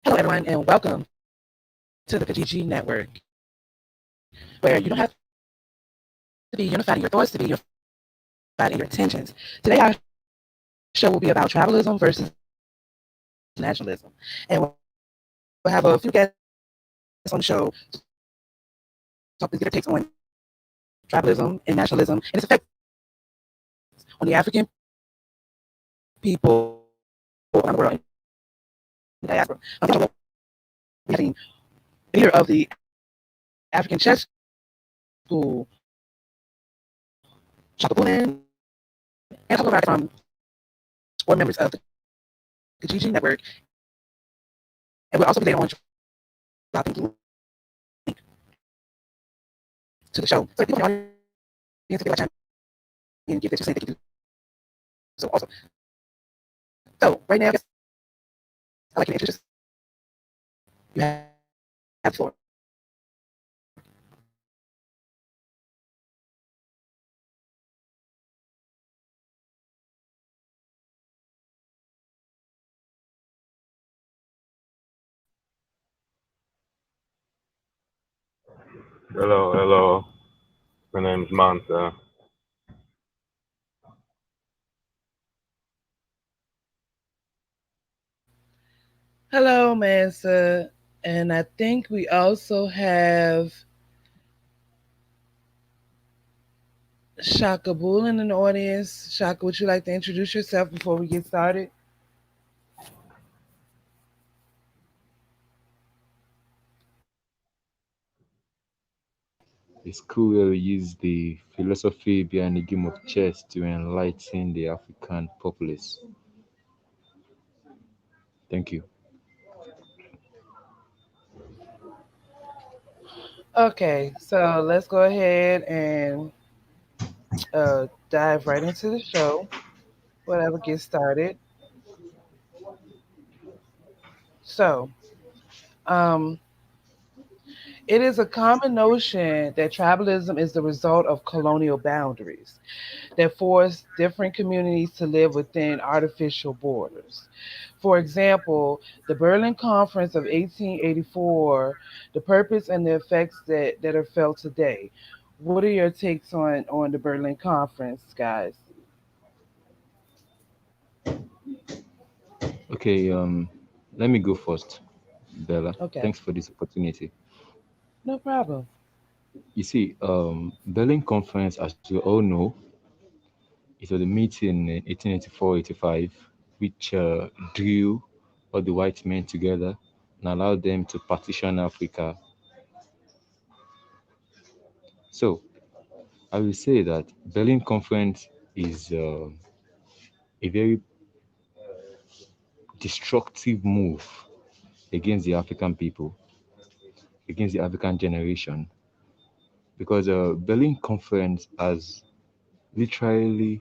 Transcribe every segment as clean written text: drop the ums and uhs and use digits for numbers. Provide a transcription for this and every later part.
Hello, everyone, and welcome to the Kijiji Network, where you don't have to be unified in your thoughts to be unified in your intentions. Today, our show will be about tribalism versus nationalism, and we'll have a few guests on the show to talk to get their takes on tribalism and nationalism and its effects on the African people around the world and the diaspora. We have the leader of the African chess school, Shaka-Bulan, and a couple of from board members of the Kijiji Network, and we'll also be there on dropping the link to the show. So if people in the audience feel like chime in and give their 2 cents, they can do so also. So right now, I guess I'd like you to introduce. You have the floor. Hello, hello. My name is Manta. Hello, Mansa. And I think we also have Shaka-Bulan in the audience. Shaka, would you like to introduce yourself before we get started? A school where we use the philosophy behind the game of chess to enlighten the African populace. Thank you. Okay, so let's go ahead and dive right into the show. Whatever gets started. So, um, it is a common notion that tribalism is the result of colonial boundaries that force different communities to live within artificial borders. For example, the Berlin Conference of 1884, the purpose and the effects that are felt today. What are your takes on the Berlin Conference, guys? Okay, let me go first, Bella. Okay, Thanks for this opportunity. no problem. You see, Berlin Conference, as we all know, it was a meeting in 1884-85, which drew all the white men together and allowed them to partition Africa. So, I will say that Berlin Conference is a very destructive move against the African people, against the African generation, because Berlin Conference has literally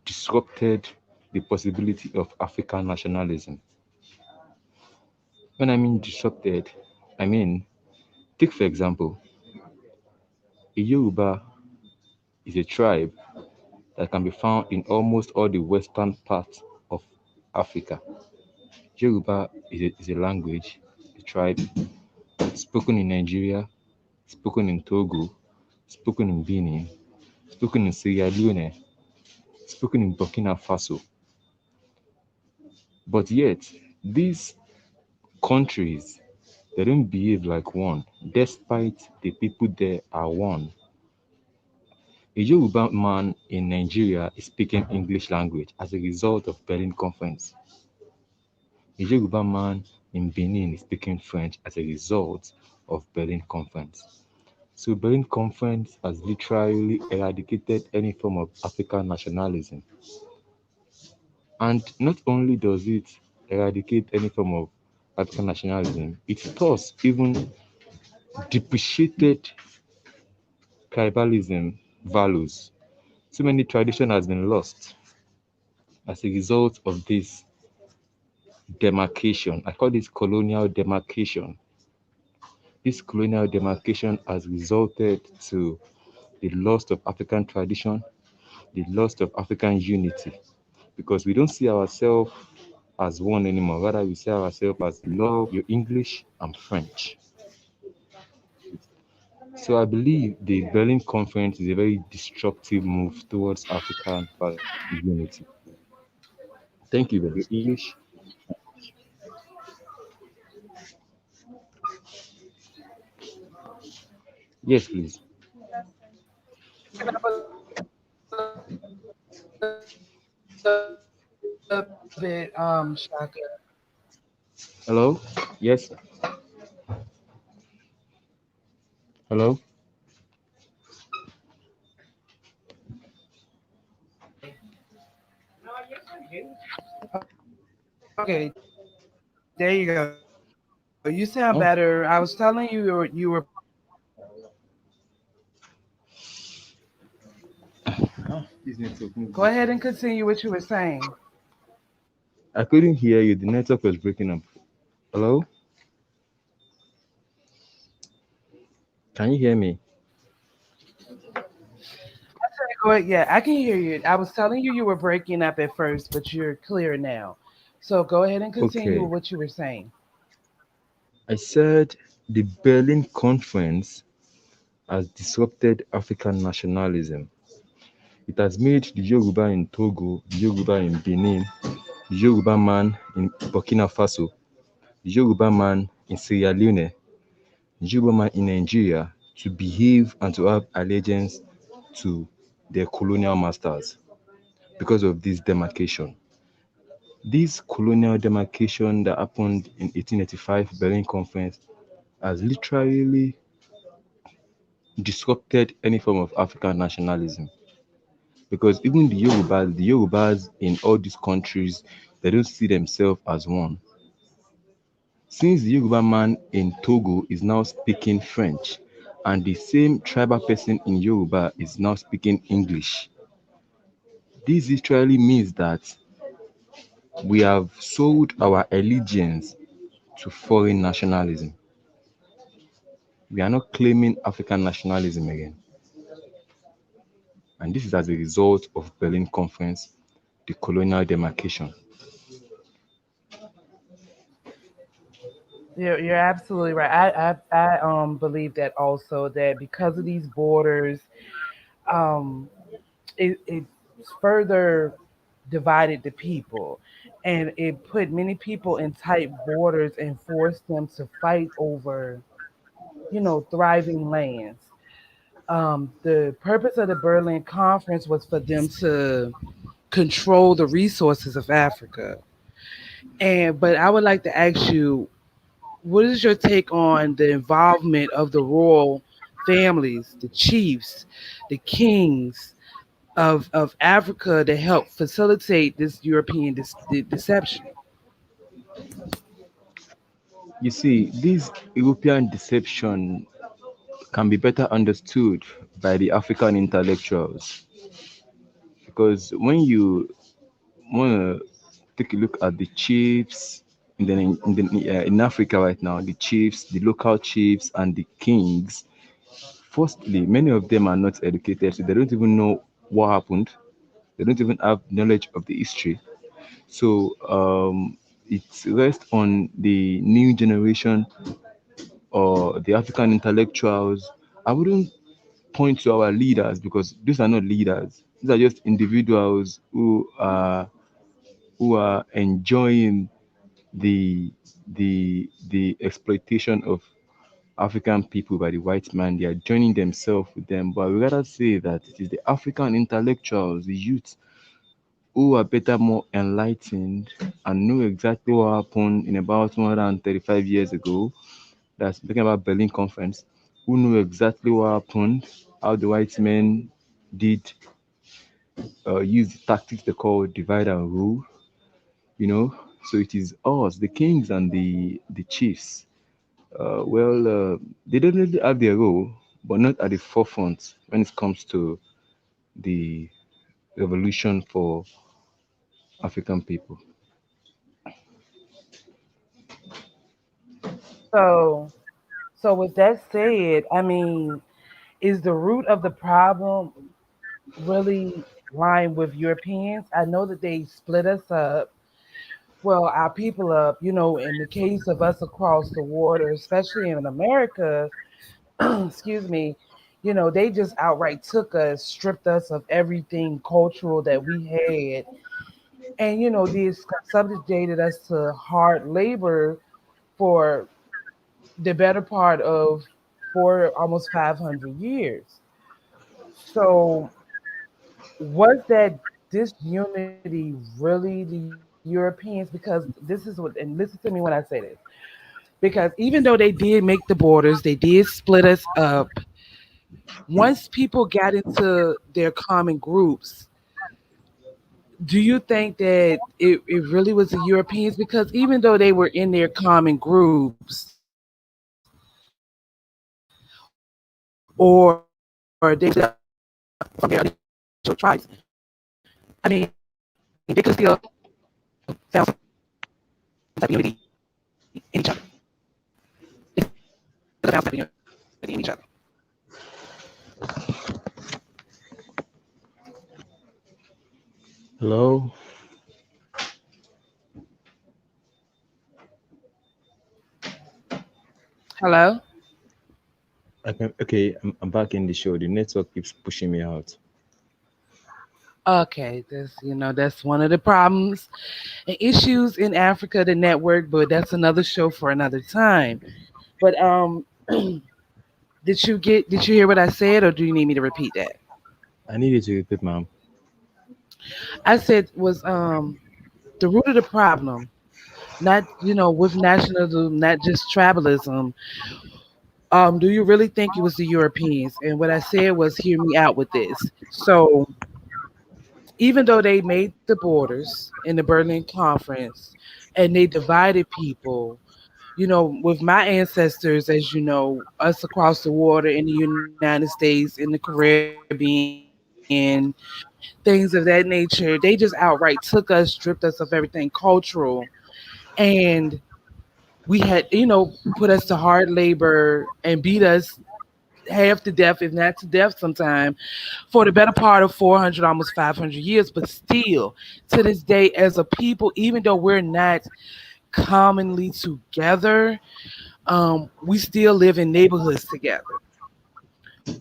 disrupted the possibility of African nationalism. When I mean disrupted, I mean, take for example, a Yoruba is a tribe that can be found in almost all the western parts of Africa. Yoruba is a language, a tribe spoken in Nigeria, spoken in Togo, spoken in Benin, spoken in Sierra Leone, spoken in Burkina Faso. But yet, these countries, they don't behave like one, despite the people there are one. A Yoruba man in Nigeria is speaking English language as a result of Berlin Conference. A Yoruba man in Benin is speaking French as a result of Berlin Conference. So Berlin Conference has literally eradicated any form of African nationalism. And not only does it eradicate any form of African nationalism, it thus even depreciated tribalism values. So many tradition has been lost as a result of this demarcation. I call this colonial demarcation. This colonial demarcation has resulted to the loss of African tradition, the loss of African unity, because we don't see ourselves as one anymore. Rather, we see ourselves as love your English and French. So I believe the Berlin Conference is a very destructive move towards African unity. Thank you, very English. Yes, please. Bit, Shaka. Hello? Yes. Hello? Okay, there you go. You sound better. I was Oh, telling you you were this network no go gree. ahead and continue what you were saying. I couldn't hear you. The network was breaking up. Hello? Can you hear me? Go ahead. Yeah, I can hear you. I was telling you you were breaking up at first, but you're clear now. So go ahead and continue Okay. with what you were saying. I said the Berlin Conference has disrupted African nationalism. It has made the Yoruba in Togo, the Yoruba in Benin, the Yoruba man in Burkina Faso, the Yoruba man in Sierra Leone, the Yoruba man in Nigeria to behave and to have allegiance to their colonial masters because of this demarcation. This colonial demarcation that happened in 1885 Berlin Conference has literally disrupted any form of African nationalism. Because even the Yorubas in all these countries, they don't see themselves as one. Since the Yoruba man in Togo is now speaking French, and the same tribal person in Yoruba is now speaking English, this literally means that we have sold our allegiance to foreign nationalism. We are not claiming African nationalism again. And this is as a result of Berlin Conference, the colonial demarcation. You're absolutely right. I believe that also that because of these borders, um, it further divided the people, and it put many people in tight borders and forced them to fight over, thriving lands. The purpose of the Berlin Conference was for them to control the resources of Africa. And but I would like to ask you, what is your take on the involvement of the royal families, the chiefs, the kings of Africa to help facilitate this European deception? You see, this European deception can be better understood by the African intellectuals because when you want to take a look at the chiefs in Africa right now, the chiefs, the local chiefs, and the kings. Firstly, many of them are not educated, so they don't even know what happened. They don't even have knowledge of the history. So it rests on the new generation or the African intellectuals. I wouldn't point to our leaders because these are not leaders. These are just individuals who are enjoying the exploitation of African people by the white man. They are joining themselves with them. But I would rather say that it is the African intellectuals, the youth, who are better, more enlightened, and know exactly what happened in about 135 years ago. That's talking about Berlin Conference, who know exactly what happened, how the white men did use the tactics they call divide and rule, you know. So it is us, the kings and the chiefs. They definitely have their role, but not at the forefront when it comes to the revolution for African people. So, so with that said, I mean, is the root of the problem really lying with Europeans? I know that they split us up. swell our people up. In the case of us across the water, especially in America, excuse me, they just outright took us, stripped us of everything cultural that we had, and these subjugated us to hard labor for the better part of four, almost 500 years. So was that disunity really the Europeans? Because this is what, and listen to me when I say this, because even though they did make the borders, they did split us up. Once people got into their common groups, do you think that it really was the Europeans? Because even though they were in their common groups, or they were split up from their initial tribes, I mean, they could still found some type of unity in each other. They could have found some type of unity in each other. Hello. Hello? I'm back in the show. The network keeps pushing me out. Okay, that's one of the problems and issues in Africa, the network, but that's another show for another time. But did you hear what I said, or do you need me to repeat that? I need you to repeat, ma'am. I said was the root of the problem, not with nationalism, not just tribalism. Do you really think it was the Europeans? And what I said was, hear me out with this. So even though they made the borders in the Berlin Conference and they divided people, with my ancestors, as you know, us across the water in the United States, in the Caribbean, things of that nature, they just outright took us, stripped us of everything cultural, and we had, put us to hard labor and beat us half to death, if not to death sometime, for the better part of 400, almost 500 years. But still, to this day, as a people, even though we're not commonly together, we still live in neighborhoods together.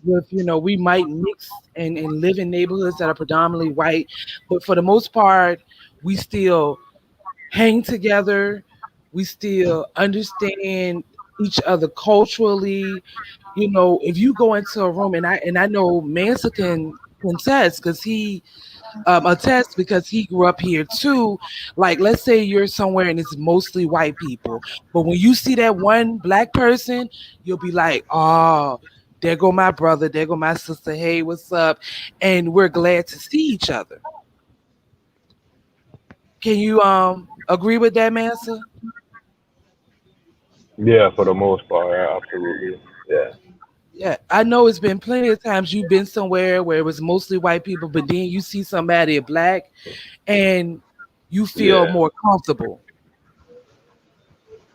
With we might mix and live in neighborhoods that are predominantly white, but for the most part, we still hang together. We still understand each other culturally. If you go into a room, and I know Mansa can contest because he attests because he grew up here too. Like, let's say you're somewhere and it's mostly white people, but when you see that one black person, you'll be like, oh, there go my brother, there go my sister. Hey, what's up? And we're glad to see each other. Can you agree with that, Mansa? Yeah, for the most part, yeah, absolutely. Yeah, Yeah, I know it's been plenty of times you've been somewhere where it was mostly white people, but then you see somebody black and you feel yeah, more comfortable.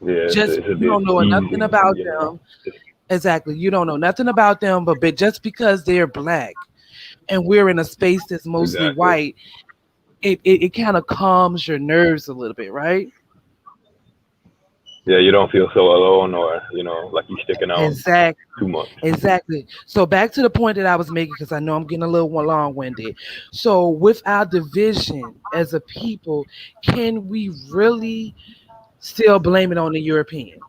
yeah. It's, Just it's a you bit don't know nothing easing, about you know. them. Exactly. You don't know nothing about them, but just because they're black and we're in a space that's mostly Exactly. white, it kind of calms your nerves a little bit, right? Yeah, you don't feel so alone, or like you're sticking out too Exactly. much. Exactly. So back to the point that I was making, because I know I'm getting a little more long-winded. So with our division as a people, can we really still blame it on the European?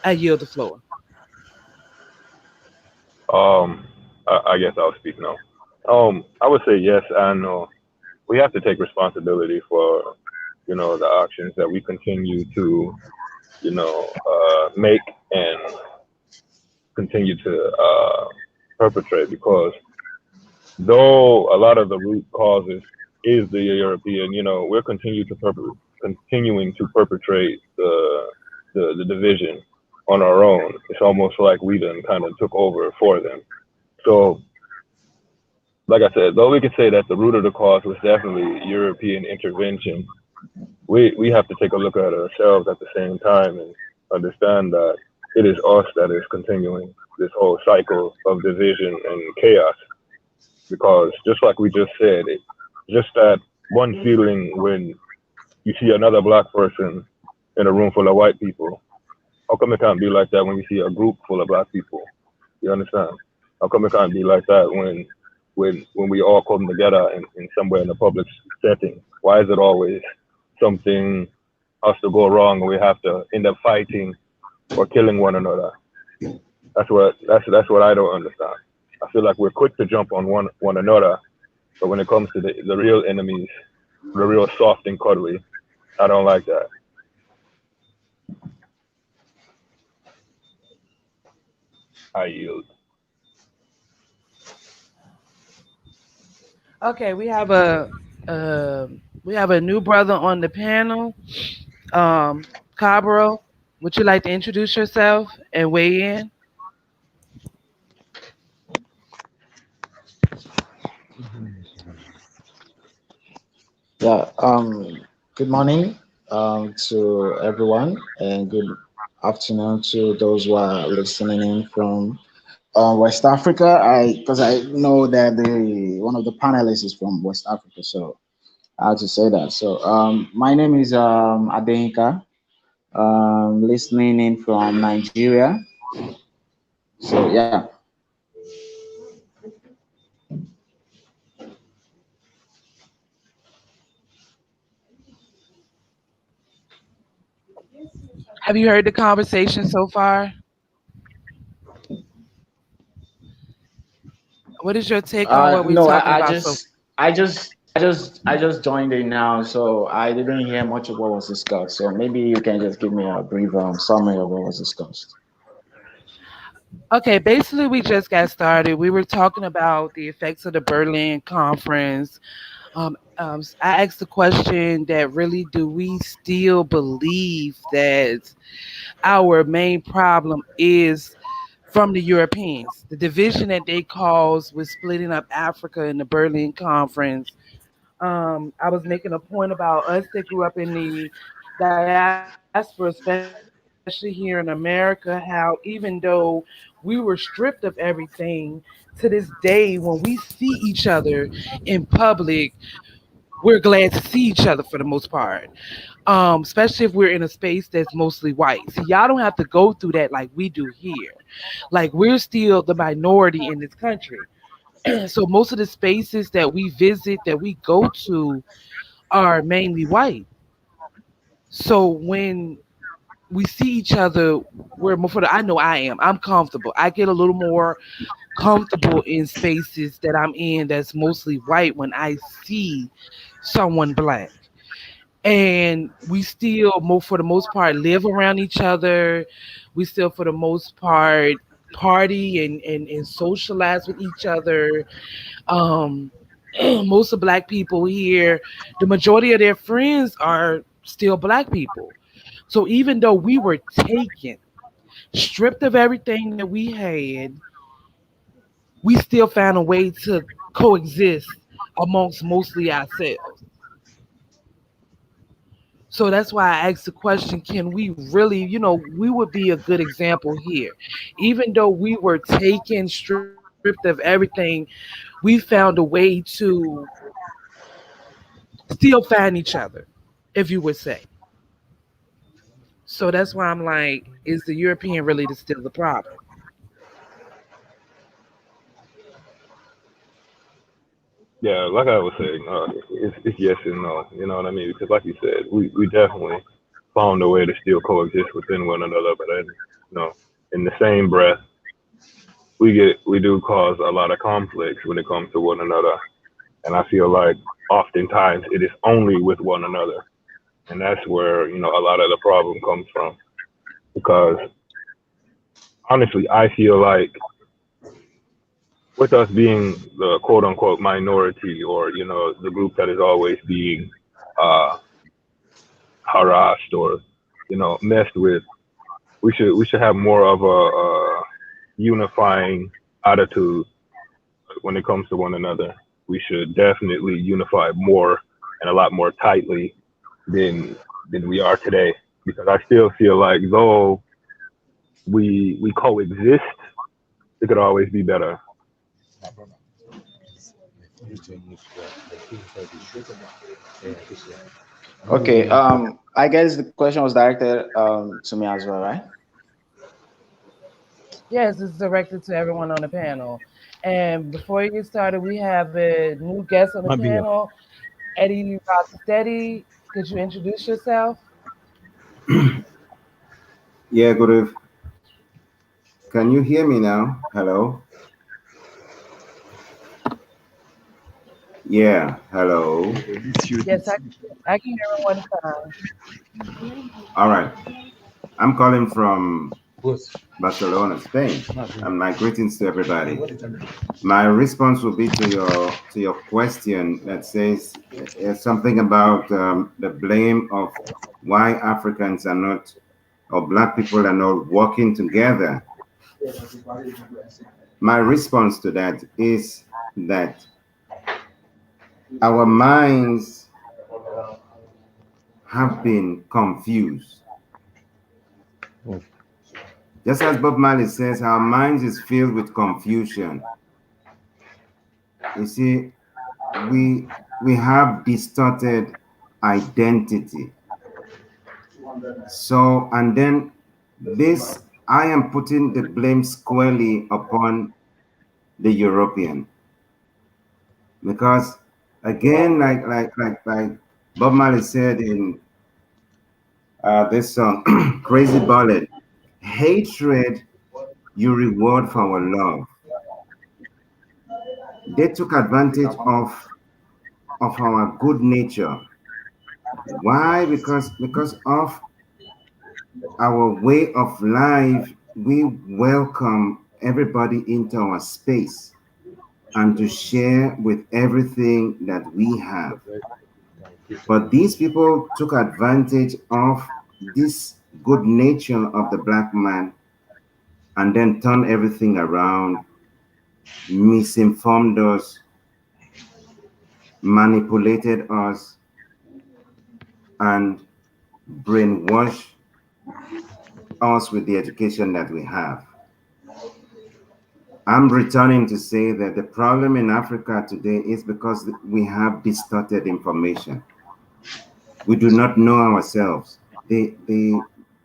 I yield the floor. Um, I guess I'll speak now. I would say yes and no. We have to take responsibility for the actions that we continue to make and continue to perpetrate, because though a lot of the root causes is the European, we're continuing to perpetrate the division on our own. It's almost like we done kind of took over for them. So, like I said, though we could say that the root of the cause was definitely European intervention, we have to take a look at ourselves at the same time and understand that it is us that is continuing this whole cycle of division and chaos. Because just like we just said, just that one feeling when you see another black person in a room full of white people. How come it can't be like that when you see a group full of black people? You understand? How come it can't be like that when we all come together in somewhere in a public setting? Why is it always something has to go wrong and we have to end up fighting or killing one another? That's what I don't understand. I feel like we're quick to jump on one another, but when it comes to the real enemies, the real soft and cuddly, I don't like that. I yield. Okay, we have a new brother on the panel. Um, Cabro, would you like to introduce yourself and weigh in? Yeah, good morning to everyone, and good afternoon to those who are listening in from West Africa. Because I know that the one of the panelists is from West Africa, so I have to say that. So, my name is Adeyinka, listening in from Nigeria. So, yeah. Have you heard the conversation so far? What is your take on what we're No, talking about so? I just joined in now, so I didn't hear much of what was discussed. So maybe you can just give me a brief summary of what was discussed. Okay, basically we just got started. We were talking about the effects of the Berlin Conference. I asked the question that really do we still believe that our main problem is from the Europeans, the division that they caused with splitting up Africa in the Berlin Conference. I was making a point about us that grew up in the diaspora, especially here in America, how even though we were stripped of everything, to this day, when we see each other in public, we're glad to see each other for the most part. Especially if we're in a space that's mostly white. See, y'all don't have to go through that like we do here. Like we're still the minority in this country. So most of the spaces that we visit, that we go to, are mainly white. So when we see each other, we're more for the, I know I am. I'm comfortable. I get a little more comfortable in spaces that I'm in that's mostly white when I see someone black. And we still for the most part live around each other. We still for the most part party and socialize with each other. um Most of black people here, the majority of their friends are still black people. So even though we were taken, stripped of everything that we had, we still found a way to coexist amongst mostly ourselves. So that's why I asked the question, can we really, we would be a good example here. Even though we were taken, stripped of everything, we found a way to still find each other, if you would say. So that's why I'm like, is the European really still the problem? Yeah, like I was saying, it's yes and no. You know what I mean? Because like you said, we definitely found a way to still coexist within one another, but then in the same breath, we do cause a lot of conflicts when it comes to one another, and I feel like oftentimes it is only with one another, and that's where a lot of the problem comes from. Because honestly, I feel like with us being the quote unquote minority, or the group that is always being uh, harassed or messed with, we should have more of a unifying attitude when it comes to one another. We should definitely unify more and a lot more tightly than we are today. Because I still feel like though we coexist, it could always be better. Okay. I guess the question was directed to me as well, right? Yes, it's directed to everyone on the panel. And before you get started, we have a new guest on the Mabia. panel, Eddie Rocksteady. Could you introduce yourself? Yeah, good. Can you hear me now? Hello? Yeah, hello. Yes, I can hear one time. All right. I'm calling from Boss. Barcelona, Spain. Mabia. And my greetings to everybody. My response will be to your question that says something about the blame of why Africans are not or black people are not working together. My response to that is that our minds have been confused. Oh, Just as Bob Marley says, our minds is filled with confusion. You see, we have distorted identity. So, and then this, I am putting the blame squarely upon the European because, again, like Bob Marley said in this song, "Crazy Bullet," hatred you reward for our love. They took advantage of our good nature. Why? Because of our way of life, we welcome everybody into our space and to share with everything that we have. But these people took advantage of this good nature of the black man and then turned everything around, misinformed us, manipulated us, and brainwashed us with the education that we have. I'm returning to say that the problem in Africa today is because we have distorted information. We do not know ourselves. The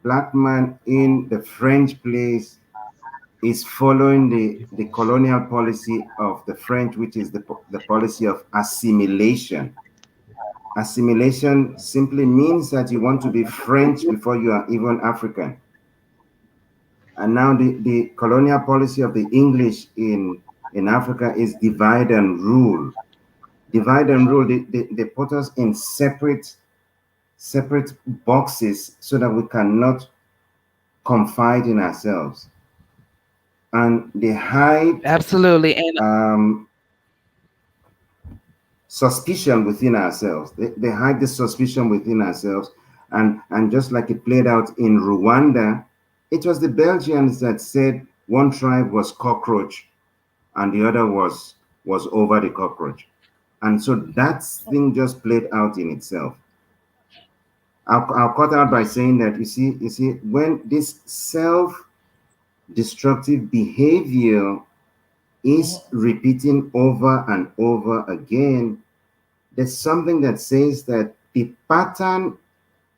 black man in the French place is following the colonial policy of the French, which is the policy of assimilation. Assimilation simply means that you want to be French before you are even African. And now the colonial policy of the English in Africa is divide and rule. Divide and rule, they put us in separate boxes so that we cannot confide in ourselves. And they hide Absolutely. And um, suspicion within ourselves. They hide the suspicion within ourselves. And just like it played out in Rwanda, it was the Belgians that said one tribe was cockroach and the other was over the cockroach. And so that thing just played out in itself. I'll cut out by saying that you see, when this self-destructive behavior is repeating over and over again, there's something that says that the pattern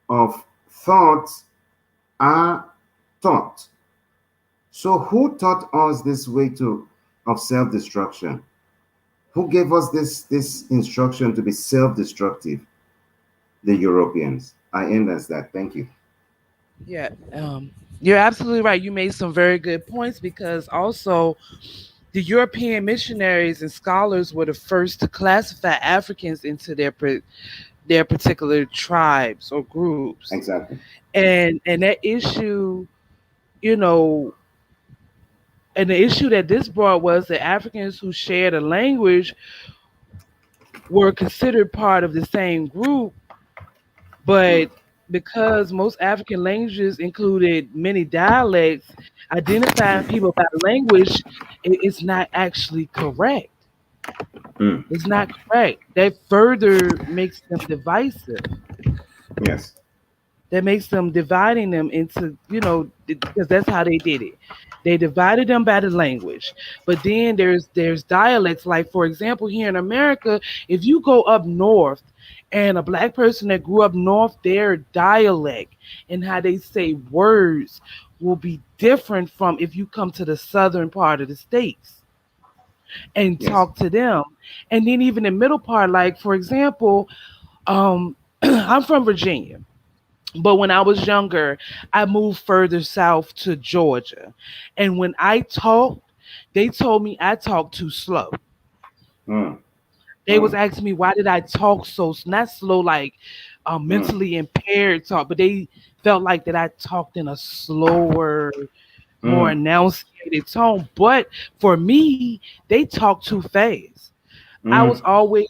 of thoughts are taught. So who taught us this way of self-destruction? Who gave us this instruction to be self-destructive? The Europeans. I end as that. Thank you. yeah, you're absolutely right. You made some very good points because also the European missionaries and scholars were the first to classify Africans into their particular tribes or groups. Exactly. And that issue, you know, and the issue that this brought was that Africans who shared a language were considered part of the same group, but because most African languages included many dialects, identifying people by language is not actually correct. Mm. It's not correct. That further makes them divisive. Yes. That makes them dividing them into, because that's how they did it. They divided them by the language. But then there's dialects. Like for example, here in America, if you go up north and a black person that grew up north, their dialect and how they say words will be different from if you come to the southern part of the states and Yes. talk to them. And then even the middle part, like for example, I'm from Virginia. But when I was younger, I moved further south to Georgia. And when I talked, they told me I talked too slow. Mm, They was mm, asking me why did I talk not slow like mm, mentally impaired talk, but they felt like that I talked in a slower, more mm, enunciated tone. But for me, they talk too fast. I was mm, always,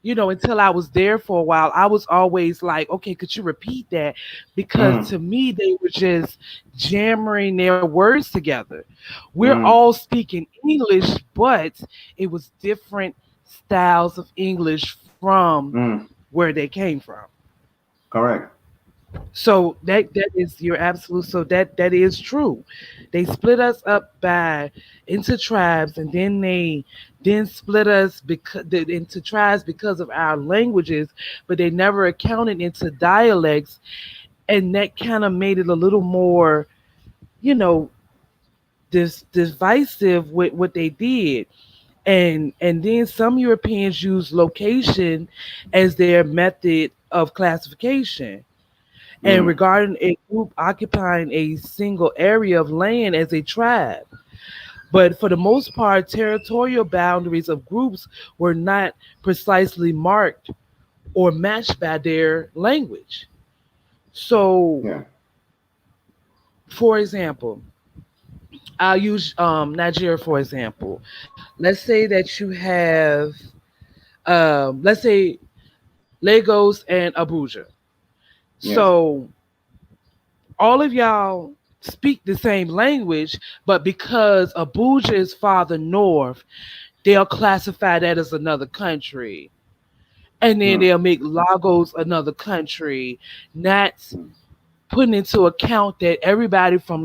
until I was there for a while, I was always like, okay, could you repeat that? Because mm, to me, they were just jammering their words together. We're mm, all speaking English, but it was different styles of English from mm. where they came from. Correct. So that is your absolute. So that is true. They split us up by into tribes, and then they then split us into tribes because of our languages, but they never accounted into dialects, and that kind of made it a little more, you know, divisive with what they did. And then some Europeans use location as their method of classification and Mm, regarding a group occupying a single area of land as a tribe. But for the most part, territorial boundaries of groups were not precisely marked or matched by their language. So, yeah. for example, I'll use Nigeria for example. Let's say that you have, let's say Lagos and Abuja. Yes. So all of y'all speak the same language, but because Abuja is farther north, they'll classify that as another country. And then Mm, they'll make Lagos another country, not mm, putting into account that everybody from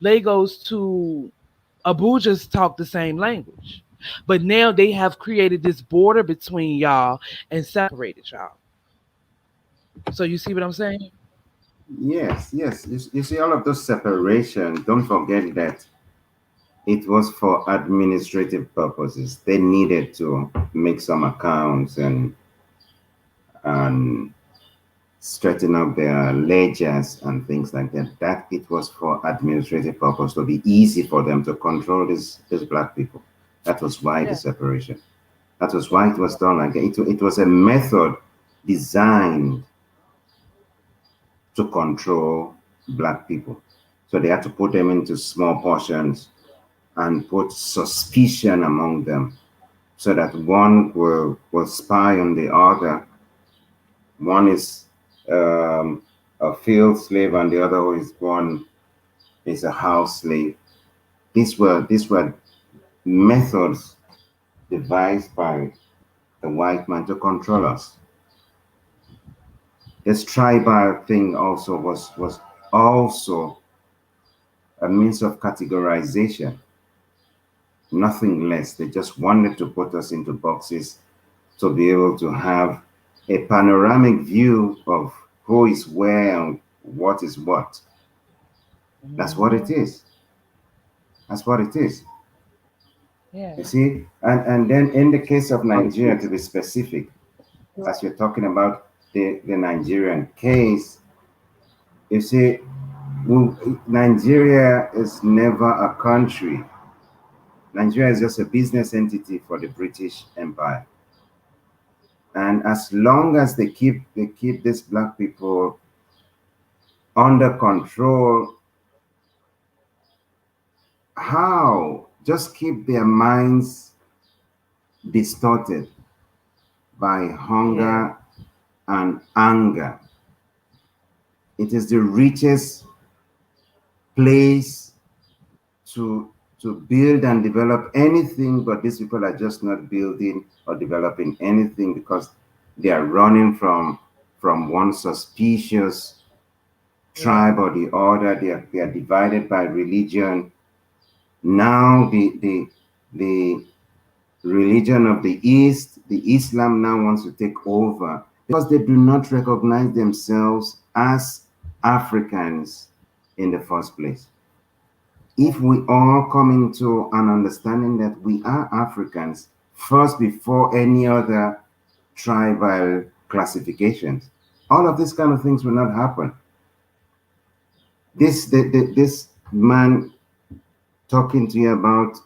Lagos to Abuja talk the same language. But now they have created this border between y'all and separated y'all. So you see what I'm saying? yes. Yes. You see, all of those separation. Don't forget that it was for administrative purposes. They needed to make some accounts and straighten up their ledgers and things like that. That it was for administrative purpose to be easy for them to control these black people. That was why the Yeah. separation. That was why it was done like that. It was a method designed to control black people. So they had to put them into small portions and put suspicion among them so that one will spy on the other. One is a field slave and the other is one is a house slave. These were methods devised by the white man to control us. This tribal thing also was also a means of categorization, nothing less. They just wanted to put us into boxes to be able to have a panoramic view of who is where and what is what. That's what it Hmm. is. That's what it is. You Yeah. see, and then in the case of Nigeria, to be specific, as you're talking about the Nigerian case, you see, Nigeria is never a country. Nigeria is just a business entity for the British Empire. And as long as they keep these black people under control, how? Just keep their minds distorted by Yeah. hunger and anger. It is the richest place to build and develop anything, but these people are just not building or developing anything because they are running from one suspicious Yeah. tribe or the other. They are divided by religion. Now the religion of the East, the Islam now wants to take over because they do not recognize themselves as Africans in the first place. If we all come into an understanding that we are Africans first before any other tribal classifications, all of these kind of things will not happen. This man talking to you about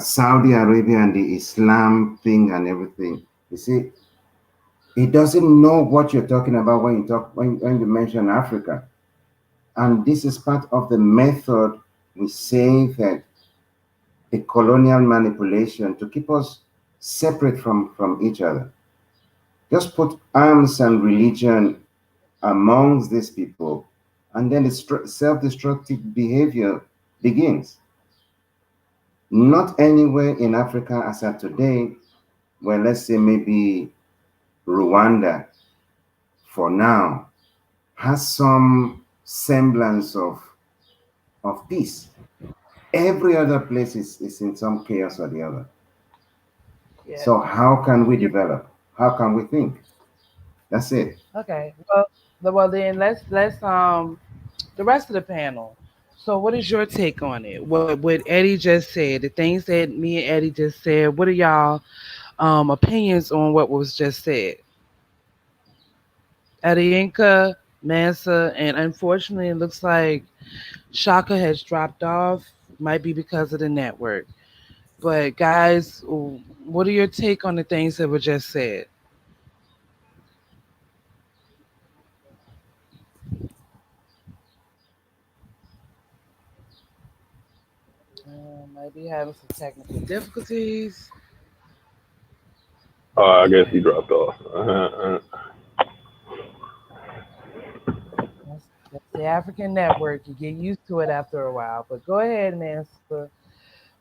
Saudi Arabia and the Islam thing and everything. You see, he doesn't know what you're talking about when when you mention Africa. And this is part of the method we say that the colonial manipulation to keep us separate from each other. Just put arms and religion amongst these people, and then the self-destructive behavior begins. Not anywhere in Africa as of today, well, let's say maybe Rwanda for now has some semblance of peace. Every other place is in some chaos or the other. Yeah. So how can we develop? How can we think? That's it. Okay. Well then let's the rest of the panel. So what is your take on it? What Eddie just said, the things that me and Eddie just said, what are y'all opinions on what was just said? Olayinka, Mansa, and unfortunately it looks like Shaka has dropped off. Might be because of the network. But guys, what are your take on the things that were just said? Might be having some technical difficulties. I guess he dropped off. That's the African network. You get used to it after a while. But go ahead, Mansa.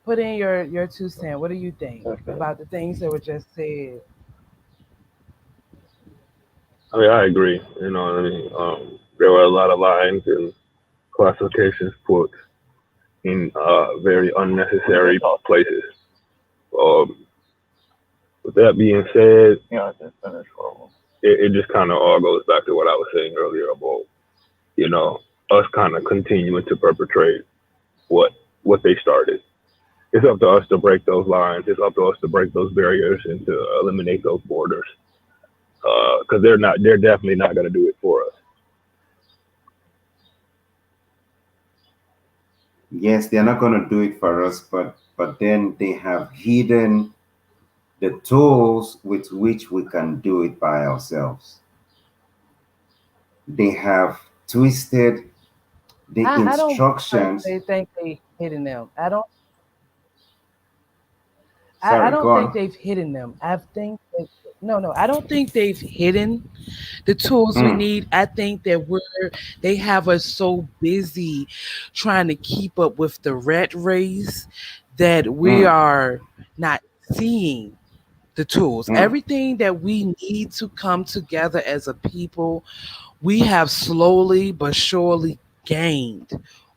Put in your 2 cents. What do you think Okay. about the things that were just said? I mean, I agree. You know what I mean? There were a lot of lines and classifications put in very unnecessary places. Um, with that being said, it just kind of all goes back to what I was saying earlier about, you know, us kind of continuing to perpetrate what they started. It's up to us to break those lines. It's up to us to break those barriers and to eliminate those borders. Because they're definitely not going to do it for us. Yes, they're not going to do it for us, but then they have hidden the tools with which we can do it by ourselves. They have twisted the I don't instructions. personally think they hitting them. I Sorry, go don't think on. they've hidden them. I think that, no, I don't think they've hidden the tools we Mm, need. I think that they have us so busy trying to keep up with the rat race that we mm, are not seeing the tools. mm. Everything that we need to come together as a people, we have slowly but surely gained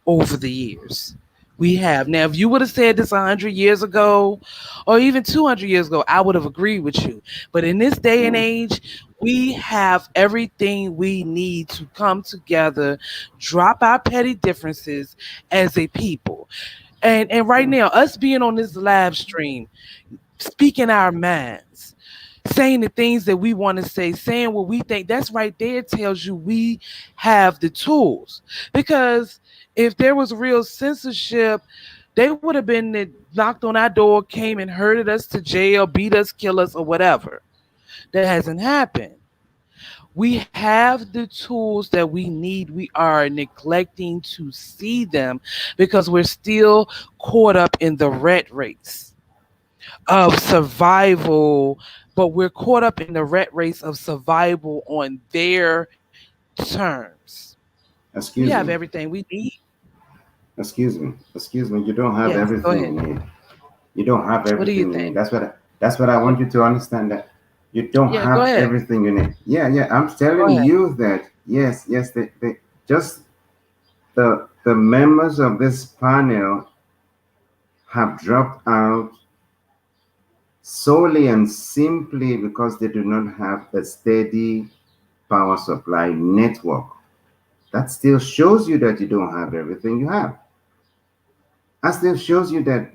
over the years. We have. Now, if you would have said this 100 years ago or even 200 years ago, I would have agreed with you. But in this day and Mm, age, we have everything we need to come together, drop our petty differences as a people. And right mm. now, us being on this live stream, speaking our minds, saying the things that we want to say, saying what we think, that's right there tells you we have the tools. Because if there was real censorship, they would have been that knocked on our door, came and herded us to jail, beat us, kill us, or whatever. That hasn't happened. We have the tools that we need. We are neglecting to see them because we're still caught up in the rat race of survival, but we're caught up in the rat race of survival on their terms. We have Excuse me. everything we need. Excuse me. Excuse me. You don't have Yes, go everything ahead. you need. You don't have What do you everything you need. think? That's what I want you to understand, that you don't Yeah, go have ahead. everything you need. Yeah, yeah. I'm Go telling ahead. you that Yes, yes, they just the members of this panel have dropped out solely and simply because they do not have a steady power supply network. That still shows you that you don't have everything you have. That still shows you that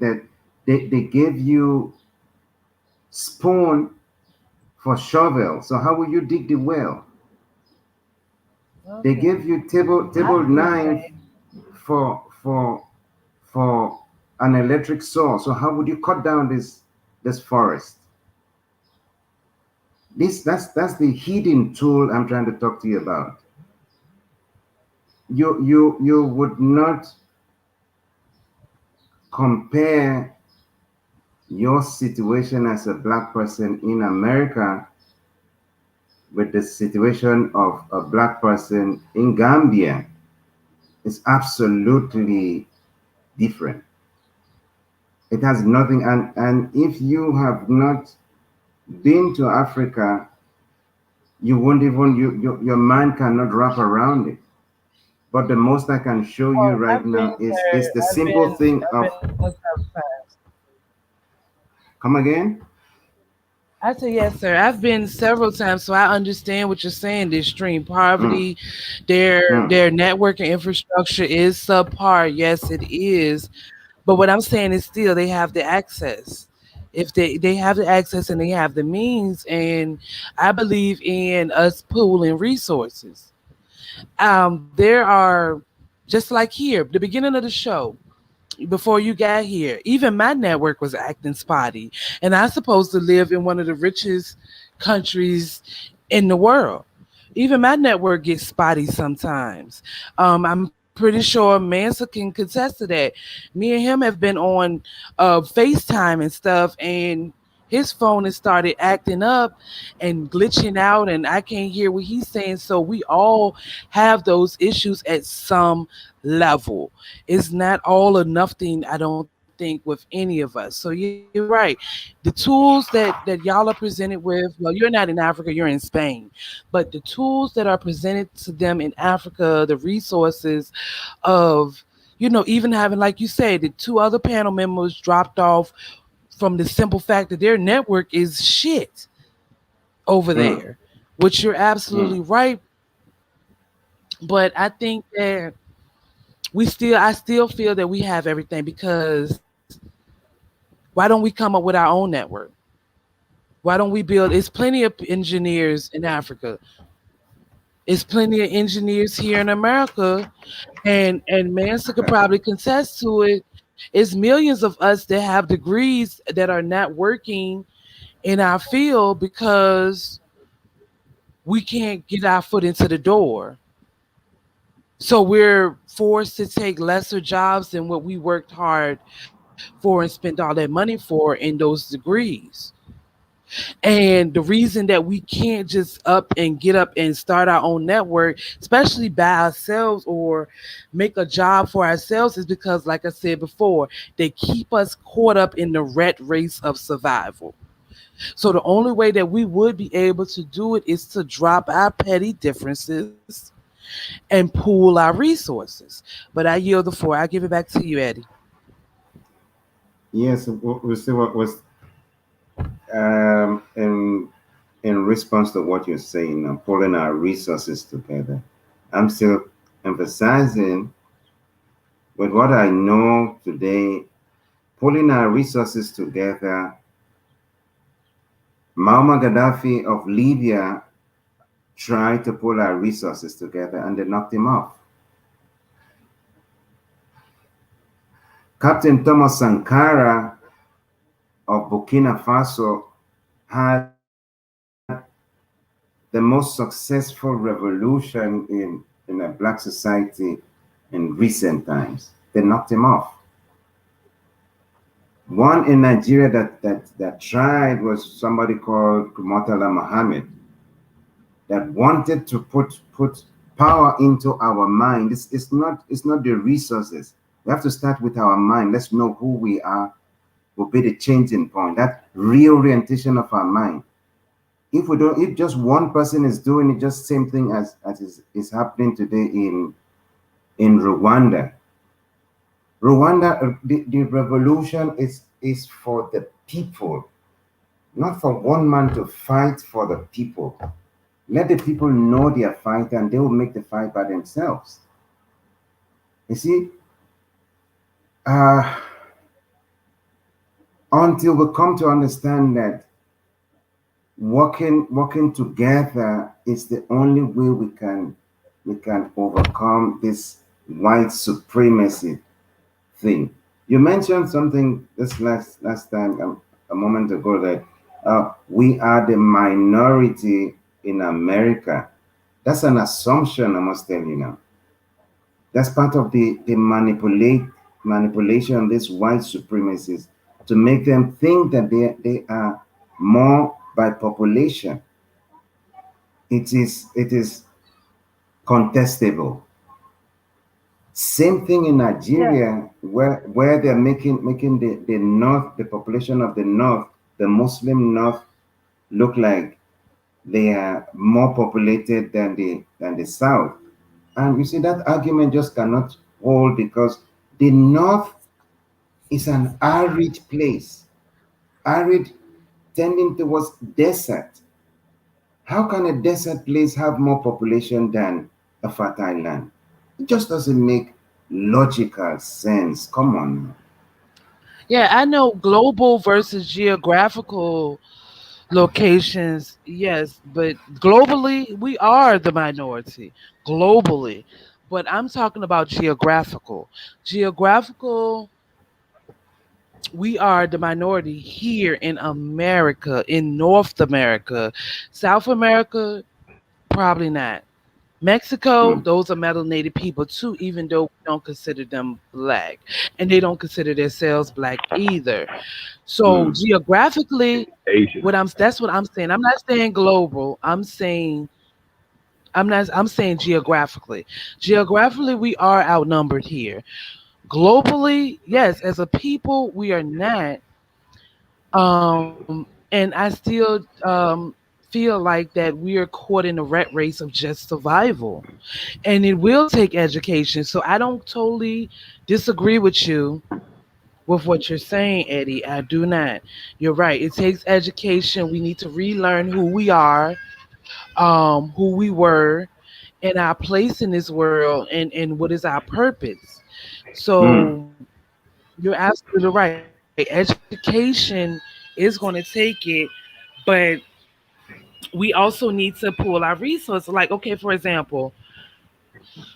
they gave you spoon for shovel. So how will you dig the well? They Okay. gave you I table get knife that. for an electric saw. So how would you cut down this forest? That's the hidden tool I'm trying to talk to you about. You would not compare your situation as a black person in America with the situation of a black person in Gambia. It's absolutely different. It has nothing, and if you have not been to Africa, you won't even your mind cannot wrap around it. But the most I can show you Oh, right I've been, now is sir. the simple thing I've of been several times. come again. I say yes, sir. I've been several times, so I understand what you're saying. The extreme Mm, poverty, their mm, network and infrastructure is subpar. Yes, it is. But what I'm saying is still they have the access. If they have the access and they have the means, and I believe in us pooling resources. There are just like here, the beginning of the show before you got here, even my network was acting spotty. And I supposed to live in one of the richest countries in the world. Even my network gets spotty sometimes. I'm pretty sure Mansa can contest to that. Me and him have been on FaceTime and stuff, and his phone has started acting up and glitching out, and I can't hear what he's saying. So we all have those issues at some level. It's not all or nothing, I don't think, with any of us. So you're right. The tools that y'all are presented with, well, you're not in Africa, you're in Spain. But the tools that are presented to them in Africa, the resources of, even having, like you said, the two other panel members dropped off from the simple fact that their network is shit over mm, there, which you're mm. absolutely right. But I think that I still feel that we have everything because why don't we come up with our own network? Why don't we build? It's plenty of engineers in Africa. It's plenty of engineers here in America, and Mansa could probably contest to it. It's millions of us that have degrees that are not working in our field because we can't get our foot into the door. So we're forced to take lesser jobs than what we worked hard for and spent all that money for in those degrees. And the reason that we can't just get up and start our own network, especially by ourselves or make a job for ourselves, is because, like I said before, they keep us caught up in the rat race of survival. So the only way that we would be able to do it is to drop our petty differences and pool our resources. But I yield the floor. I give it back to you, Eddie. Yes, we see what was in response to what you're saying, pulling our resources together. I'm still emphasizing with what I know today, pulling our resources together. Muammar Gaddafi of Libya tried to pull our resources together and they knocked him off. Captain Thomas Sankara of Burkina Faso had the most successful revolution in a black society in recent times. They knocked him off. One in Nigeria that tried was somebody called Murtala Muhammad that wanted to put power into our mind. It's not the resources. We have to start with our mind. Let's know who we are will be the changing point. That reorientation of our mind. If we don't, if just one person is doing it, just same thing as is happening today in Rwanda. Rwanda, the revolution is for the people, not for one man to fight for the people. Let the people know they are fighting, and they will make the fight by themselves. You see, uh, until we come to understand that working together is the only way we can overcome this white supremacy thing. You mentioned something this last time, a moment ago, that we are the minority in America. That's an assumption, I must tell you now. That's part of the manipulation of these white supremacists to make them think that they are more by population. It is contestable. Same thing in Yeah. Nigeria, where they're making the north, the population of the north, the Muslim north, look like they are more populated than the south. And you see that argument just cannot hold because the north is an arid place, arid, tending towards desert. How can a desert place have more population than a fertile land? It just doesn't make logical sense. Come on. Yeah, I know global versus geographical locations, yes, but globally, we are the minority. Globally. But I'm talking about geographical. Geographical, we are the minority here in America, in North America. South America, probably not. Mexico, Mm, those are melanated people too, even though we don't consider them black. And they don't consider themselves black either. So mm, geographically, Asian. that's what I'm saying. I'm not saying global. I'm saying geographically. Geographically, we are outnumbered here. Globally, yes, as a people, we are not. And I still feel like that we are caught in the rat race of just survival. And it will take education. So I don't totally disagree with you with what you're saying, Eddie. I do not. You're right. It takes education. We need to relearn who we are, who we were, and our place in this world, and what is our purpose. mm, So you're absolutely right. Education is going to take it, but we also need to pull our resources. Like, okay, for example,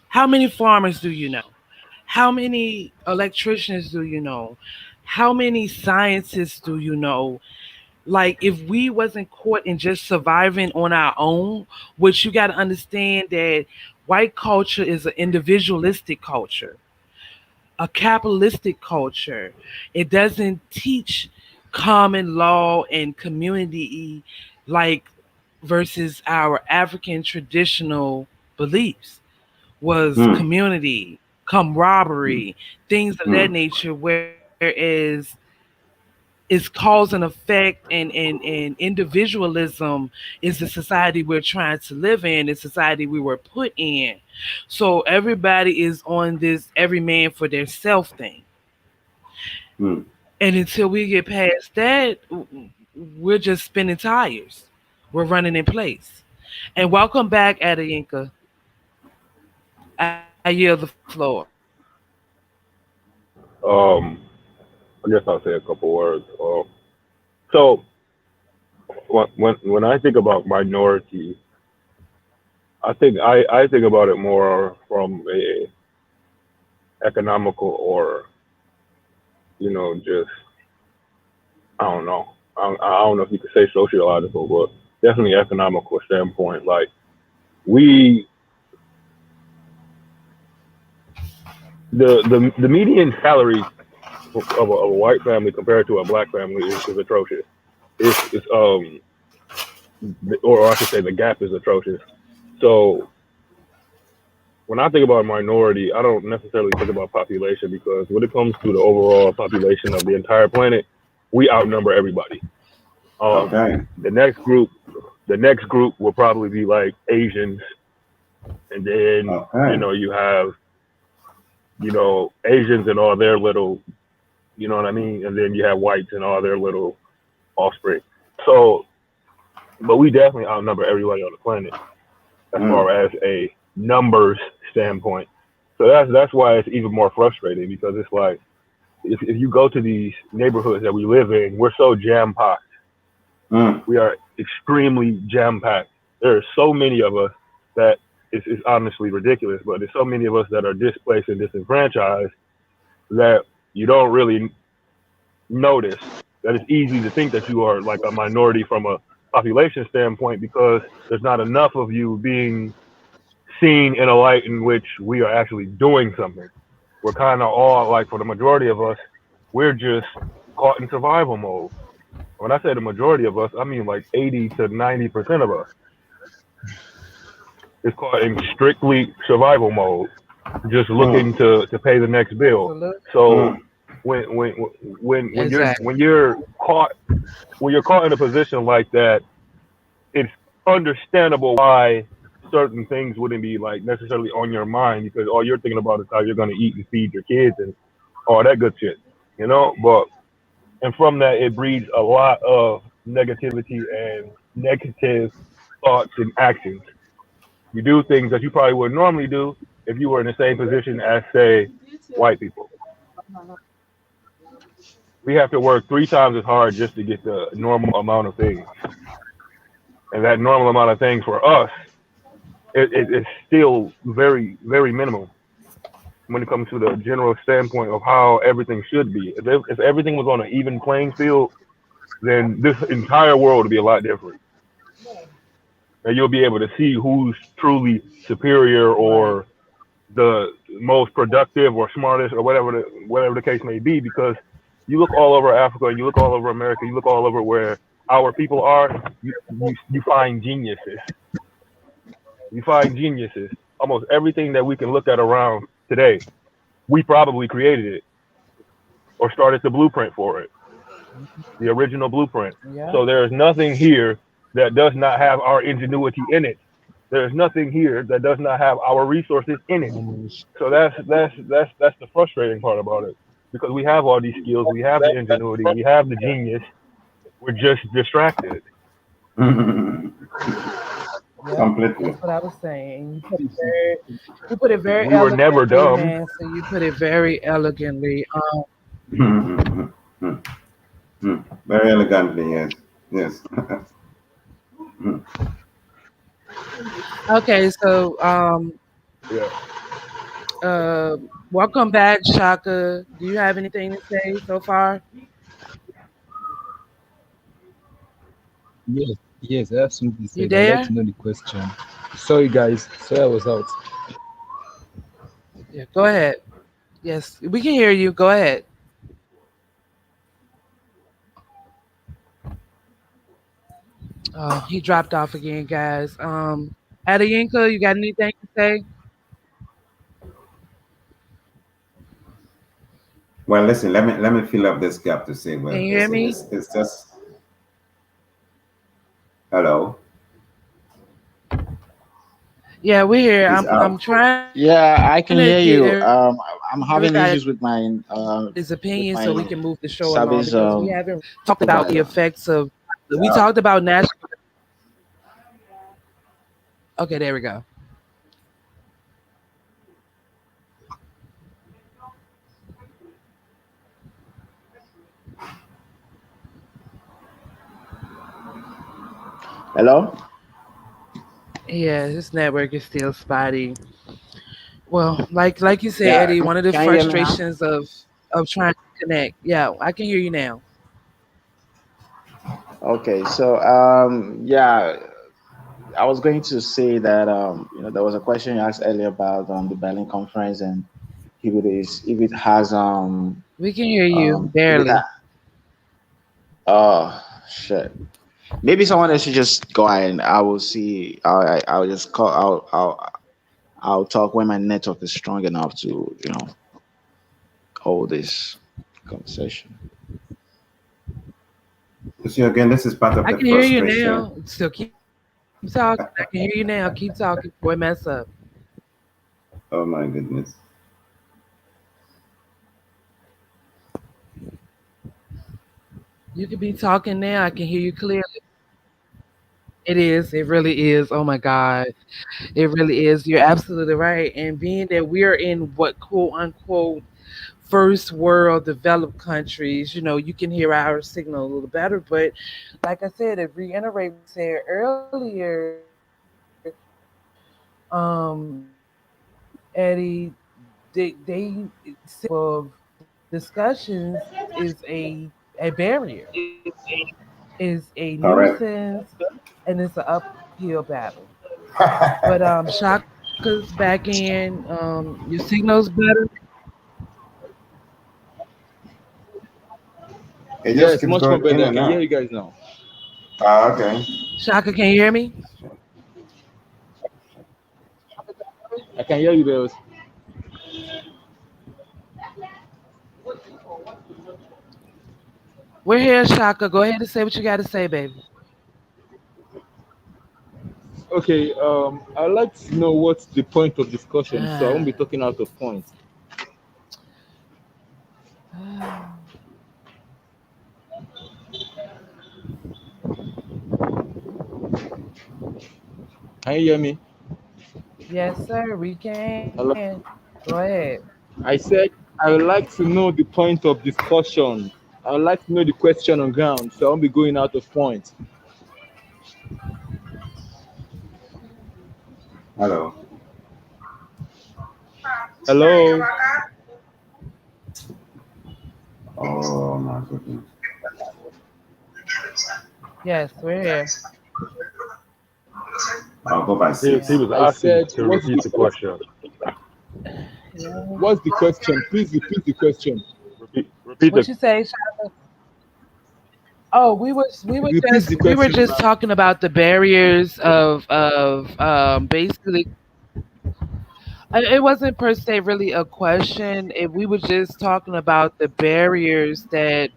how many farmers do you know? How many electricians do you know? How many scientists do you know? Like, if we wasn't caught in just surviving on our own, which you got to understand that white culture is an individualistic culture, a capitalistic culture. It doesn't teach common law and community like versus our African traditional beliefs was mm, community, mm, camaraderie, things of that mm, nature, whereas it's cause and effect, and individualism is the society we're trying to live in, the society we were put in. So everybody is on this every man for their self thing. mm. And until we get past that, we're just spinning tires. We're running in place. And welcome back, Adayinka. I yield the floor. Um, I guess I'll say a couple words. So when I think about minority, I think about it more from a economical or just I don't know. I don't know if you could say sociological, but definitely economical standpoint. Like we, the median salary of a white family compared to a black family is atrocious. It's or I should say the gap is atrocious. So when I think about minority, I don't necessarily think about population because when it comes to the overall population of the entire planet, we outnumber everybody. Okay. The next group The next group will probably be like Asians, and then Okay. you have Asians and all their little, you know what I mean, and then you have whites and all their little offspring. So, but we definitely outnumber everybody on the planet as Mm. far as a numbers standpoint. So that's why it's even more frustrating because it's like if you go to these neighborhoods that we live in, we're so jam packed. Mm. We are extremely jam packed. There are so many of us that it's honestly ridiculous, but there's so many of us that are displaced and disenfranchised that you don't really notice that it's easy to think that you are like a minority from a population standpoint because there's not enough of you being seen in a light in which we are actually doing something. We're kind of all like, for the majority of us, we're just caught in survival mode. When I say the majority of us, I mean like 80 to 90% of us is caught in strictly survival mode, just Mm. looking to pay the next bill. Absolutely. So Mm. when Exactly. when you're caught in a position like that, it's understandable why certain things wouldn't be like necessarily on your mind because all you're thinking about is how you're going to eat and feed your kids and all that good shit, But and from that, it breeds a lot of negativity and negative thoughts and actions. You do things that you probably would normally do if you were in the same position as, say, white people. We have to work 3 times as hard just to get the normal amount of things, and that normal amount of things for us it's still very, very minimal when it comes to the general standpoint of how everything should be. If everything was on an even playing field, then this entire world would be a lot different. And you'll be able to see who's truly superior Right. or the most productive or smartest or whatever the case may be. Because you look all over Africa, you look all over America, you look all over where our people are, you find geniuses. You find geniuses. Almost everything that we can look at around today, we probably created it or started the blueprint for it, the original blueprint. Yeah. So there is nothing here that does not have our ingenuity in it. There is nothing here that does not have our resources in it. So that's the frustrating part about it because we have all these skills, we have the ingenuity, we have the genius. We're just distracted. Mm. Yep. Completely. That's what I was saying. You put it very We were never eloquently, dumb. Nancy. You put it very elegantly. Mm. Mm. Very elegantly, yes. Yes. Mm. Okay, so Yeah. uh, welcome back, Shaka. Do you have anything to say so far? Yes, yes, I have something to You say, but I'd like there? to know the question. Sorry, guys. Sorry, I was out. Yeah, go ahead. Yes, we can hear you. Go ahead. Oh, he dropped off again, guys. Adayinka, you got anything to say? Well, listen, let me fill up this gap to say, Can well, you hear listen, me? it's just hello. Yeah, we're here. He's I'm out. trying to Yeah, get I can hear you. I'm everybody having issues his opinion with so we can my move the show along service because we haven't talked about the provider. effects of. We Yeah. talked about national. Okay, there we go. Hello? Yeah, this network is still spotty. Well, like you said, Yeah, Eddie, one of the can you hear me now? frustrations of trying to connect. Yeah, I can hear you now. Okay, so yeah, I was going to say that there was a question you asked earlier about the Berlin conference and if it has We can hear you if it barely. ha- oh shit. Maybe someone else should just go ahead and I will see. I'll just call. I'll talk when my network is strong enough to hold this conversation. You see, again, this is part of I the can hear you frustration. now. Still keep. Keep talking. I can hear you now. Keep talking before it mess up. Oh my goodness. You could be talking now. I can hear you clearly. It is. It really is. Oh my God. It really is. You're absolutely right. And being that we're in what quote unquote first world developed countries, you can hear our signal a little better. But like I said, to reiterate what I said earlier, Eddie, they discussions is a barrier, is a Correct. nuisance, and it's an uphill battle. But Shaka's back in. Your signal's better. It just Yes, keeps much more going in better. I and can hear out. you guys now. Ah, okay. Shaka, can you hear me? I can hear you, Bells. We're here, Shaka. Go ahead and say what you got to say, baby. Okay, I'd like to know what's the point of discussion, so I won't Ah. be talking out of point. Can you hear me? Yes, sir. We can. Hello? Go ahead. I said I would like to know the point of discussion. I would like to know the question on ground, so I won't be going out of point. Hello. Hello? Oh my goodness. Yes, we're here. I'll go by He six. was I asking said, to repeat the question. Yeah. what's the question? Please repeat the question. Repeat What the you say, Shaka? Oh, we were Repeat just the we were question. just talking about the barriers of basically. It wasn't per se really a question. We were just talking about the barriers that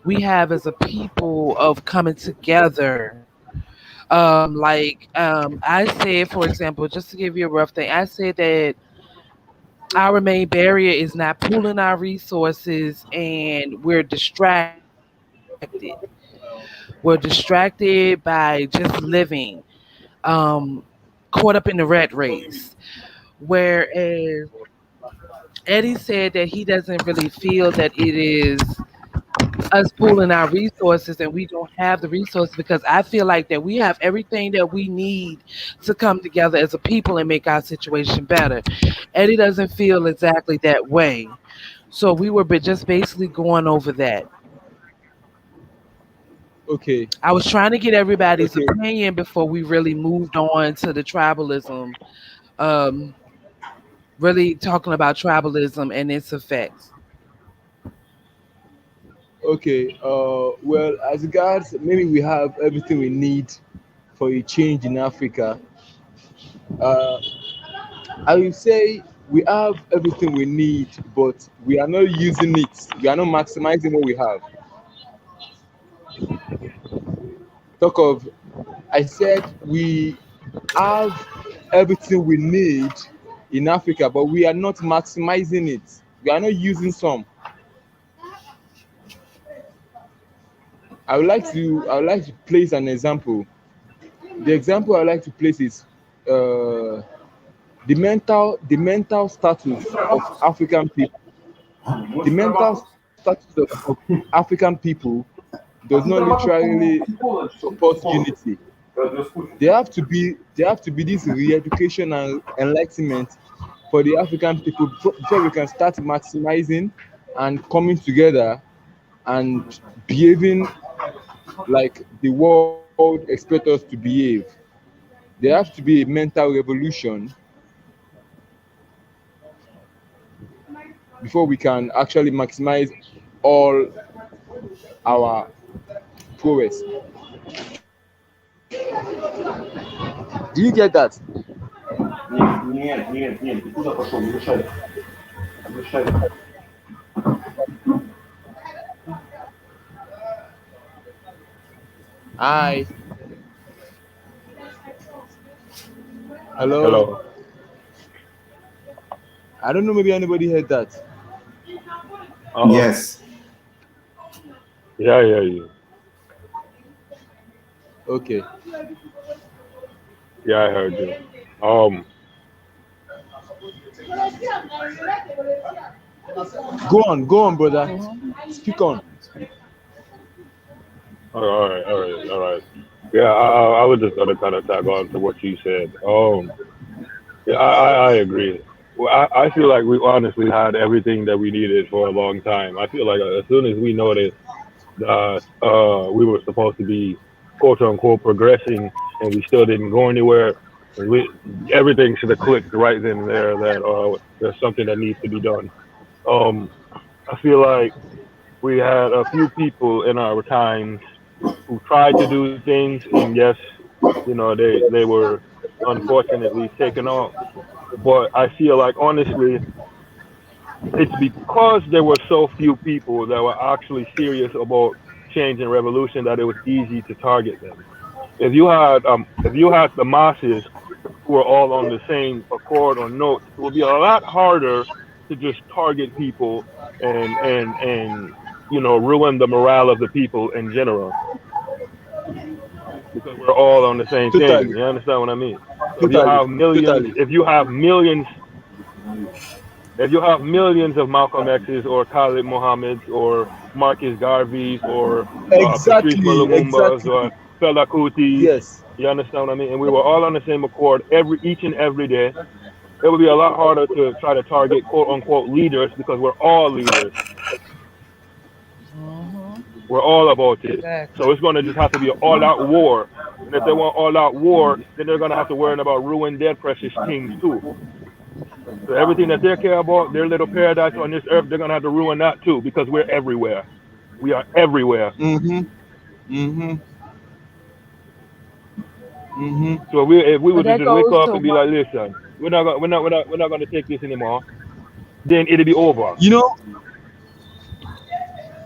we have as a people of coming together. I said, for example, just to give you a rough thing, I said that our main barrier is not pooling our resources and we're distracted. We're distracted by just living, um, caught up in the rat race. Whereas Eddie said that he doesn't really feel that it is us pooling our resources and we don't have the resources because I feel like that we have everything that we need to come together as a people and make our situation better. Eddie doesn't feel exactly that way. So we were just basically going over that. Okay, I was trying to get everybody's okay, opinion before we really moved on to the tribalism, um, really talking about tribalism and its effects. okay. Well, as regards, maybe we have everything we need for a change in Africa. Uh, I will say we have everything we need, but we are not using it. We are not maximizing what we have. Talk of, I said we have everything we need in Africa, but we are not maximizing it. We are not using some. I would like to place an example. The example I would like to place is uh, the mental status of African people. The mental status of African people does not literally support unity. There have to be this re-education and enlightenment for the African people before we can start maximizing and coming together and behaving like the world expects us to behave. There has to be a mental revolution before we can actually maximize all our prowess. Do you get that? Нет, нет, нет, ты куда пошел? Не мешай. Не мешай. I Hello. Hello. I don't know. Maybe anybody heard that. Uh-oh. Yes. Yeah, I hear you. Okay. Yeah, I heard you. Um, Go on, brother. Mhm. Speak on. all right, all right, all right. Yeah, I was just gonna kind of tag on to what you said. Yeah, I agree. Well, I feel like we honestly had everything that we needed for a long time. I feel like as soon as we noticed that we were supposed to be quote unquote progressing and we still didn't go anywhere, we, everything should have clicked right then and there that there's something that needs to be done. Um, I feel like we had a few people in our times who tried to do things, and yes, they were unfortunately taken off. But I feel like honestly, it's because there were so few people that were actually serious about change and revolution that it was easy to target them. If you had the masses who are all on the same accord or note, it would be a lot harder to just target people and ruin the morale of the people in general because we're all on the same thing. Totally. You understand what I mean? So Totally. Totally. if you have millions of Malcolm X's or Khalid Mohammeds or Marcus Garveys or Patrice Exactly. Lumumbas or Exactly. Fela Kutis, Yes. you understand what I mean? And we were all on the same accord each and every day. It would be a lot harder to try to target quote unquote leaders because we're all leaders. Mhm. We're all about it. Exactly. So it's going to just have to be an all out war. And if they want all out war, then they're going to have to worry about ruining their precious kings too. So everything that they care about, their little paradise on this earth, they're going to have to ruin that too because we're everywhere. We are everywhere. Mm-hmm. Mm-hmm. Mm-hmm. So if we were But to that just wake goes up to and be what like, listen, we're not going to take this anymore, then it'll be over. You know,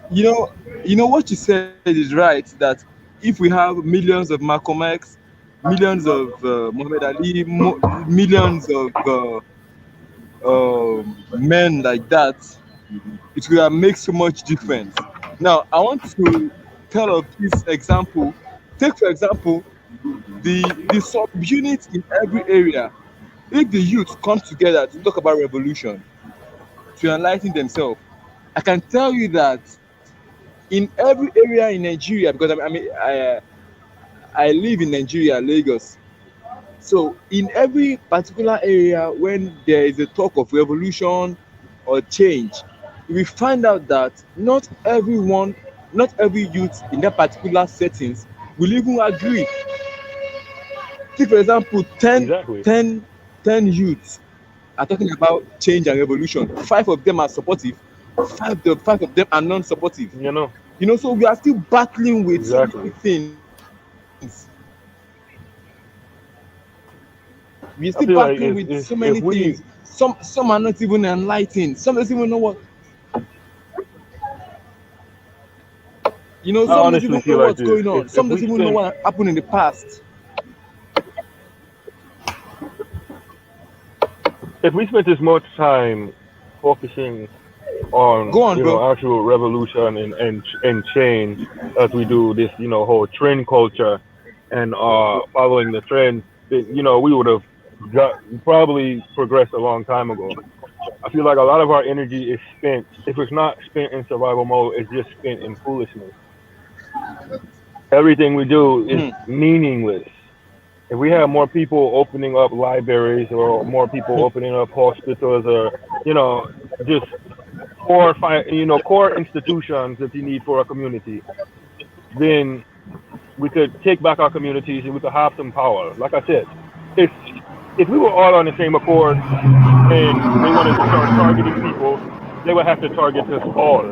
you know, what you said is right. That if we have millions of Malcolm X, millions of Muhammad Ali, millions of men like that, it will make so much difference. Now, I want to tell of this example. Take for example the subunits in every area. If the youth come together to talk about revolution, to enlighten themselves, I can tell you that in every area in Nigeria, because I live in Nigeria, Lagos. So in every particular area, when there is a talk of revolution or change, we find out that not everyone, not every youth in that particular settings will even agree. Take for example, Exactly. 10 youths are talking about change and revolution. Five of them are supportive, five of them are non-supportive. You know, So we are still battling with so many exactly. things. We are still I feel battling like with so many if things. we, Some are not even enlightened. Some doesn't even know what I some doesn't honestly even know feel like what's this. going on. If Some we doesn't even know spend, what happened in the past. if we spent as much time focusing on Go on, bro. actual revolution and change as we do this whole trend culture and following the trends, then we would have got probably progressed a long time ago. I feel like a lot of our energy is spent. If it's not spent in survival mode, it's just spent in foolishness. Everything we do is Hmm. meaningless. If we have more people opening up libraries or more people opening up hospitals or you know just core institutions that you need for a community, then we could take back our communities and we could have some power. Like I said, if if we were all on the same accord and they wanted to start targeting people, they would have to target us all.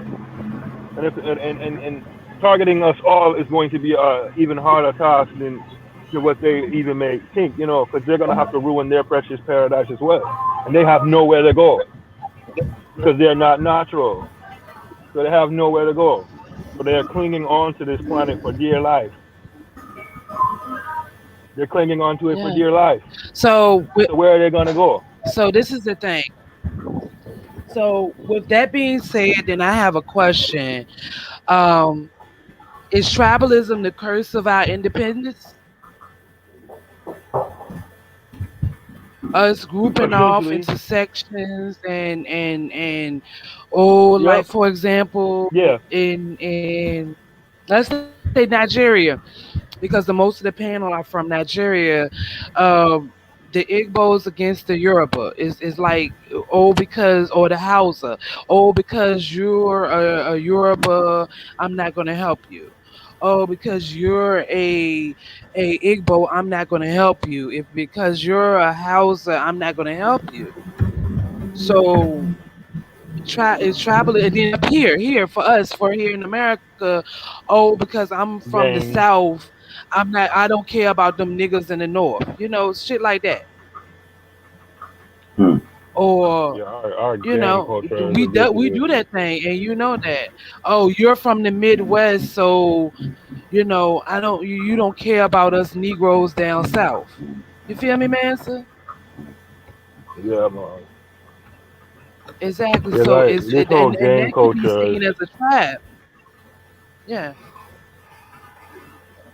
And targeting us all is going to be a even harder task than what they even may think, because they're going to have to ruin their precious paradise as well, and they have nowhere to go because they're not natural, so they have nowhere to go. So they're clinging on to this planet for dear life. They're clinging onto it for Yeah. dear life. So with, So where are they gonna go? so this is the thing. So with that being said, then I have a question. Um, is tribalism the curse of our independence? Us grouping off Essentially, into sections and oh, like yep, for example, yeah, in let's say Nigeria, because the most of the panel are from Nigeria. Um, the Igbos against the Yoruba is like, oh, because, or the Hausa, oh, because you're a Yoruba, I'm not gonna help you. Oh, because you're a Igbo, I'm not gonna help you. If because you're a Hausa, I'm not gonna help you. So try is travel, and then up here for us, for here in America, oh, because I'm from the gangs. South, I don't care about them niggas in the North, shit like that. Hmm. Or Yeah, our gang culture is we ridiculous. do that thing, and you know that. Oh, you're from the Midwest, so I don't you don't care about us Negroes down south. You feel me, Mansa? Yeah, man. Exactly. Yeah, So like it's this whole and gang that could be culture is seen as a tribe. Yeah.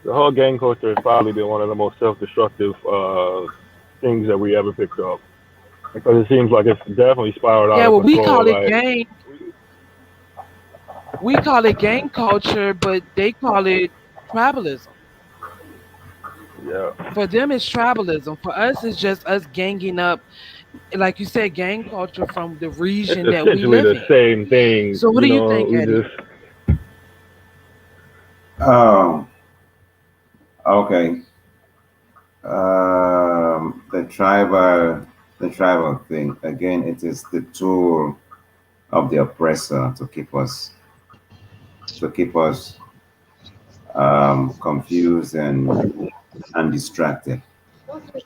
the whole gang culture has probably been one of the most self-destructive things that we ever picked up because it seems like it's definitely spiraled out Yeah, of well, control. Like, we call it gang culture, but they call it tribalism. yeah, For them, it's tribalism. For us, it's just us ganging up, like you said, gang culture from the it's region that we essentially live the in. same thing. So, what You do you know, think, we Eddie? just Oh, okay. The tribal thing again. It is the tool of the oppressor to keep us confused and distracted.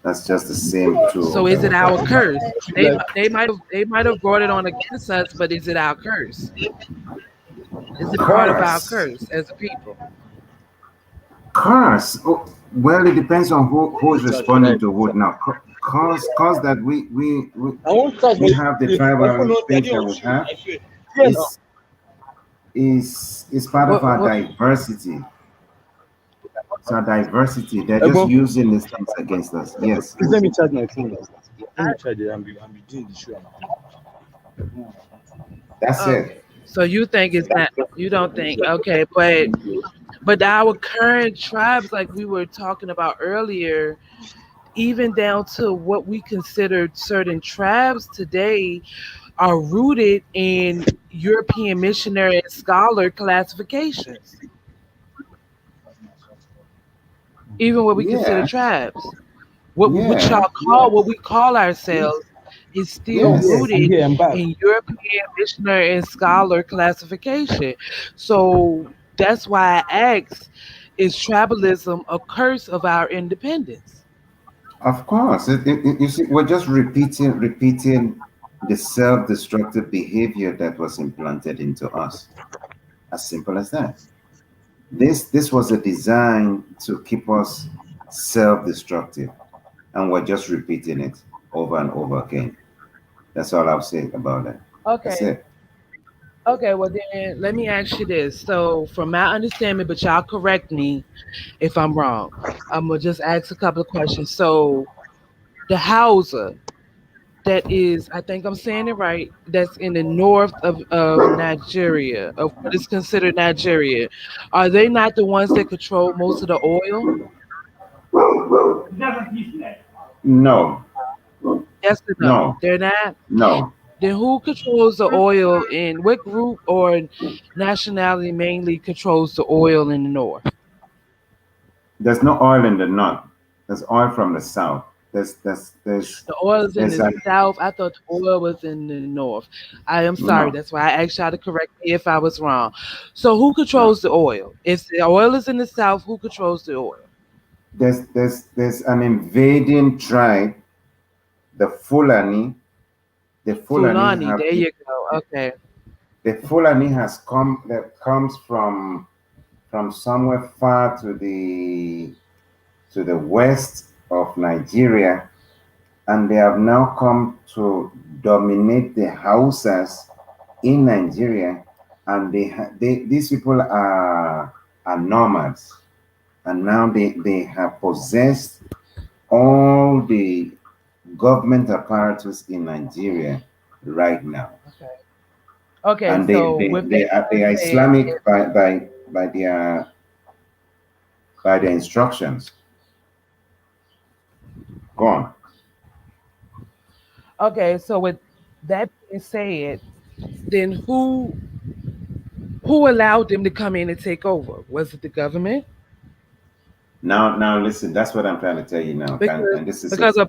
That's just the same tool So, that is it was our used. curse? They might have brought it on against us, but is it our curse? Is it part of our Curse, curse as a people? curse. Oh, well, it depends on who is responding to what now. Cause that we have the tribal things that we have is is part of our What? diversity. It's our diversity. They're just using these things against us. Yes, Please let me charge my phone. Let me charge it. I'm doing the show. that's it. Okay. So you think it's not? You don't think? Okay, but our current tribes, like we were talking about earlier, even down to what we considered certain tribes today, are rooted in European missionary and scholar classifications. Even what we consider Yeah, tribes, yeah, yeah, what we call ourselves, is still yes. rooted in European missionary and scholar classification. So that's why I asked, is tribalism a curse of our independence? Of course. You see, we're just repeating the self-destructive behavior that was implanted into us. As simple as that. This was a design to keep us self-destructive, and we're just repeating it over and over again. That's all I'll say about that. That's Okay. it. Okay, well then let me ask you this. So from my understanding, but y'all correct me if I'm wrong. I'm gonna just ask a couple of questions. So the Hausa, that is, I think I'm saying it right, that's in the north of Nigeria, of what is considered Nigeria, are they not the ones that control most of the oil? No, Yes or no? no, They're not? no. Then who controls the oil, in what group or nationality mainly controls the oil in the north? There's no oil in the north. There's oil from the south. The oil is in There's the a south. I thought the oil was in the north. I am sorry. no, That's why I asked y'all to correct me if I was wrong. So who no. controls the oil? If the oil is in the south, who controls the oil? There's an invading tribe, the Fulani. The Fulani Fulani. have There you go. Okay. the Fulani has come that comes from somewhere far to the west of Nigeria, and they have now come to dominate the Hausas in Nigeria, and these people are nomads, and now they have possessed all the government apparatus in Nigeria right now, Okay. Okay, and so with that they being are said, Islamic by their instructions. Go on. okay, so with that being said, then who allowed them to come in and take over? Was it the government? Now listen. That's what I'm trying to tell you now, Because and this is because it. a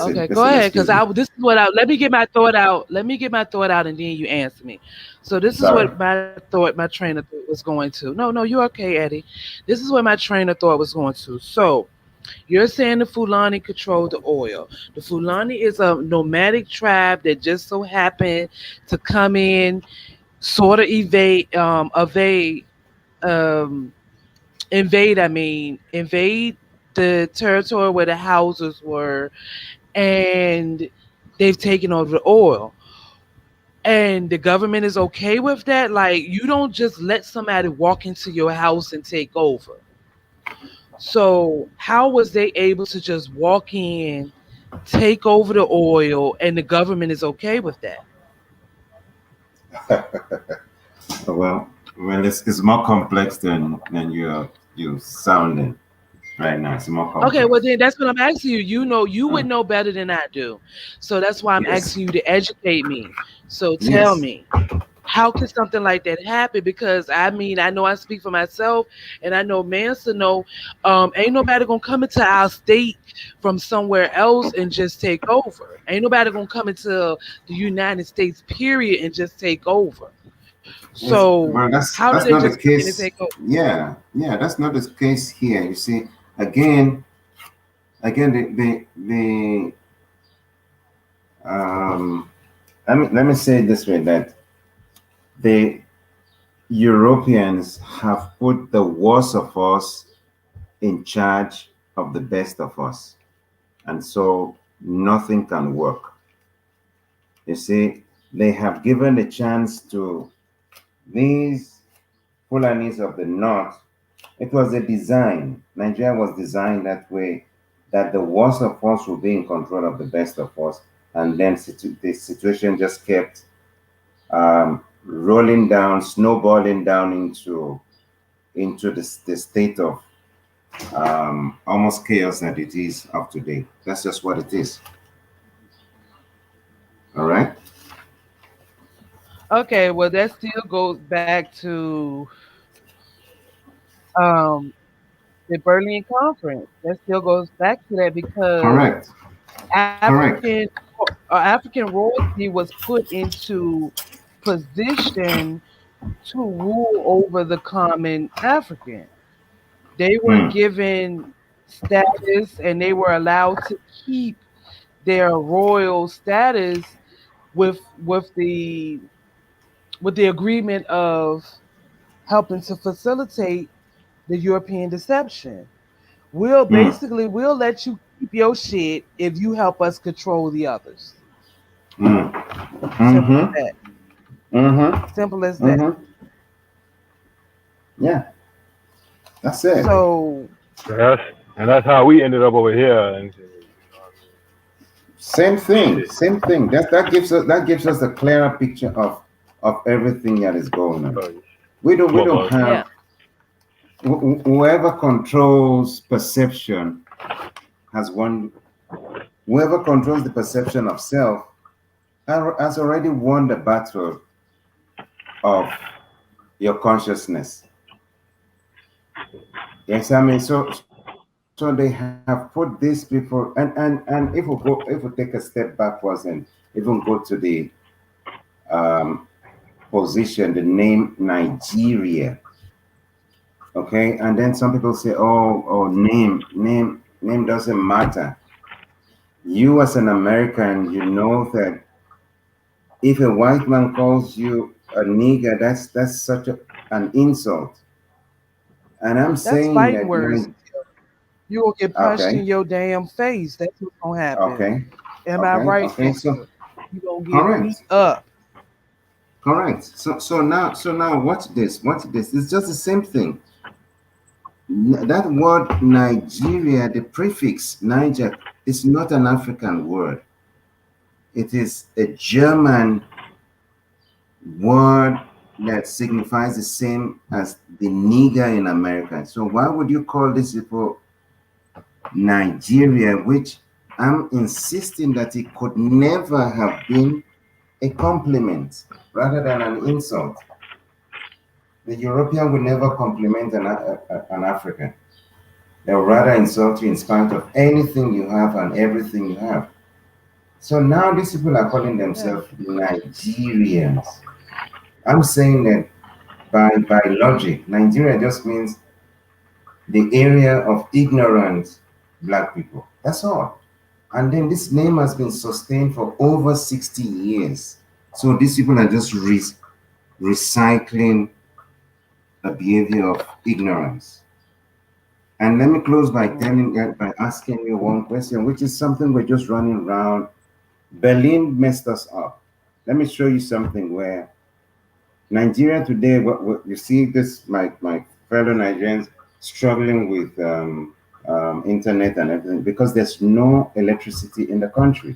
okay, go Listen. ahead. Because Excuse me. I this is what I let me get my thought out. Let me get my thought out, and then you answer me. So this is Sorry. what my thought, my train of thought was going to. No, you're okay, Eddie. This is what my train of thought was going to. So you're saying the Fulani control the oil. The Fulani is a nomadic tribe that just so happened to come in, sort of um, invade the territory where the houses were, and they've taken over the oil. And the government is okay with that. Like, you don't just let somebody walk into your house and take over. So how was they able to just walk in, take over the oil, and the government is okay with that? Well, it's more complex than you're sounding right now. It's more Okay, well complex. then that's what I'm asking you. You know, you would Mm. know better than I do. So that's why I'm Yes. asking you to educate me. So tell Yes. me, how can something like that happen? Because I know I speak for myself, and I know Mansa know, ain't nobody gonna come into our state from somewhere else and just take over. Ain't nobody gonna come into the United States, period, and just take over. Yes. So Well, how do that's they not the just come in and case. take over? Yeah, that's not the case here. You see, again, again, the let me say it this way, that the Europeans have put the worst of us in charge of the best of us, and so nothing can work. You see, they have given a chance to these Fulanis of the north. It was a design. Nigeria was designed that way, that the worst of us will be in control of the best of us, and then the situation just kept rolling down, snowballing down into the state of almost chaos that it is of today. That's just what it is. All right. Okay, well that still goes back to um the Berlin Conference. That still goes back to that because Correct. Correct. African royalty was put into position to rule over the common African. They were Hmm. given status and they were allowed to keep their royal status with the agreement of helping to facilitate the European deception. Hmm. We'll let you keep your shit if you help us control the others. Hmm. Simple as Mm-hmm. that. Mm-hmm. Simple as that. Mm-hmm. Yeah, that's it. So And that's how we ended up over here. And you know what Same I mean? thing. Shit. Same thing. That gives us a clearer picture of everything that is going on. So, We come on, don't boss. yeah. have whoever controls perception has won. Whoever controls the perception of self has already won the battle of your consciousness. Yes, I mean, so they have put these people, and if we take a step backwards and even go to the um, position, the name Nigeria, okay, and then some people say, oh, name doesn't matter. You as an American, you know that if a white man calls you a nigger, that's such an insult. And I'm That's saying fighting that words. You will get punched in okay, your damn face. That's what's gonna happen. okay, Am I okay, right, okay. So sister? You gonna get beat correct, up. correct. So now, watch this. Watch this. It's just the same thing. That word Nigeria, the prefix Niger, is not an African word. It is a German word that signifies the same as the nigger in America. So why would you call these people Nigeria, which I'm insisting that it could never have been a compliment rather than an insult. The European would never compliment an African. They would rather insult you in spite of anything you have and everything you have. So now these people are calling Yeah. themselves Nigerians. I'm saying that by logic, Nigeria just means the area of ignorant black people. That's all. And then this name has been sustained for over 60 years. So these people are just recycling a behavior of ignorance. And let me close by by asking you one question, which is something we're just running around. Berlin messed us up. Let me show you something where Nigeria today, what you see this, my fellow Nigerians struggling with internet and everything because there's no electricity in the country.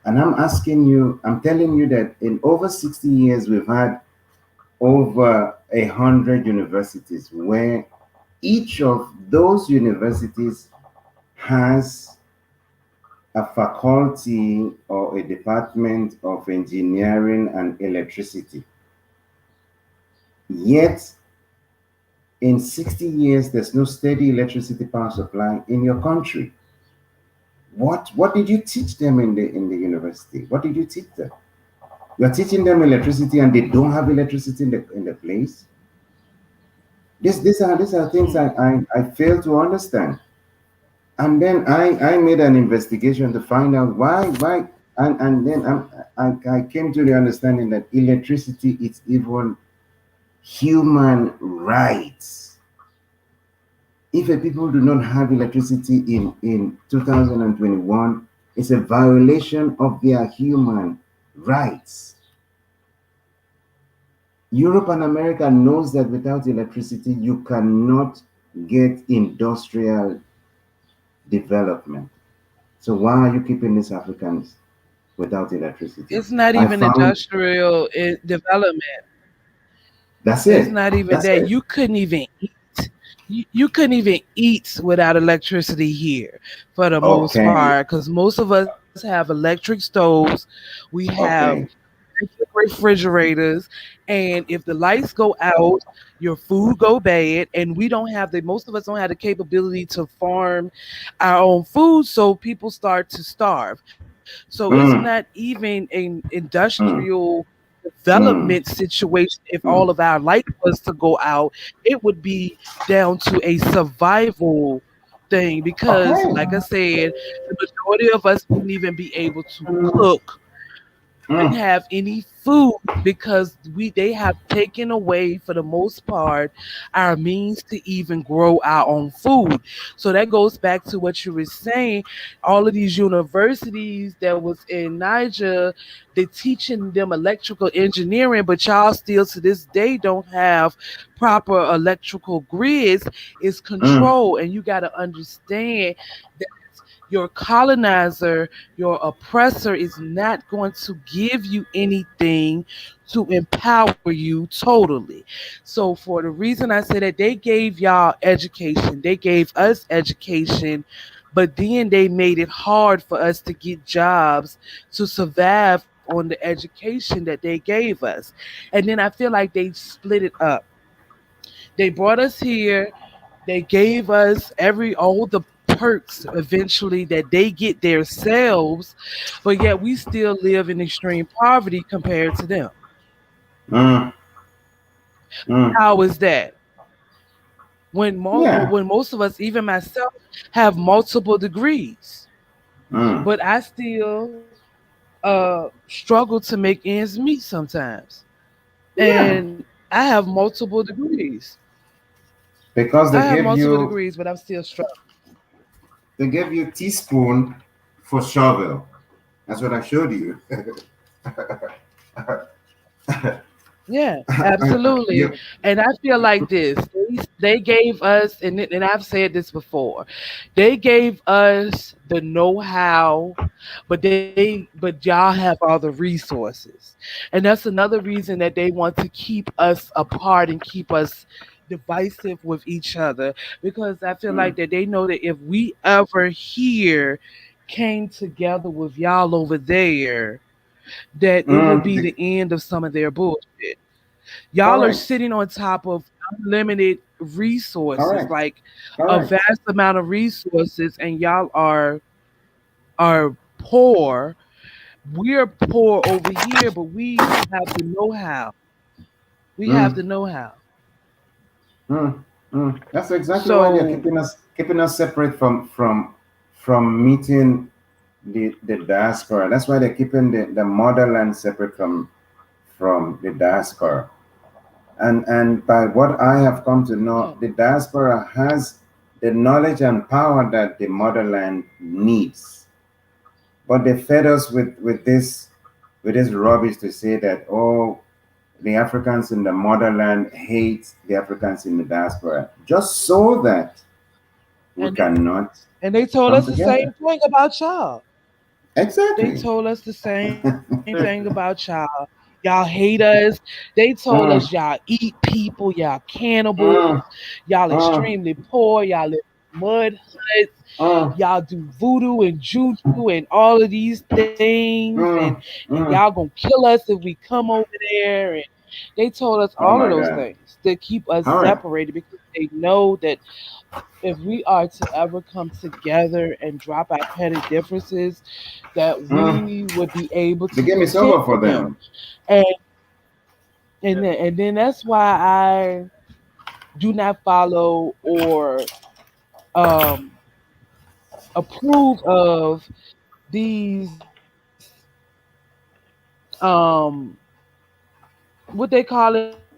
And I'm asking you, I'm telling you that in over 60 years, we've had over 100 universities where each of those universities has a faculty or a department of engineering and electricity. Yet, in 60 years, there's no steady electricity power supply in your country. What did you teach them in the university? What did you teach them? You're teaching them electricity and they don't have electricity in the place. These are things I fail to understand. And then I made an investigation to find out why and then I came to the understanding that electricity is even human rights. If a people do not have electricity in 2021, it's a violation of their human rights. Europe and America knows that without electricity, you cannot get industrial development. So why are you keeping these Africans without electricity? It's not I even found industrial development. that's It's it. not even That's that. it. You couldn't even eat. You couldn't even eat without electricity here for the most Okay. part because most of us have electric stoves. We have Okay. refrigerators, and if the lights go out, your food go bad, and we don't have the most of us don't have the capability to farm our own food, so people start to starve. So it's not Mm, even an mm, industrial mm, development situation. If all mm. of our light was to go out, it would be down to a survival thing because, Okay. like I said, the majority of us wouldn't even be able to Mm, cook, wouldn't mm. have any food because they have taken away for the most part our means to even grow our own food. So that goes back to what you were saying. All of these universities that was in Niger, they're teaching them electrical engineering, but y'all still to this day don't have proper electrical grids. It's Mm. control, and you got to understand your colonizer, your oppressor is not going to give you anything to empower you totally. So, for the reason I said that they gave y'all education, they gave us education, but then they made it hard for us to get jobs to survive on the education that they gave us. And then I feel like they split it up. They brought us here, they gave us every all the perks eventually that they get themselves, but yet we still live in extreme poverty compared to them. Mm. Mm. How is that? Yeah. When most of us, even myself, have multiple degrees, Mm. but I still struggle to make ends meet sometimes. Yeah. And I have multiple degrees. because I have multiple degrees, but I'm still struggling. they gave you teaspoon for shovel. That's what I showed you. Yeah, absolutely. You, And I feel like this. They gave us, and I've said this before, they gave us the know-how, but y'all have all the resources. And that's another reason that they want to keep us apart and keep us divisive with each other. Because I feel mm, like that they know that if we ever here came together with y'all over there, that it would be the end of some of their bullshit. Y'all are correct, sitting on top of unlimited resources, correct, like a correct. vast amount of resources, and y'all are poor. We're poor over here, but we have the know-how. We have Mm, the know-how. mm, That's exactly why they're So keeping us separate from meeting the diaspora. That's why they're keeping the motherland separate from the diaspora. And by what I have come to know, yeah, the diaspora has the knowledge and power that the motherland needs. But they fed us with this rubbish to say that, oh, the Africans in the motherland hate the Africans in the diaspora, just so that we and cannot and they told come us the together. same thing about y'all. They Exactly. told us the same thing about y'all. Y'all hate us. They told us y'all Mm, eat people, y'all cannibals, mm, y'all mm, extremely poor, y'all live in mud huts, mm, y'all do voodoo and juju and all of these things, mm, and y'all mm. gonna kill us if we come over there. And they told us Oh all of my those God. things to keep us All right. separated because they know that if we are to ever come together and drop our petty differences, that Mm. we would be able The to game is contend over for with them. them. And and then that's why I do not follow or um approve of these um what they call itself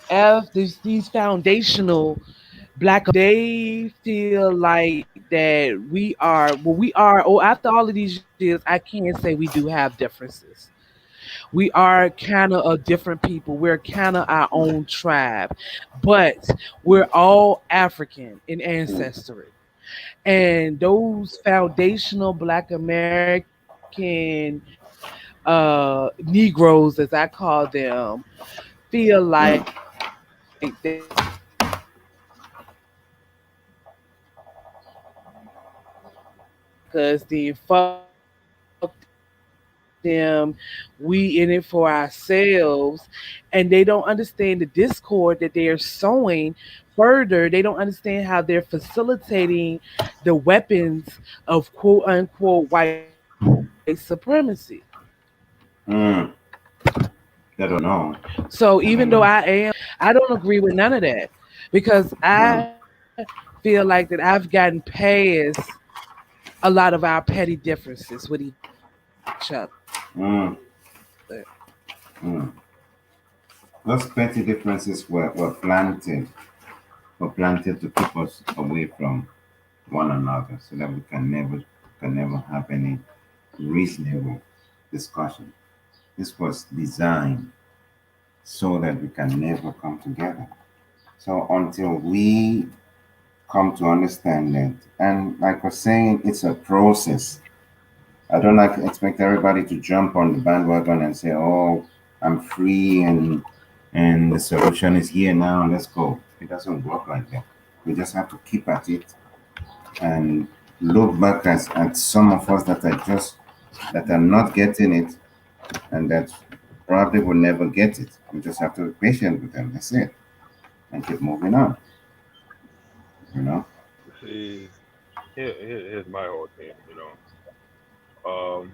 F these foundational black they feel like that we are well we are oh after all of these years I can't say we do have differences. We are kind of a different people. We're kind of our own tribe, but we're all African in Mm. ancestry. And those foundational Black American Negroes, as I call them, feel like Mm. they have to separate themselves because then fuck them, we in it for ourselves, and they don't understand the discord that they are sowing. Further, they don't understand how they're facilitating the weapons of quote unquote white supremacy. Mm. I don't know. So even though I don't know. I don't agree with none of that because I Mm. feel like that I've gotten past a lot of our petty differences with each other. Mm. Mm. Those petty differences were planted to keep us away from one another, so that we can never have any reasonable discussion. This was designed so that we can never come together. So until we come to understand that, and like I was saying, it's a process. I don't like expect everybody to jump on the bandwagon and say, "Oh, I'm free and the solution is here now. Let's go." It doesn't work like that. We just have to keep at it and look back at some of us that are not getting it and that probably will never get it. We just have to be patient with them. That's it, and keep moving on. You know. See, here's my whole thing. Um,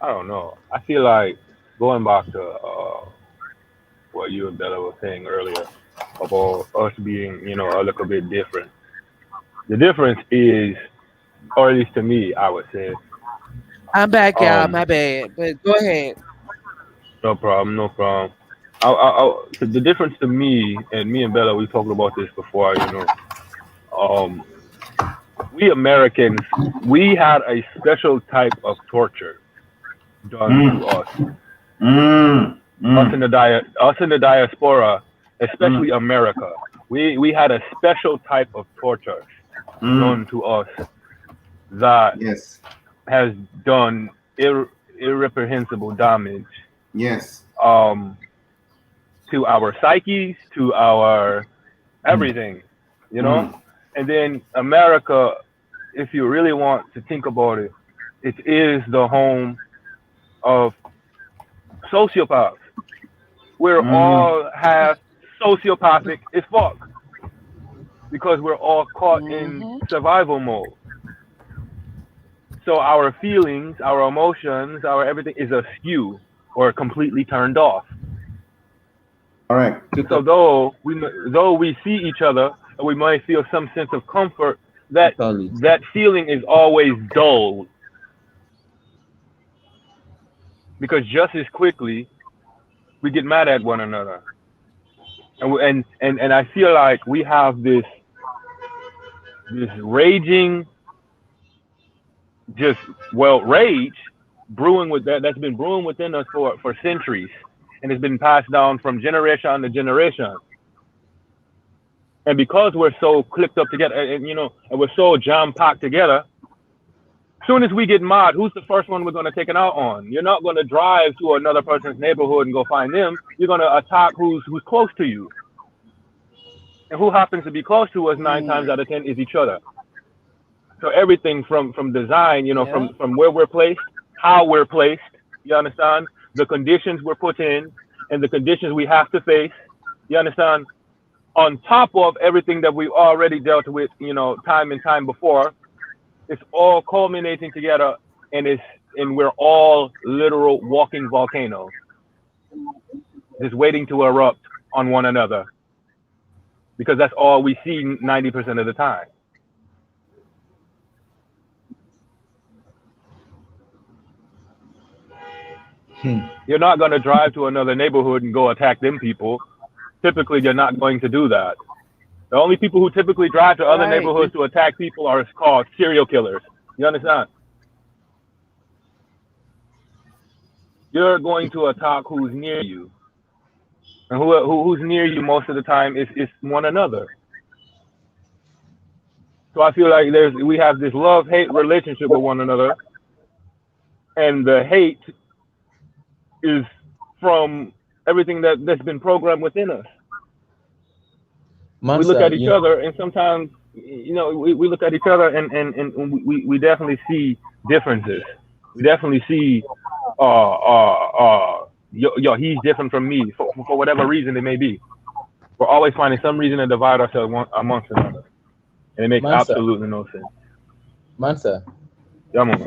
I don't know. I feel like going back to what you and Bella were saying earlier about us being, a little bit different. The difference is, or at least to me, I would say, I'm back, y'all. um, My bad, but go ahead. no problem, no problem. the difference to me, and me and Bella, we talked about this before. Um, we Americans, we had a special type of torture done Mm, to us. mm, mm, Us in the diaspora, mm, especially America. We had a special type of torture mm. done to us that Yes, has done irreprehensible damage yes. um to our psyches, to our Hmm. everything, you know? Mm, And then America, if you really want to think about it, it is the home of sociopaths. We're mm, all half sociopathic as fuck because we're all caught in Mm-hmm. survival mode. So our feelings, our emotions, our everything is askew or completely turned off. correct. So Totally, though we see each other and we might feel some sense of comfort, that totally. that feeling is always dull because just as quickly we get mad at one another, and I feel like we have this raging, just rage brewing with that's been brewing within us for centuries, and it's been passed down from generation to generation. And because we're so clipped up together, and we're so jam packed together, soon as we get mad, who's the first one we're going to take it out on? You're not going to drive to another person's neighborhood and go find them. You're going to attack who's close to you, and who happens to be close to us nine Mm. times out of ten is each other. So everything from design, Yeah. from where we're placed, how we're placed, you understand, the conditions we're put in, and the conditions we have to face, you understand. On top of everything that we've already dealt with, time and time before, it's all culminating together, and we're all literal walking volcanoes, just waiting to erupt on one another because that's all we see 90% of the time. Hmm. You're not going to drive to another neighborhood and go attack them people. Typically, you're not going to do that. The only people who typically drive to other Right. neighborhoods to attack people are called serial killers. You understand? You're going to attack who's near you, and who's near you most of the time is one another. So I feel like we have this love hate relationship with one another, and the hate is from everything that's been programmed within us. We look Mansa, at each other, and sometimes we look at each other, and we definitely see differences. We definitely see he's different from me for whatever reason it may be. We're always finding some reason to divide ourselves amongst another, and it makes Mansa, absolutely no sense. Mansa. Yeah, man.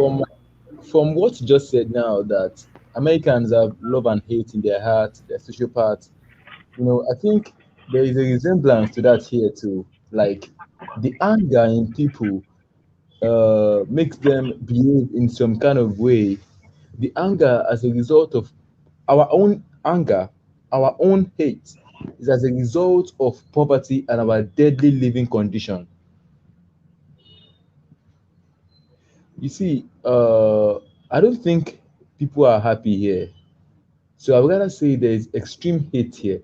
From what you just said now, that Americans have love and hate in their heart, they're sociopaths. I think there is a resemblance to that here too. Like the anger in people makes them behave in some kind of way. The anger as a result of our own anger, our own hate, is as a result of poverty and our deadly living condition. You see, I don't think people are happy here. So I would rather say there is extreme hate here.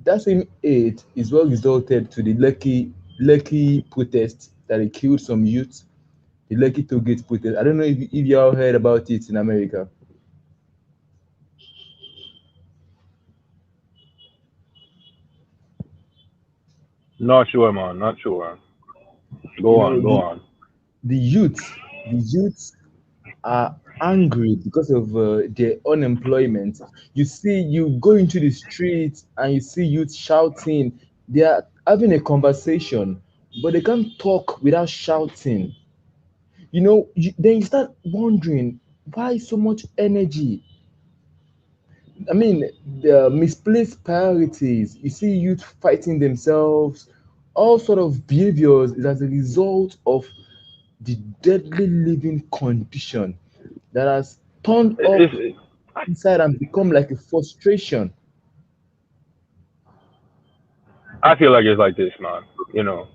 That same hate is what resulted to the Lucky protest that they killed some youth, the Lucky Tollgate protest. I don't know if you all heard about it in America. Not sure, man. Not sure. You Go know, on. Go on. the youths are angry because of their unemployment. You go into the streets and you see youth shouting. They are having a conversation, but they can't talk without shouting. Then you start wondering why so much energy. I mean, the misplaced priorities. You see youth fighting themselves. All sort of behaviors is as a result of the deadly living condition that has turned up It's, inside and become like a frustration. I feel like it's like this, man. You know,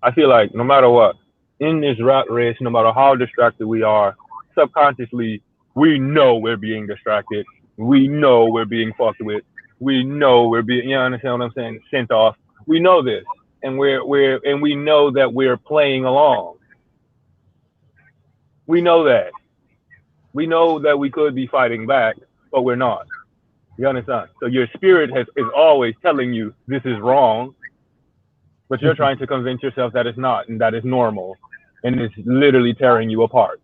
I feel like no matter what, in this rat race, no matter how distracted we are, subconsciously, we know we're being distracted. We know we're being fucked with. We know we're being, you understand what I'm saying? Sent off. We know this. And and we know that we're playing along. We know that. We know that we could be fighting back, but we're not. You understand? So your spirit is always telling you this is wrong, but you're trying to convince yourself that it's not and that it's normal, and it's literally tearing you apart.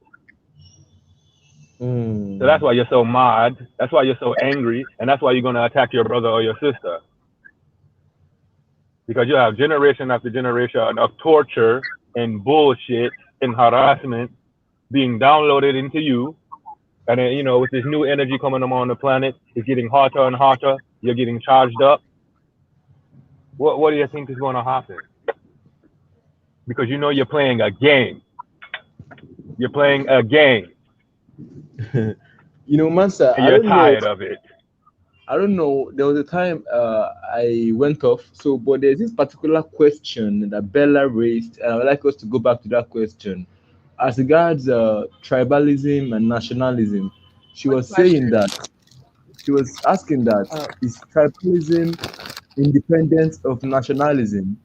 So that's why you're so mad. That's why you're so angry, and that's why you're gonna attack your brother or your sister, because you have generation after generation of torture and bullshit and harassment being downloaded into you. And then, with this new energy coming on the planet, it's getting hotter and hotter. You're getting charged up. What do you think is going to happen? Because you're playing a game. You're playing a game. Mansa, And you're tired of it. I don't know. There was a time I went off. So, but there's this particular question that Bella raised, and I would like us to go back to that question. As regards tribalism and nationalism, she was saying that she was asking that is tribalism independent of nationalism?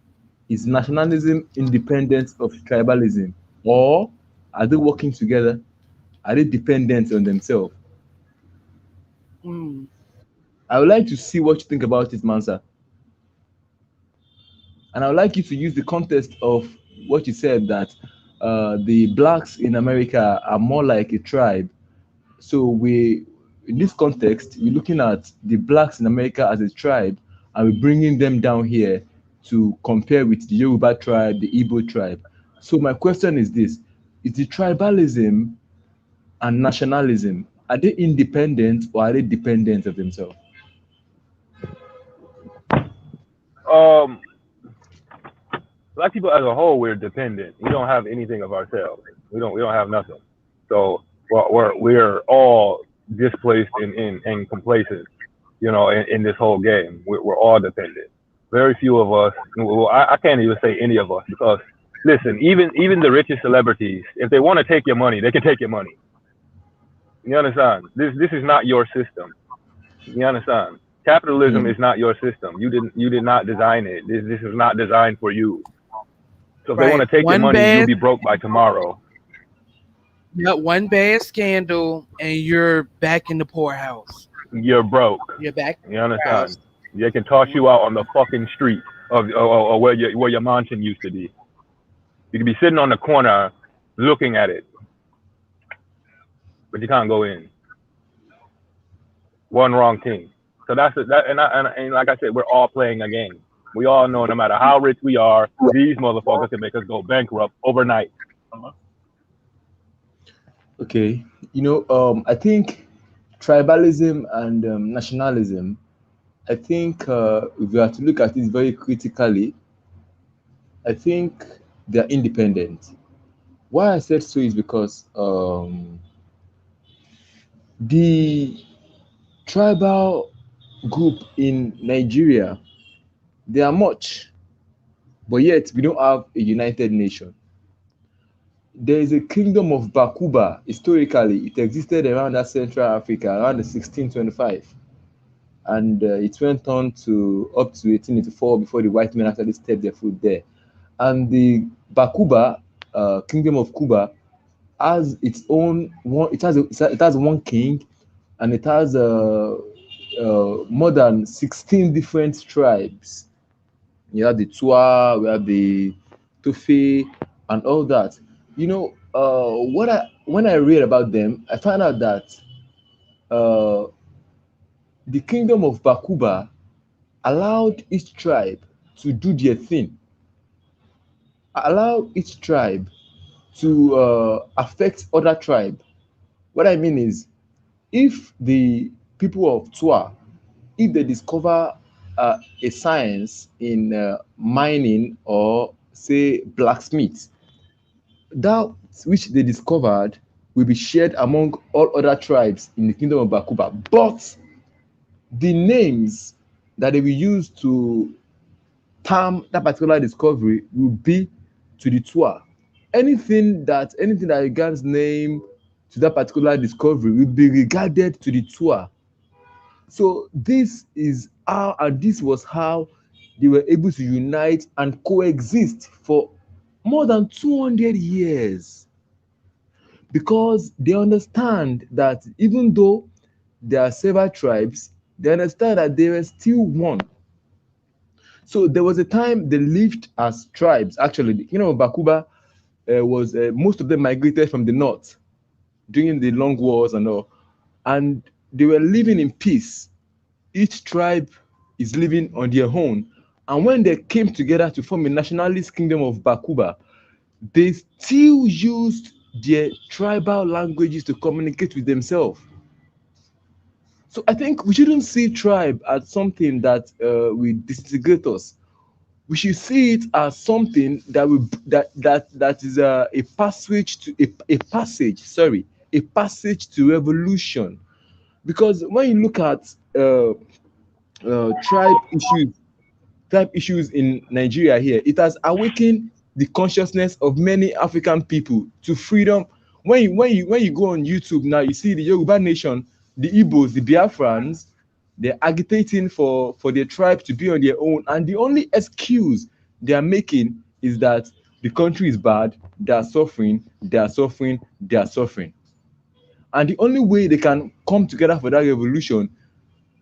Is nationalism independent of tribalism? Or are they working together? Are they dependent on themselves? Mm. I would like to see what you think about it, Mansa. And I would like you to use the context of what you said that the blacks in America are more like a tribe. So in this context, we're looking at the blacks in America as a tribe, and we're bringing them down here to compare with the Yoruba tribe, the Igbo tribe. So my question is this: is the tribalism and nationalism, are they independent or are they dependent of themselves? Um, Black people as a whole, we're dependent. We don't have anything of ourselves. We don't have nothing. So we're all displaced and complacent. In this whole game, we're all dependent. Very few of us. Well, I can't even say any of us, because listen, even the richest celebrities, if they want to take your money, they can take your money. You understand? This is not your system. You understand? Capitalism is not your system. You did not design it. This is not designed for you. So if they want to take your money, you'll be broke by tomorrow. One bad scandal and you're back in the poorhouse. You're broke. You're back. You understand? They can toss you out on the fucking street of or where your mansion used to be. You can be sitting on the corner looking at it, but you can't go in. One wrong thing. So and like I said, we're all playing a game. We all know no matter how rich we are, these motherfuckers can make us go bankrupt overnight. Okay, I think tribalism and nationalism, I think if we have to look at it very critically, I think they are independent. Why I said so is because the tribal group in Nigeria, they are much, but yet we don't have a united nation. There is a kingdom of Bakuba. Historically, it existed around that Central Africa around the 1625, and it went on to up to 1884 before the white men actually stepped their foot there. And the Bakuba kingdom of Cuba has its own one. It has one king, and it has more than 16 different tribes. You have the Twa, we have the Tufi, and all that. When I read about them, I found out that uh, the kingdom of Bakuba allowed each tribe to do their thing, allow each tribe to affect other tribe. What I mean is, if the people of Twa, if they discover a science in mining or say blacksmith, that which they discovered will be shared among all other tribes in the kingdom of Bakuba. But the names that they will use to term that particular discovery will be to the Twa. Anything that regards name to that particular discovery will be regarded to the Twa. So this was how they were able to unite and coexist for more than 200 years, because they understand that even though there are several tribes, they understand that they were still one. So there was a time they lived as tribes. Actually, the kingdom of Bakuba was most of them migrated from the north during the long wars and all, and they were living in peace. Each tribe is living on their own. And when they came together to form a nationalist kingdom of Bakuba, they still used their tribal languages to communicate with themselves. So I think we shouldn't see tribe as something that will disintegrate us. We should see it as something that is a passage to a passage to revolution. Because when you look at uh, tribe issues tribe issues in Nigeria here, it has awakened the consciousness of many African people to freedom. When you go on YouTube now, you see the Yoruba nation, the Igbos, the Biafrans, they're agitating for their tribe to be on their own, and the only excuse they are making is that the country is bad, they are suffering, they are suffering, they are suffering. And the only way they can come together for that revolution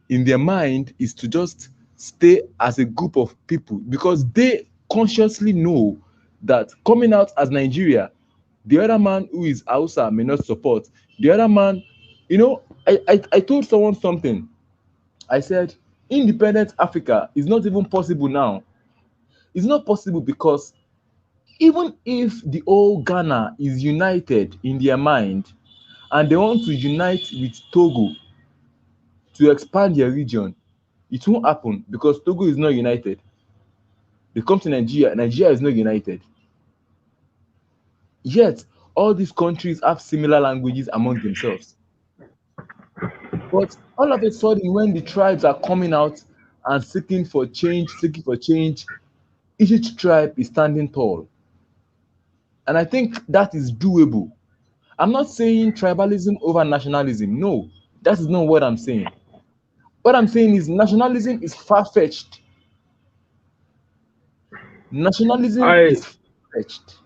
in their mind is to just stay as a group of people, because they consciously know that coming out as Nigeria, the other man who is Hausa may not support. The other man, I told someone something. I said, independent Africa is not even possible now. It's not possible because even if the whole Ghana is united in their mind and they want to unite with Togo to expand their region, it won't happen because Togo is not united. They come to Nigeria, Nigeria is not united. Yet, all these countries have similar languages among themselves. But all of a sudden, when the tribes are coming out and seeking for change, each tribe is standing tall. And I think that is doable. I'm not saying tribalism over nationalism. No, that is not what I'm saying. What I'm saying is nationalism is far-fetched. Nationalism I is far-fetched.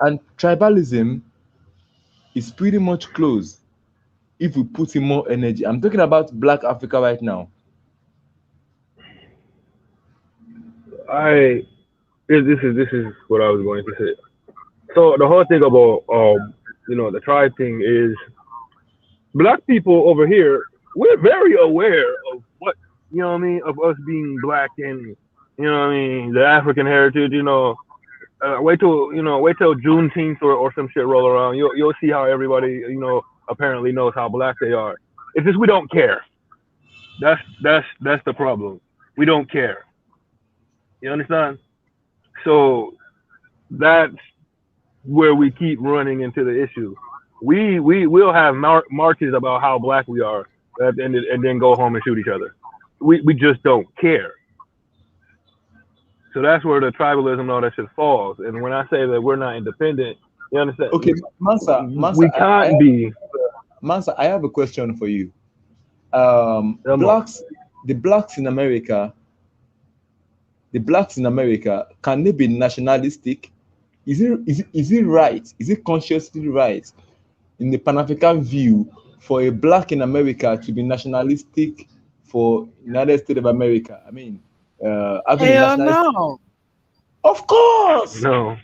And tribalism is pretty much close if we put in more energy. I'm talking about Black Africa right now. I this is what I was going to say. So the whole thing about the tribe thing is black people over here, we're very aware of what, what I mean, of us being black and what I mean, the African heritage. Wait till Juneteenth or some shit roll around. You'll see how everybody apparently knows how black they are. It's just we don't care. That's the problem. We don't care. You understand? So that's where we keep running into the issue. We will have marches about how black we are, and then go home and shoot each other. We just don't care. So that's where the tribalism and all that shit falls. And when I say that we're not independent, you understand? Okay, Mansa, We can't be. Mansa, I have a question for you. Come on. The blacks in America, can they be nationalistic? Is it right? Is it consciously right in the Pan-African view for a black in America to be nationalistic for United States of America? I mean, having a Hell nationalistic. no. Of course, No.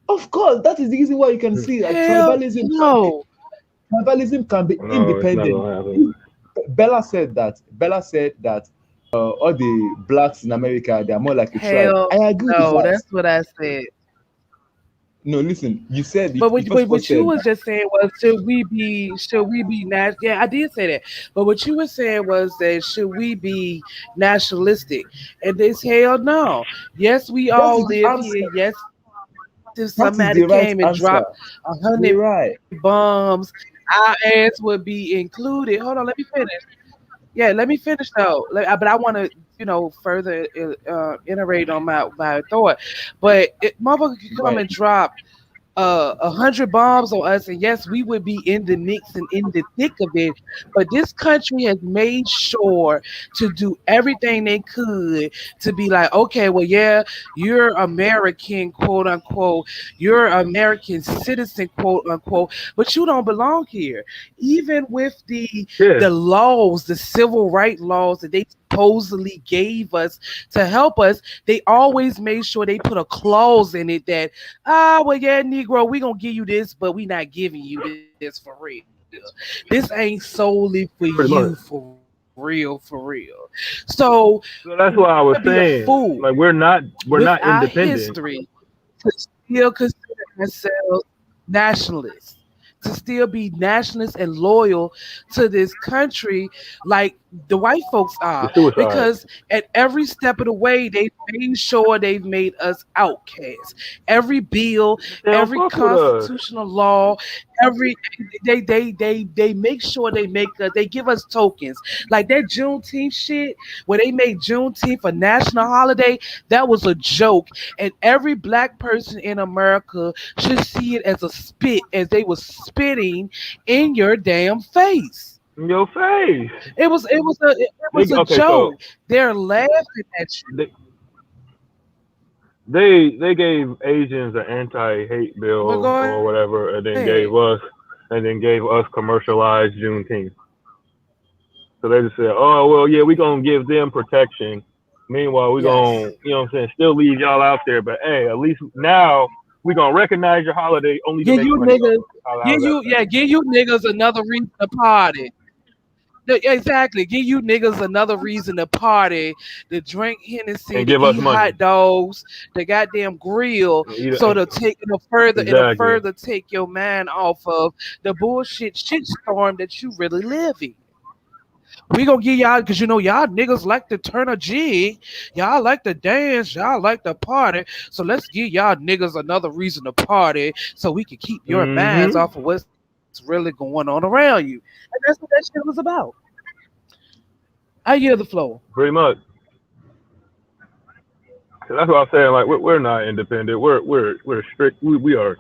of course. That is the reason why you can see like Hell no. tribalism can be No, it's not independent. gonna happen. Bella said that all the blacks in America, they are more like a tribe. Hell I agree with no. that. That's what I said. No, listen, you said it. But You first of all what you said was just saying was should we be yeah, I did say that. But what you were saying was that should we be nationalistic? And this hell no. Yes, we that all is the live answer. here. Yes, if That is somebody the right came and answer. dropped a hundred You're right. bombs, our ass would be included. Hold on, let me finish. Yeah, let me finish though. But I want to further iterate on my thought. But motherfucker could come Right. and drop 100 bombs on us, and yes, we would be in the mix and in the thick of it. But this country has made sure to do everything they could to be like, okay, well, yeah, you're American, quote unquote, you're American citizen, quote unquote, but you don't belong here. Even with Yeah. the laws, the civil right laws that they supposedly gave us to help us, they always made sure they put a clause in it that, well, yeah, Negro, we gonna give you this, but we not giving you this for real. This ain't solely for you Pretty for much. real, for real. So you So gotta that's be why a I was fool saying, like, with we're our not independent. history to still consider ourselves nationalists, to still be nationalists and loyal to this country like the white folks The are. suicide. Because at every step of the way, they've made sure they've made us outcasts. Every bill, They don't every fuck with us. constitutional law, every they make sure they give us tokens like that Juneteenth shit where they made Juneteenth a national holiday. That was a joke, and every black person in America should see it as a spit, as they was spitting in your damn face. In your face. It was a Okay, so joke. They're laughing at you. they they gave Asians an anti-hate But bill go or ahead. whatever, and then gave us commercialized Juneteenth. So they just said, oh well, yeah, we gonna give them protection. Meanwhile, we gonna, Yes. you know what I'm saying, still leave y'all out there. But hey, at least now we gonna recognize your holiday only to Give make you money off niggas, of it. How's that sound? give you niggas another reason to party. Exactly. Give you niggas another reason to party, to drink Hennessy, And to give us eat money. hot dogs, the goddamn grill, so to take Exactly. it'll further take your mind off of the bullshit shitstorm that you really live in. We gonna give y'all because y'all niggas like to turn a jig, y'all like to dance, y'all like to party. So let's give y'all niggas another reason to party so we can keep your minds Mm-hmm. off of what's really going on around you. And that's what that shit was about. I yield the floor. Pretty much. So that's what I'm saying. Like we're not independent. We're strict. We are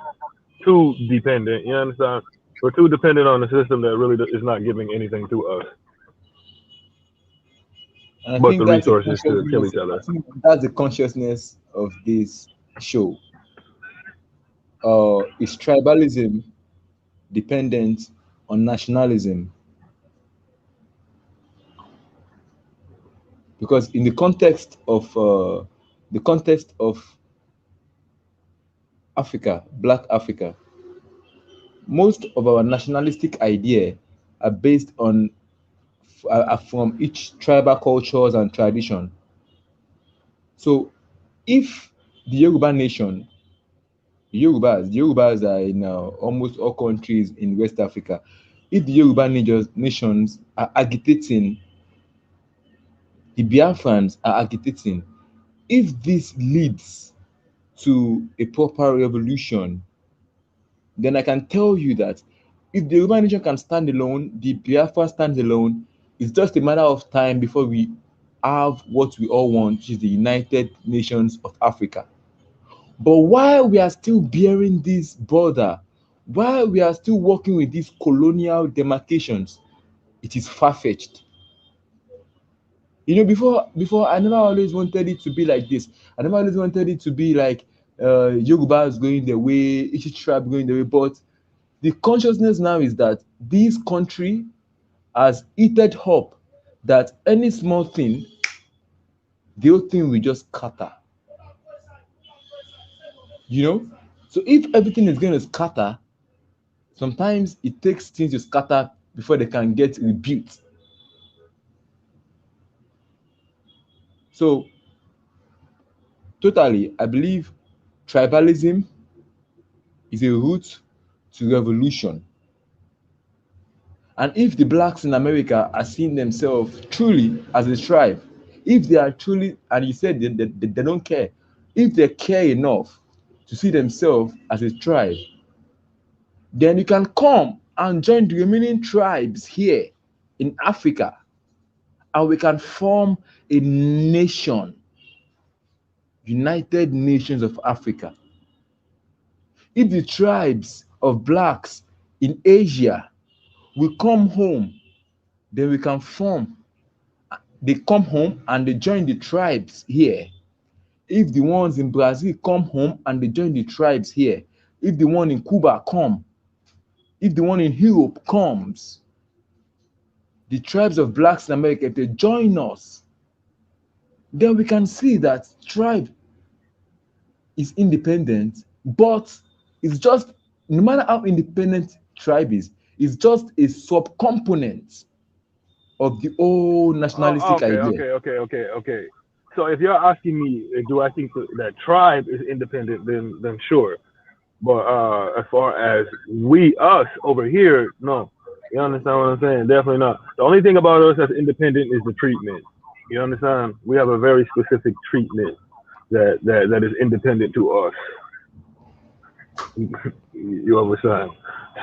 too dependent. You understand? We're too dependent on the system that really is not giving anything to us And I but the think that's a resources to kill consciousness. each I other. think that's the consciousness of this show. Is tribalism dependent on nationalism? Because in the context of Africa, Black Africa, most of our nationalistic idea are based on are from each tribal cultures and tradition. So, if the Yoruba nation, the Yorubas are in almost all countries in West Africa. If the nations are agitating, the Biafrans are agitating. If this leads to a proper revolution, then I can tell you that if the Yoruba nation can stand alone, the Biafra stands alone, it's just a matter of time before we have what we all want, which is the United Nations of Africa. But while we are still bearing this border, while we are still working with these colonial demarcations, it is far-fetched. Before I never always wanted it to be like this. I never always wanted it to be like Yorubas going their way, each tribe going their way. But the consciousness now is that this country has eaten up that any small thing, the whole thing will just scatter. You know? So if everything is going to scatter, sometimes it takes things to scatter before they can get rebuilt. So totally, I believe tribalism is a route to revolution. And if the blacks in America are seeing themselves truly as a tribe, if they are truly, and you said they don't care, if they care enough to see themselves as a tribe, then you can come and join the remaining tribes here in Africa and we can form a nation, United Nations of Africa. If the tribes of blacks in Asia will come home, then we can form, they come home and they join the tribes here. If the ones in Brazil come home and they join the tribes here, if the one in Cuba come, if the one in Europe comes, the tribes of blacks in America, if they join us, then we can see that tribe is independent, but it's just, no matter how independent tribe is, it's just a subcomponent of the whole nationalistic Okay, idea. okay. So if you're asking me, do I think that tribe is independent, then sure. But as far as we, us over here, no. You understand what I'm saying? Definitely not. The only thing about us that's independent is the treatment. You understand? We have a very specific treatment that is independent to us. You understand?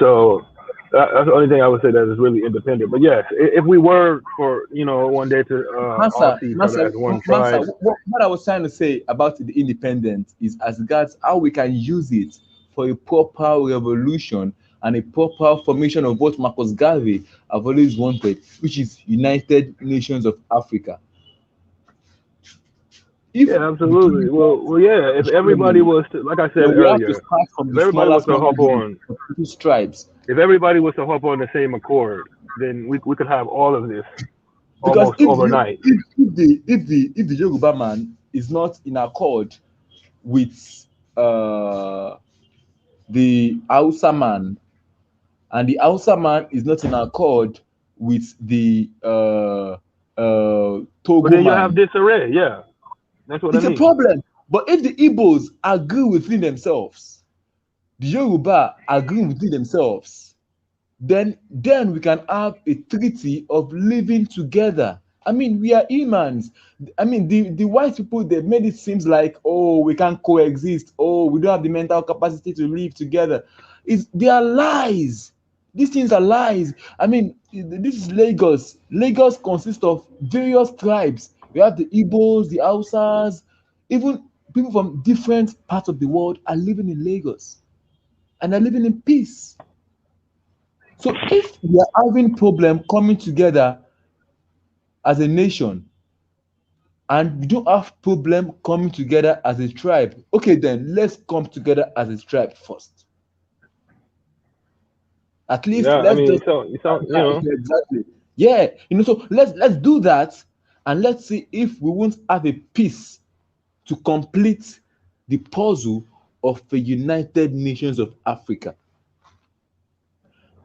So that's the only thing I would say that is really independent. But yes, if we were for one day to all see each other as one tribe. What I was trying to say about the independent is as regards how we can use it for a proper revolution and a proper formation of what Marcus Garvey have always wanted, which is United Nations of Africa. If Yeah, we do absolutely. Well, yeah. If everybody surely, was to, like I said then we have to earlier, start from if the everybody smaller, was to smaller hop groups, on, the people's tribes. if everybody was to hop on the same accord, then we could have all of this Because almost overnight. if the Yoruba man is not in accord with the Hausa man, and the Hausa man is not in accord with the But Togo then you have man, disarray. Yeah, that's what I it's a mean. problem. But if the Igbos agree within themselves, the Yoruba agree within themselves, then we can have a treaty of living together. I mean, we are humans. I mean, the white people, they made it seems like, oh, we can't coexist. Oh, we don't have the mental capacity to live together. They are lies. These things are lies. I mean, this is Lagos. Lagos consists of various tribes. We have the Igbos, the Hausas, even people from different parts of the world are living in Lagos and are living in peace. So if we are having problem coming together as a nation and we don't have problem coming together as a tribe, okay, then let's come together as a tribe first. At least Yeah, I let's mean, just exactly. Yeah, so let's do that and let's see if we won't have a peace to complete the puzzle of the United Nations of Africa.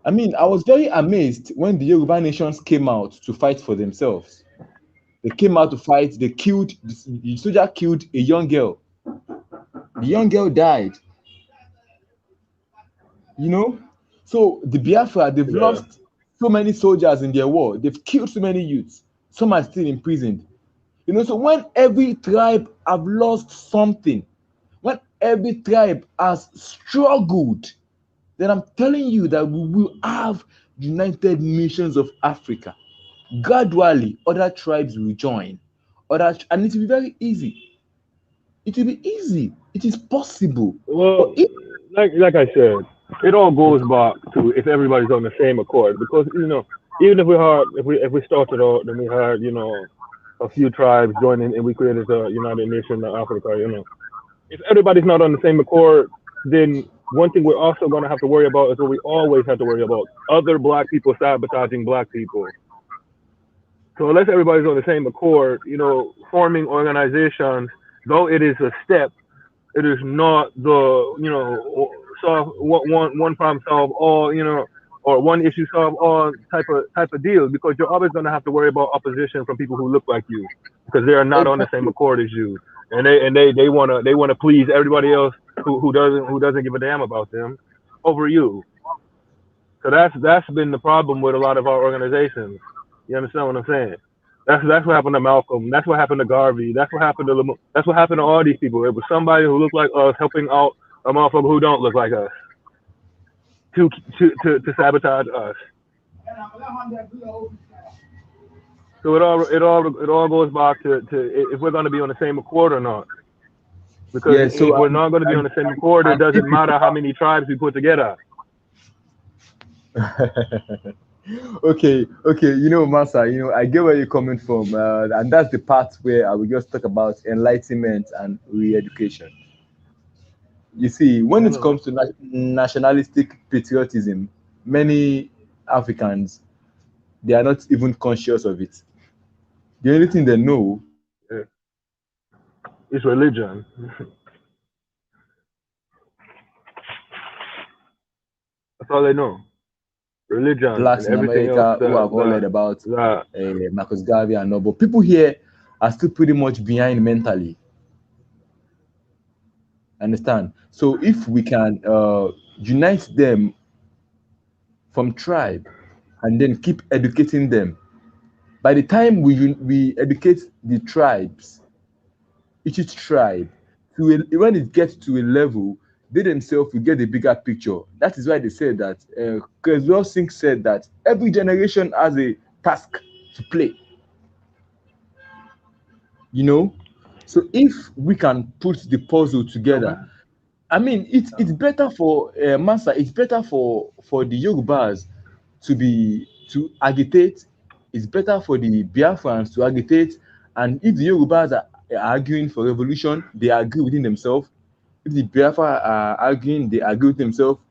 I mean, I was very amazed when the Yoruba nations came out to fight for themselves. They came out to fight. They killed, the soldier killed a young girl. The young girl died. You know, so the Biafra, they've yeah. lost so many soldiers in their war. They've killed so many youths. Some are still imprisoned. So when every tribe have lost something, when every tribe has struggled, then I'm telling you that we will have United Nations of Africa. Gradually, other tribes will join. And it will be very easy. It will be easy. It is possible. But Well, if like I said, it all goes back to if everybody's on the same accord. Because even if we started out, then we had a few tribes joining, and we created the United Nations of Africa. If everybody's not on the same accord, then one thing we're also going to have to worry about is what we always have to worry about: other black people sabotaging black people. So unless everybody's on the same accord, forming organizations, though it is a step, it is not the solve one problem solve all or one issue solve all type of deal, because you're always going to have to worry about opposition from people who look like you, because they are not on the same exactly, accord as you, and they want to please everybody else who doesn't give a damn about them over you. So that's been the problem with a lot of our organizations. You understand what I'm saying? That's what happened to Malcolm. That's what happened to Garvey. That's what happened to that's what happened to all these people. It was somebody who looked like us helping out a motherfucker who don't look like us to sabotage us. So it all goes back to if we're going to be on the same accord or not. Because Yeah. if So we're not going to be on the same accord, it if doesn't matter how many tribes we put together. okay, Masa, I get where you're coming from, and that's the part where I will just talk about enlightenment and re-education. You see, when it Mhm. comes to nationalistic patriotism, many Africans, they are not even conscious of it. The only thing they know, Yeah. It's religion. That's all they know. Religion and blacks in everything else America who that have all heard that about that Marcus Garvey and all, but people here are still pretty much behind mentally. Understand? So if we can unite them from tribe and then keep educating them, by the time we educate the tribes, each tribe, when it gets to a level, they themselves will get a bigger picture. That is why they said that, Creswell Singh said that every generation has a task to play, you know? So if we can put the puzzle together, okay. I mean, it's better for Masa. It's better for the Yorubas to agitate. It's better for the Biafrans to agitate. And if the Yorubas are arguing for revolution, they agree within themselves. If the Biafra are arguing, they agree with themselves.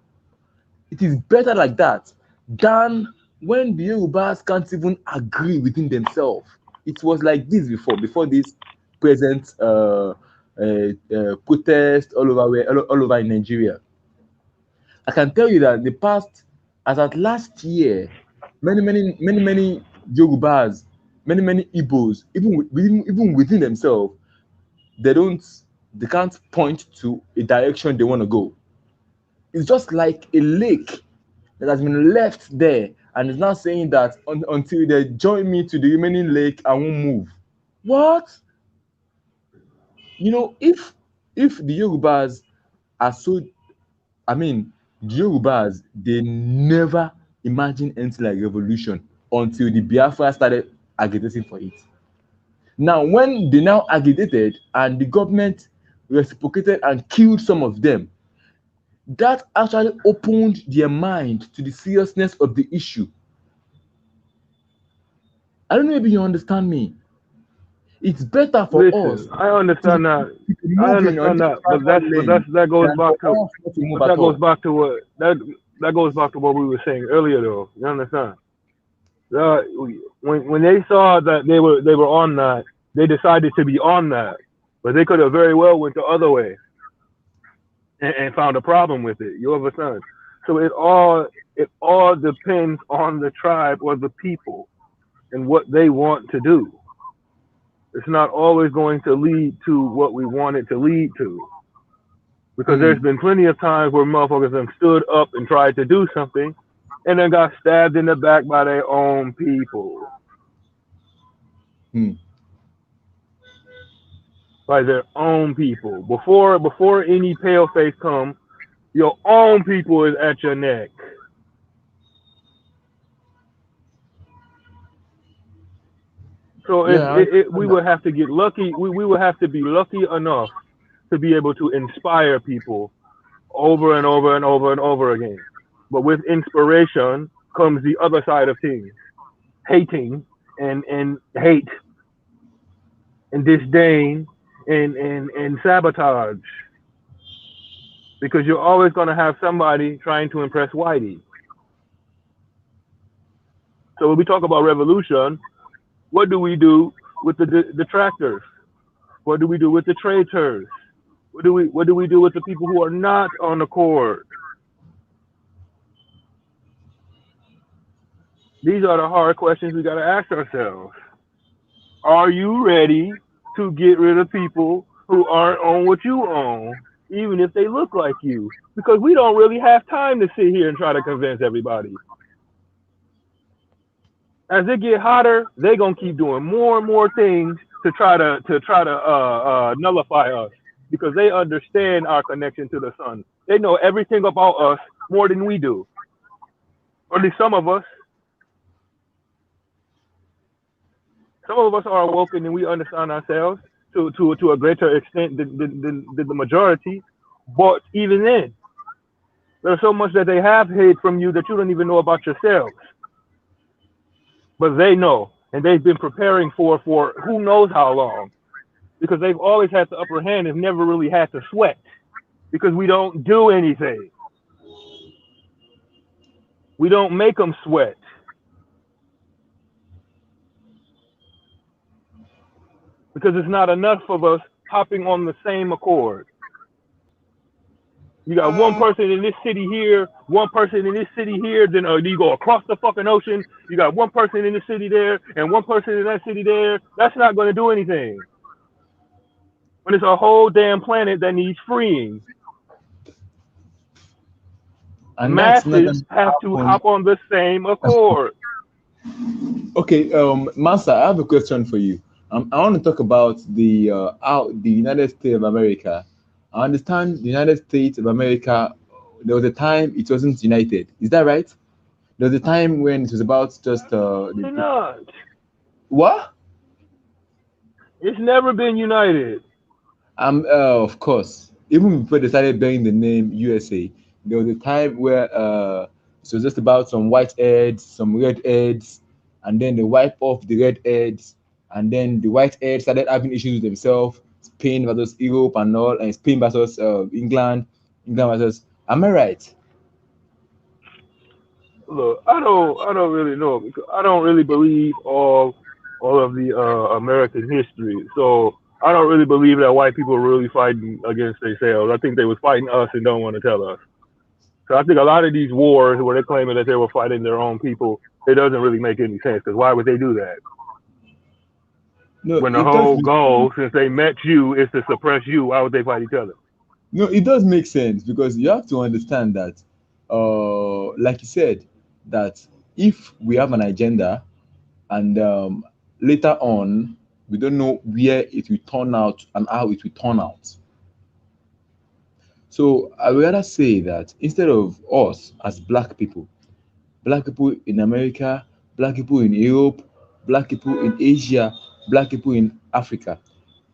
It is better like that than when the Yorubas can't even agree within themselves. It was like this before this present protest all over in Nigeria. I can tell you that the past, as at last year, many Yorubas, many Igbos, even within themselves, they don't, they can't point to a direction they want to go. It's just like a lake that has been left there and is now saying that until they join me to the remaining lake, I won't move. What? If the Yorubas are so, I mean, the Yorubas, they never imagined anything like revolution until the Biafra started agitating for it. Now, when they now agitated and the government reciprocated and killed some of them, that actually opened their mind to the seriousness of the issue. I don't know if you understand me. It's better for us Listen, I understand that. to be I moving on understand this that, but tribal lane that goes than for back to us not to move at all. that goes back to what we were saying earlier, though. You understand? Uh, when they saw that they were on that, they decided to be on that, but they could have very well went the other way and found a problem with it. You understand? So it all depends on the tribe or the people and what they want to do. It's not always going to lead to what we want it to lead to. Because there's Mm, been plenty of times where motherfuckers have stood up and tried to do something and then got stabbed in the back by their own people. mm. By their own people. Before any pale face come, your own people is at your neck. So Yeah, I we understand that. would have to get lucky. We would have to be lucky enough to be able to inspire people over and over and over and over again. But with inspiration comes the other side of things, hating and hate and disdain and sabotage. Because you're always going to have somebody trying to impress Whitey. So when we talk about revolution, what do we do with the detractors? What do we do with the traitors? What do we do with the people who are not on the court? These are the hard questions we got to ask ourselves. Are you ready to get rid of people who aren't on what you own, even if they look like you? Because we don't really have time to sit here and try to convince everybody. As it get hotter, they're gonna keep doing more and more things to try to nullify us because they understand our connection to the sun. They know everything about us more than we do, or at least some of us. Some of us are awoken and we understand ourselves to a greater extent than the majority. But even then, there's so much that they have hid from you that you don't even know about yourselves. But they know, and they've been preparing for who knows how long, because they've always had the upper hand and never really had to sweat because we don't do anything. We don't make them sweat because it's not enough of us hopping on the same accord. You got one person in this city here, one person in this city here, then you go across the fucking ocean. You got one person in the city there and one person in that city there. That's not going to do anything. When it's a whole damn planet that needs freeing, And that's not masses going to have to happen. hop on the same accord. Okay, Master, I have a question for you. I want to talk about the how the United States of America. I understand the United States of America. There was a time it wasn't united. Is that right? There was a time when it was about just They're not. what? It's never been united. Of course. Even before they started bearing the name USA, there was a time where it was just about some white heads, some red heads, and then they wipe off the red heads, and then the white heads started having issues with themselves. Spain versus Europe and all, and Spain versus England, England versus. Am I right? Look, I don't really know because I don't really believe all of the American history. So I don't really believe that white people are really fighting against themselves. I think they was fighting us and don't want to tell us. So I think a lot of these wars where they're claiming that they were fighting their own people, it doesn't really make any sense because why would they do that? No, When the it does. whole goal, since they met you, is to suppress you, why would they fight each other? No, it does make sense because you have to understand that, like you said, that if we have an agenda and later on we don't know where it will turn out and how it will turn out. So I would rather say that instead of us as black people in America, black people in Europe, black people in Asia, black people in Africa,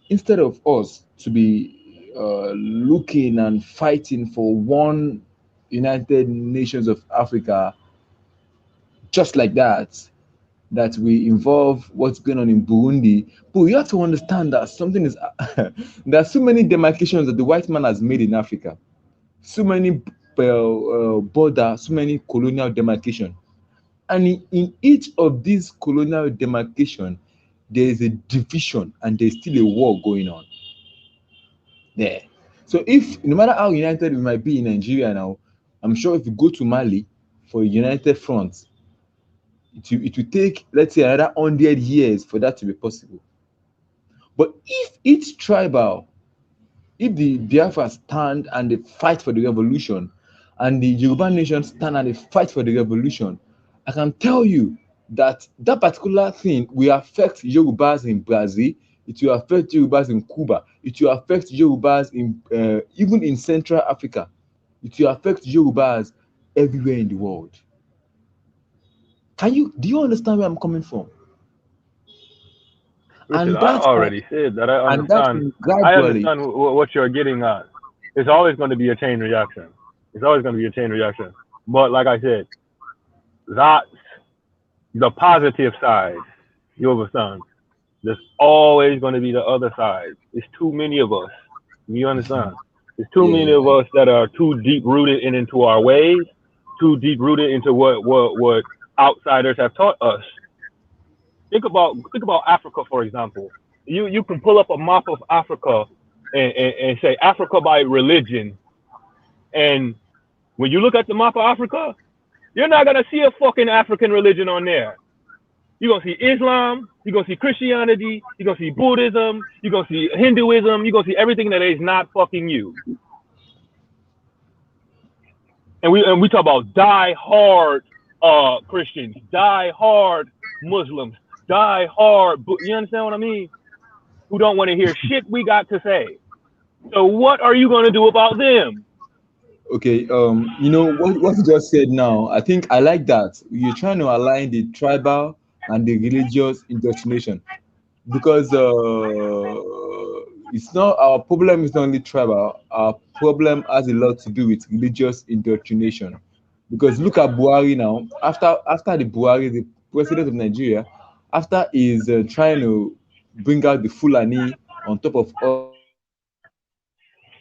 instead of us to be looking and fighting for one United Nations of Africa, just like that, that we involve what's going on in Burundi. But you have to understand that something is there are so many demarcations that the white man has made in Africa, so many border, so many colonial demarcation, and in each of these colonial demarcation, there is a division and there's still a war going on there. So if no matter how united we might be in Nigeria now, I'm sure if you go to Mali for a united front, it will take, let's say, another 100 years for that to be possible. But if each tribal, if the Biafra stand and they fight for the revolution, and the Yoruba nation stand and they fight for the revolution, I can tell you that that particular thing will affect Yorubas in Brazil, it will affect Yorubas in Cuba, it will affect Yorubas in even in Central Africa, it will affect Yorubas everywhere in the world. Do you understand where I'm coming from? Listen, And I that's why, already said that I and that understand. will I gradually. understand what you're getting at. It's always going to be a chain reaction. It's always going to be a chain reaction. But like I said, that's the positive side. You understand? There's always going to be the other side. It's too many of us. You understand? There's too many Yeah. of us that are too deep rooted into our ways, too deep rooted into what outsiders have taught us. Think about Africa, for example. You can pull up a map of Africa and say Africa by religion, and when you look at the map of Africa, you're not gonna see a fucking African religion on there. You're gonna see Islam, you're gonna see Christianity, you're gonna see Buddhism, you're gonna see Hinduism, you're gonna see everything that is not fucking you. And we talk about die hard Christians, die hard Muslims, die hard. You understand what I mean? Who don't want to hear shit we got to say. So what are you going to do about them? Okay, what you just said now, I think I like that. You're trying to align the tribal and the religious indoctrination. because it's not our problem is not only tribal. Our problem has a lot to do with religious indoctrination. Because look at Buhari now. After the Buhari, the president of Nigeria, after is trying to bring out the Fulani on top of all the Yoruba people, he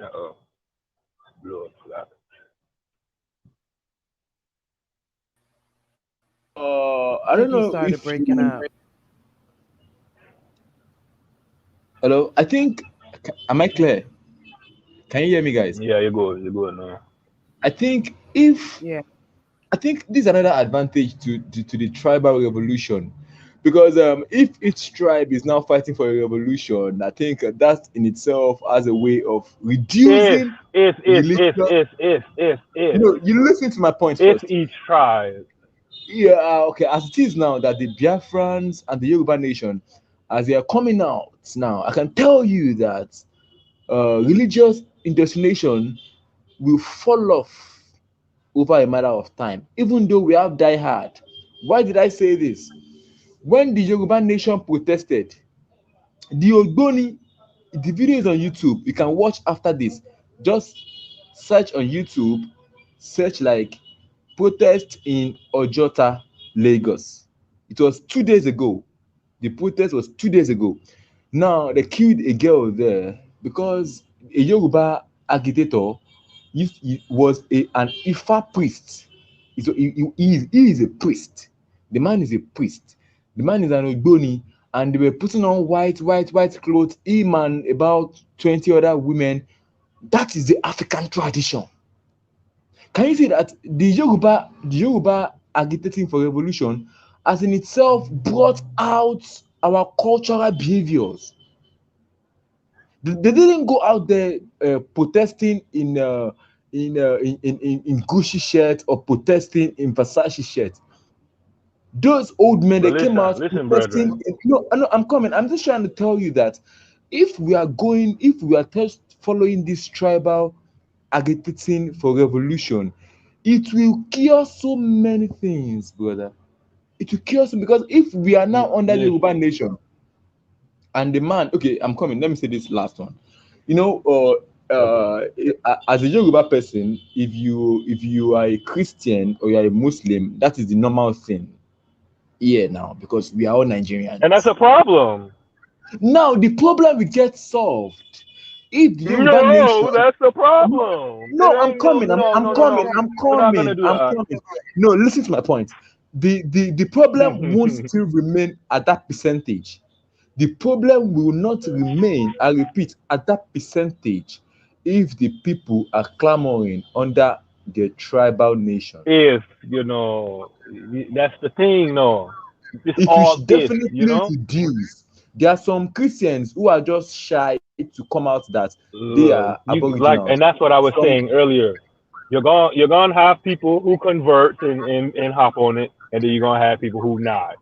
now Uh-oh. Blood clot. I don't Think you know started if breaking you up. hello. I think am I clear? Can you hear me, guys? Yeah, you go now. I think if Yeah. I think this is another advantage to the tribal revolution, because if each tribe is now fighting for a revolution, I think that in itself has a way of If, reducing if, if, religion. if, if, if, if, if, No, you listen to my point if first. each tribe. Yeah, okay. As it is now that the Biafrans and the Yoruba nation, as they are coming out now, I can tell you that religious indoctrination will fall off over a matter of time, even though we have die hard. Why did I say this? When the Yoruba nation protested, the Ogboni, the video is on YouTube. You can watch after this. Just search on YouTube, search like protest in Ojota, Lagos. It was 2 days ago. The protest was 2 days ago. Now they killed a girl there because a Yoruba agitator he was an Ifa priest. He is a priest. The man is a priest. The man is an Ogboni, and they were putting on white clothes. Him and about 20 other women. That is the African tradition. Can you see that the Yoruba agitating for revolution has in itself brought out our cultural behaviors? They didn't go out there protesting in Gucci shirt or protesting in Versace shirt. Those old men But they came listen, out listen, protesting. brethren. No, no, I'm coming. I'm just trying to tell you that if we are just following this tribal agitating for revolution, it will cure so many things, brother. It will cure some because if we are now under the Yoruba Listen. nation, and the man, okay, I'm coming. Let me say this last one. You know, Okay. as a Yoruba person, if you are a Christian or you are a Muslim, that is the normal thing here now because we are all And that's Nigerians. a problem. Now the problem will get solved if the Yoruba nation. No, that's the No, problem. It no, I'm ain't no, coming. no, I'm no, no, coming. no. I'm We're not gonna coming. do I'm that. coming. No, listen to my point. The problem won't still remain at that percentage. The problem will not remain, I repeat, at that percentage if the people are clamoring under their tribal nation. If that's the thing. No, it's It will all if definitely reduce. There are some Christians who are just shy to come out that they are You like, aboriginals. and that's what I was Some saying earlier. You're gonna have people who convert and hop on it, and then you're gonna have people who not.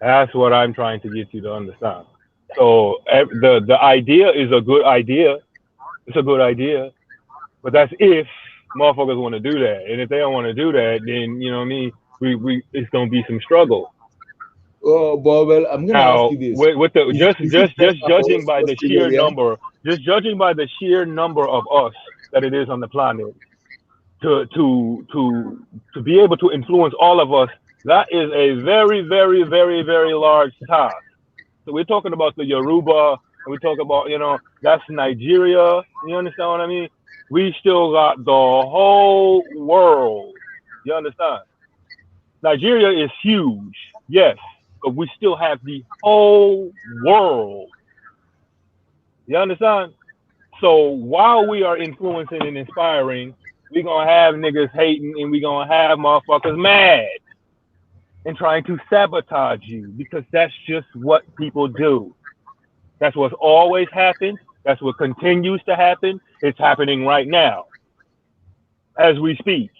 That's what I'm trying to get you to understand. So the idea is a good idea. It's a good idea, but that's if motherfuckers want to do that. And if they don't want to do that, then you know what I mean. We it's gonna be some struggle. oh, but well, I'm gonna ask Now, you this: with the is it just better for judging us by to the stay where sheer we are? number, just judging by the sheer number of us that it is on the planet, to to to to be able to influence all of us, that is a very, very, very, very large task. So we're talking about the Yoruba, and we talk about, that's Nigeria. You understand what I mean? We still got the whole world. You understand? Nigeria is huge, yes, but we still have the whole world. You understand? So while we are influencing and inspiring, we're gonna have niggas hating and we're gonna have motherfuckers mad and trying to sabotage you because that's just what people do. That's what's always happened. That's what continues to happen. It's happening right now as we speak.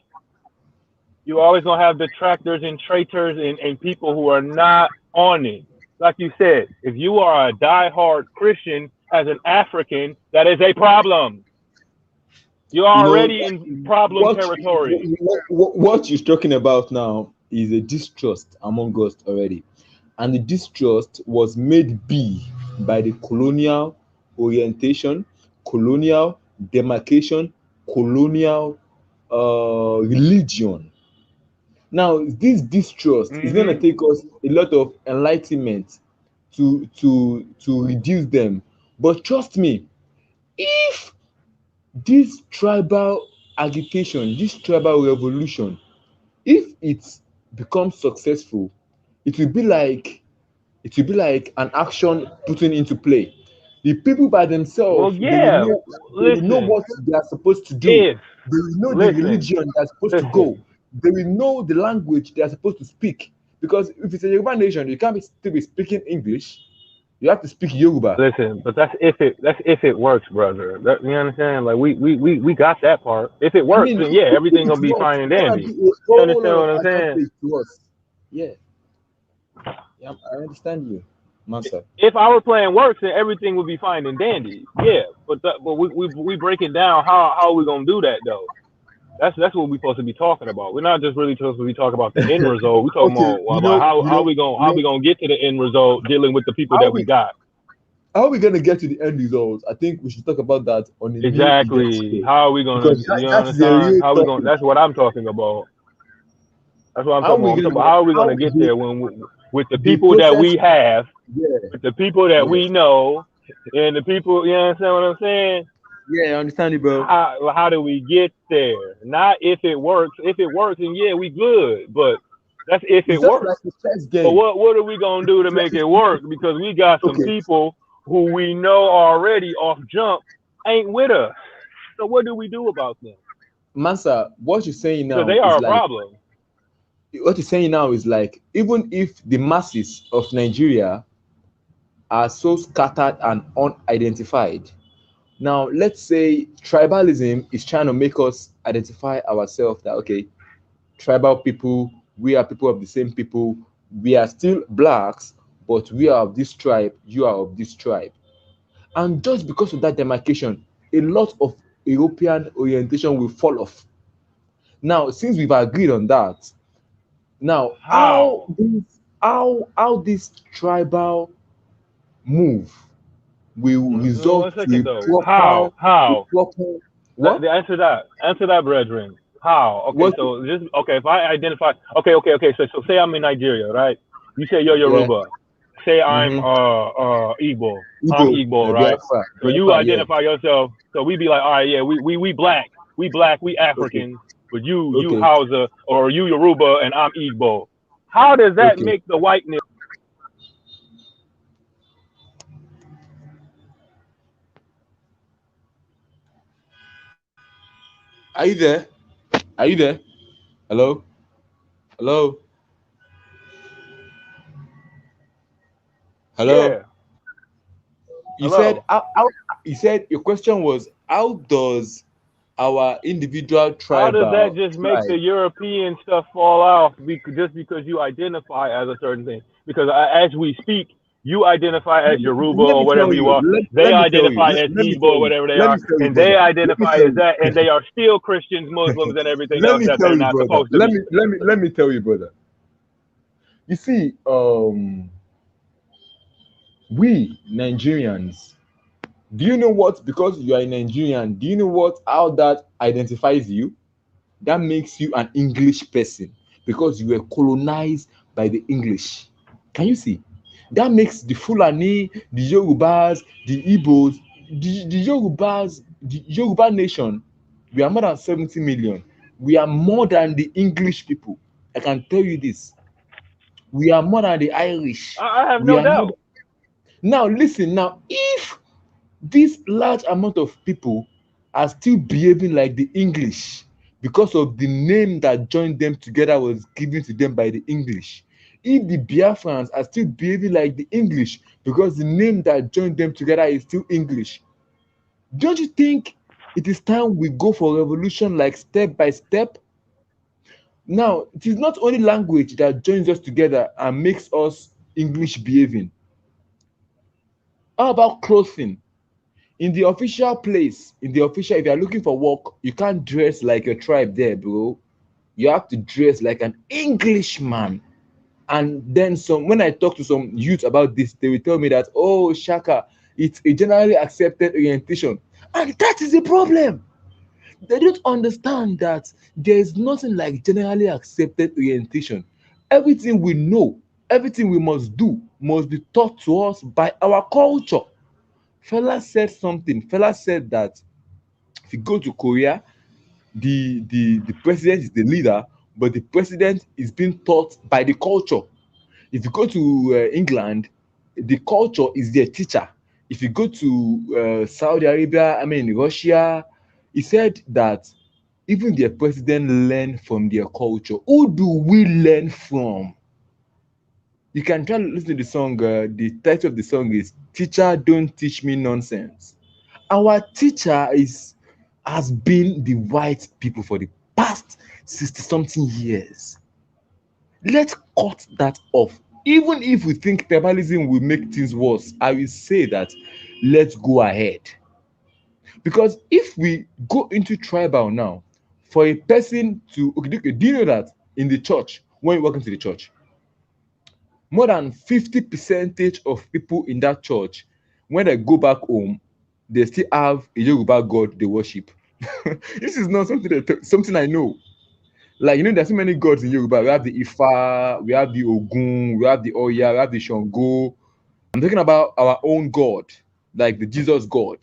You always gonna have detractors and traitors and people who are not on it. Like you said, if you are a diehard Christian as an African, that is a problem. You're You know, already in problem what territory. what you're talking about now is a distrust among us already, and the distrust was made be by the colonial orientation, colonial demarcation, colonial religion. Now, this distrust is going to Hmm. take us a lot of enlightenment to reduce them. But trust me, if this tribal agitation, this tribal revolution, if it becomes successful, it will be like it will be like an action putting into play. The people by Well, themselves, yeah. they will know Listen, what they are supposed to do. if They will know the listen, religion they are supposed to go. listen, They will know the language they are supposed to speak. Because if it's a Yoruba nation, you can't still be speaking English. You have to speak Yoruba. listen. But that's if it works, brother. You understand? Like we got that part. If it I works, mean, then yeah, if everything it gonna be works, fine and it's gonna be dandy. a You whole understand lot what of I'm saying? advantage to us. Yeah, yeah, I understand you, Massa. If our plan works, then everything will be fine and dandy. Yeah, but we break it down. How are we gonna do that though? That's what we're supposed to be talking about. We're not just really supposed to be talking about the end result. We're talking Okay, about how we gonna get to the end result, dealing with the people how that we we got. how are we gonna get to the end result? I think we should talk about that on a new event Exactly. show, How are we gonna? because You that is a understand? real How we gonna? topic. That's what I'm talking about. That's what I'm How talking we about. I'm talking gonna about how are we gonna how get there when with the the people that process? we have, Yeah, with the people that yeah, we know, and the people. You understand what I'm saying? yeah. I understand it, bro. How do we get there? Not if it works. If it works, then yeah, we good. But that's if it It's just works. like a chess But game. what are we gonna do to It's like make it work? Because we got some okay, people who we know already off jump ain't with us. So what do we do about them? Mansa. What you're saying Because now they are is a like problem. even if the masses of Nigeria are so scattered and unidentified. Now, let's say tribalism is trying to make us identify ourselves that, okay, tribal people, we are people of the same people, we are still blacks, but we are of this tribe, you are of this tribe. And just because of that demarcation, a lot of European orientation will fall off. Now, since we've agreed on that, now How? how this tribal move will result One to second though. How? a How? proper what? The answer that. Answer that, brethren. How? Okay, What? so just okay. If I identify, okay. So say I'm in Nigeria, right? You say you're Yeah. Yoruba. Say I'm Mm-hmm. Igbo. Igbo, I'm Igbo, right? Biafra, So you Biafra, yeah. identify yourself. So we be like, all right, yeah, we black, we Okay, African, but you okay, Hausa or you Yoruba and I'm Igbo. How does that okay. make the whiteness? Are you there? Are you there? Hello? Hello? Hello? Yeah. You said Hello. you said your question was how does our individual How does that tribal just make the tribe. European stuff fall off just because you identify as a certain thing? Because as we speak, you identify as Yoruba Let or me whatever tell you you. are. They Let me tell you. identify as Let me Igbo tell or you. whatever they Let are, me tell you, and they brother. Let me identify tell as you. that, and they are still Christians, Muslims, and everything Let else me that tell they're you, not brother. supposed to be. Let me tell you, brother. You see, we Nigerians, do you know what? Because you are a Nigerian, do you know what? How that identifies you? That makes you an English person because you were colonized by the English. Can you see? That makes the Fulani, the Yorubas, the Igbos, the Yorubas, the Yoruba nation. We are more than 70 million. We are more than the English people. I can tell you this. We are more than the Irish. I have We no are more doubt. than... Now, listen, now, if this large amount of people are still behaving like the English because of the name that joined them together was given to them by the English. If the Biafrans are still behaving like the English because the name that joined them together is still English, don't you think it is time we go for revolution like step by step? Now, it is not only language that joins us together and makes us English behaving. How about clothing? in the official place, in the official, if you're looking for work, you can't dress like your tribe there, bro. You have to dress like an Englishman. And then some, when I talk to some youth about this, they will tell me that, oh, Shaka, it's a generally accepted orientation. And that is the problem. They don't understand that there is nothing like generally accepted orientation. Everything we know, everything we must do, must be taught to us by our culture. Fella said something. Fella said that if you go to Korea, the president is the leader, but the president is being taught by the culture. If you go to England, the culture is their teacher. If you go to Saudi Arabia, I mean Russia, he said that even their president learn from their culture. Who do we learn from? You can try to listen to the song. The title of the song is "Teacher, Don't Teach Me Nonsense." Our teacher has been the white people for the past 60 something years. Let's cut that off. Even if we think tribalism will make things worse, I will say that let's go ahead. Because if we go into tribal now, for a person to, okay, do you know that in the church, when you walk into the church, more than 50 percentage of people in that church, when they go back home, they still have a Yoruba god they worship. This is not something I know. Like, you know, there's so many gods in Yoruba. We have the Ifa, we have the Ogun, we have the Oya, we have the Shango. I'm talking about our own God, like the Jesus God.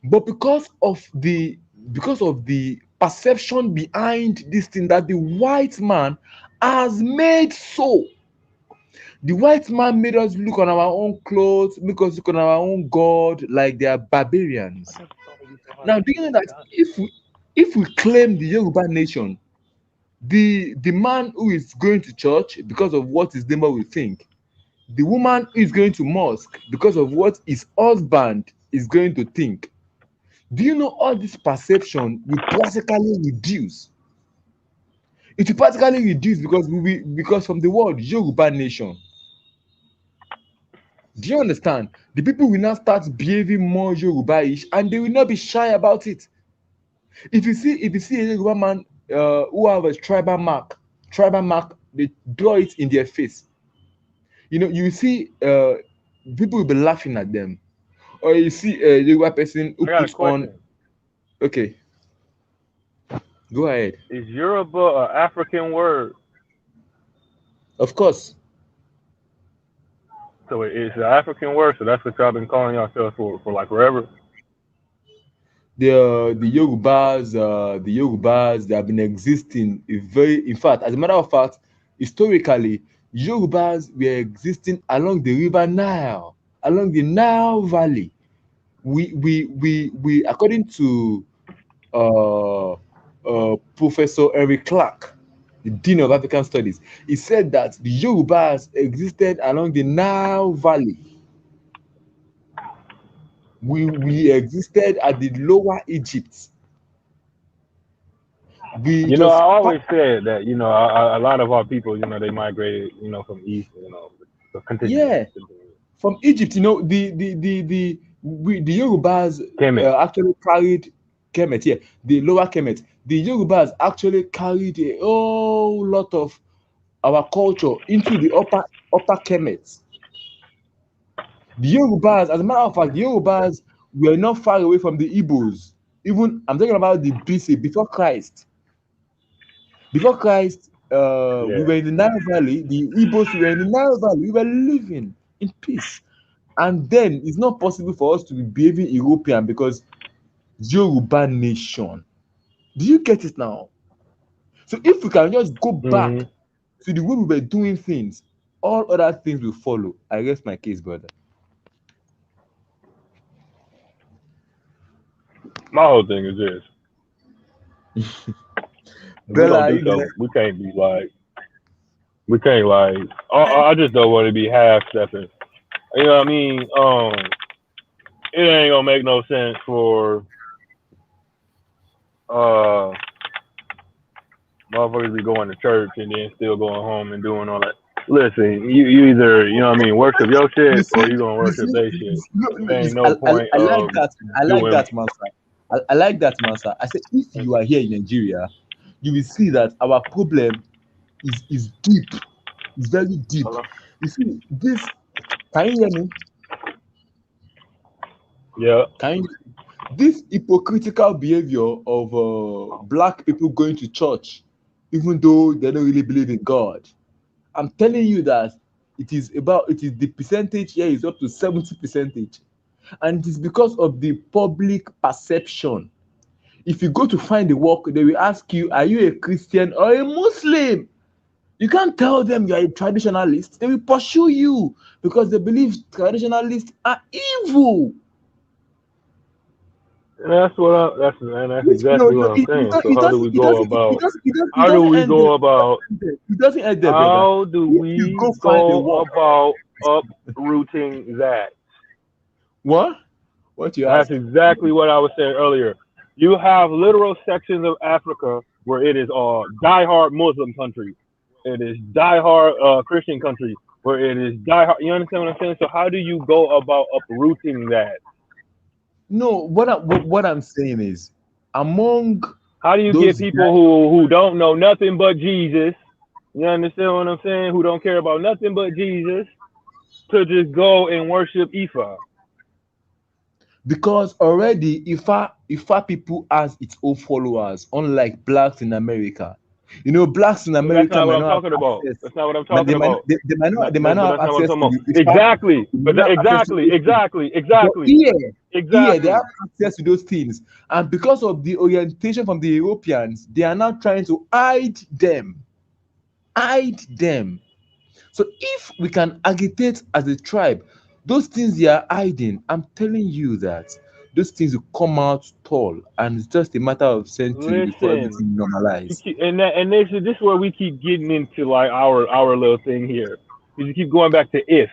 But because of the perception behind this thing that the white man has made, so the white man made us look on our own clothes, make us look on our own God like they are barbarians. Now, do you know that if we claim the Yoruba nation, the man who is going to church because of what his neighbor will think, the woman who is going to mosque because of what his husband is going to think, do you know all this perception will practically reduce? It will practically reduce because from the word Yoruba nation. Do you understand? The people will now start behaving more Yoruba-ish and they will not be shy about it. If you see a Yoruba man who have a tribal mark, they draw it in their face. You know, you see people will be laughing at them. Or you see a Yoruba person who I got a puts on, question. okay, go ahead. Is Yoruba an African word? Of course, So it's an African word. So that's what y'all been calling yourselves for like forever. the Yorubas, they have been existing in fact, as a matter of fact, historically, Yorubas were existing along the river Nile, along the Nile Valley. We according to Professor Eric Clark, the Dean of African Studies, he said that the Yorubas existed along the Nile Valley. We existed at the lower Egypt. We You know, I just always said that, you know, a lot of our people, you know, they migrated, you know, from east, you know. So continue. Yeah, from Egypt, you know, the Yorubas Kemet. actually carried Kemet, yeah, the lower Kemet. The Yorubas actually carried a whole lot of our culture into the upper Kemet. The Yorubas, as a matter of fact, the Yorubas were not far away from the Igbos. Even I'm talking about the BC before Christ. Before Christ, we Yeah. were in the Nile Valley. The Igbos were in the Nile Valley. We were living in peace. And then it's not possible for us to be behaving European because Yoruba nation. Do you get it now? So if we can just go Hmm. back to the way we were doing things, all other things will follow. I rest my case, brother. My whole thing is this: if we're gonna Bella, do you there? something, we can't like. I just don't want to be half stepping. You know what I mean? It ain't gonna make no sense for uh motherfuckers be going to church and then still going home and doing all that. Listen, you either, you know what I mean, worship your You shit or see, you gonna you worship see, their you shit. see no, no, There you ain't see, no point I like of that. I like doing. that, Master. I like that, Master. I said, if you are here in Nigeria, you will see that our problem is deep. It's very deep. Hello? You see, this, can you hear me? Yeah. Can you, this hypocritical behavior of black people going to church, even though they don't really believe in God. I'm telling you that it is the percentage here is up to 70%. And it is because of the public perception. If you go to find a work, they will ask you, are you a Christian or a Muslim? You can't tell them you are a traditionalist. They will pursue you because they believe traditionalists are evil. And that's Which no, exactly no, what I'm saying. So it how do doesn't, we go about it how do doesn't we end there. go about It doesn't end there, brother. how do If you we go find a go work, about uprooting that? what? What you That's ask? exactly what I was saying earlier. You have literal sections of Africa where it is a diehard Muslim country, it is diehard Christian country, where it is diehard. You understand what I'm saying? So how do you go about uprooting that? No, what I'm saying is, among How do you get those people guys, who don't know nothing but Jesus? You understand what I'm saying? Who don't care about nothing but Jesus to just go and worship Ifa? because already Ifa people has its own followers, unlike blacks in America. You know, blacks in But that's America not what might I'm not talking have about. access. That's not what I'm talking about. They might But not that's have not what I'm access to talking the about. Ifa. Exactly. They But might not have access to those things. exactly. But here they Exactly. have access to those things, and because of the orientation from the Europeans, they are now trying to hide them. So if we can agitate as a tribe, those things they are hiding, I'm telling you that those things will come out tall, and it's just a matter of century before Listen, everything normalizes. and this is where we keep getting into like our little thing here. You keep going back to if.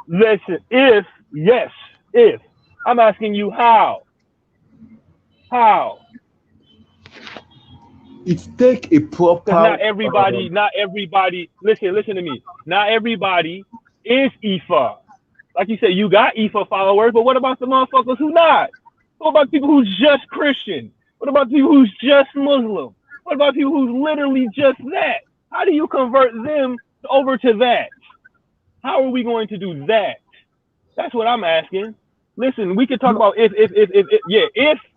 Listen, if yes, if I'm asking you how? It take a Because proper not everybody. Listen to me. Not everybody is Ifa. Like you said, you got Ifa followers, but what about the motherfuckers who not? What about people who's just Christian? What about people who's just Muslim? What about people who's literally just that? How do you convert them over to that? How are we going to do that? That's what I'm asking. Listen, we could talk no, about if yeah,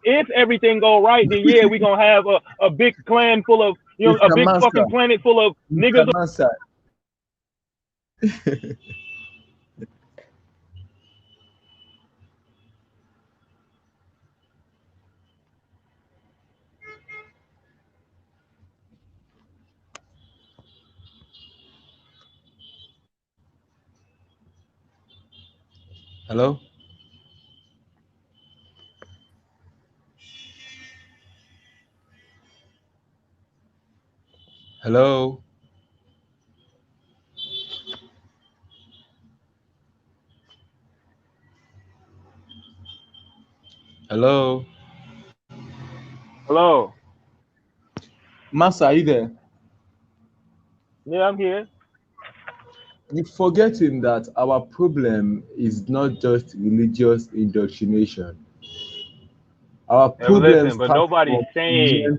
if everything go right, then yeah, we gonna have a big clan full of a Mr. big Master, fucking planet full of Mr. niggas. Master. Hello, hello, hello. Hello, Master, are you there? yeah, I'm here. You're forgetting that our problem is not just religious indoctrination. Our Yeah, but problem listen, but starts from nobody's saying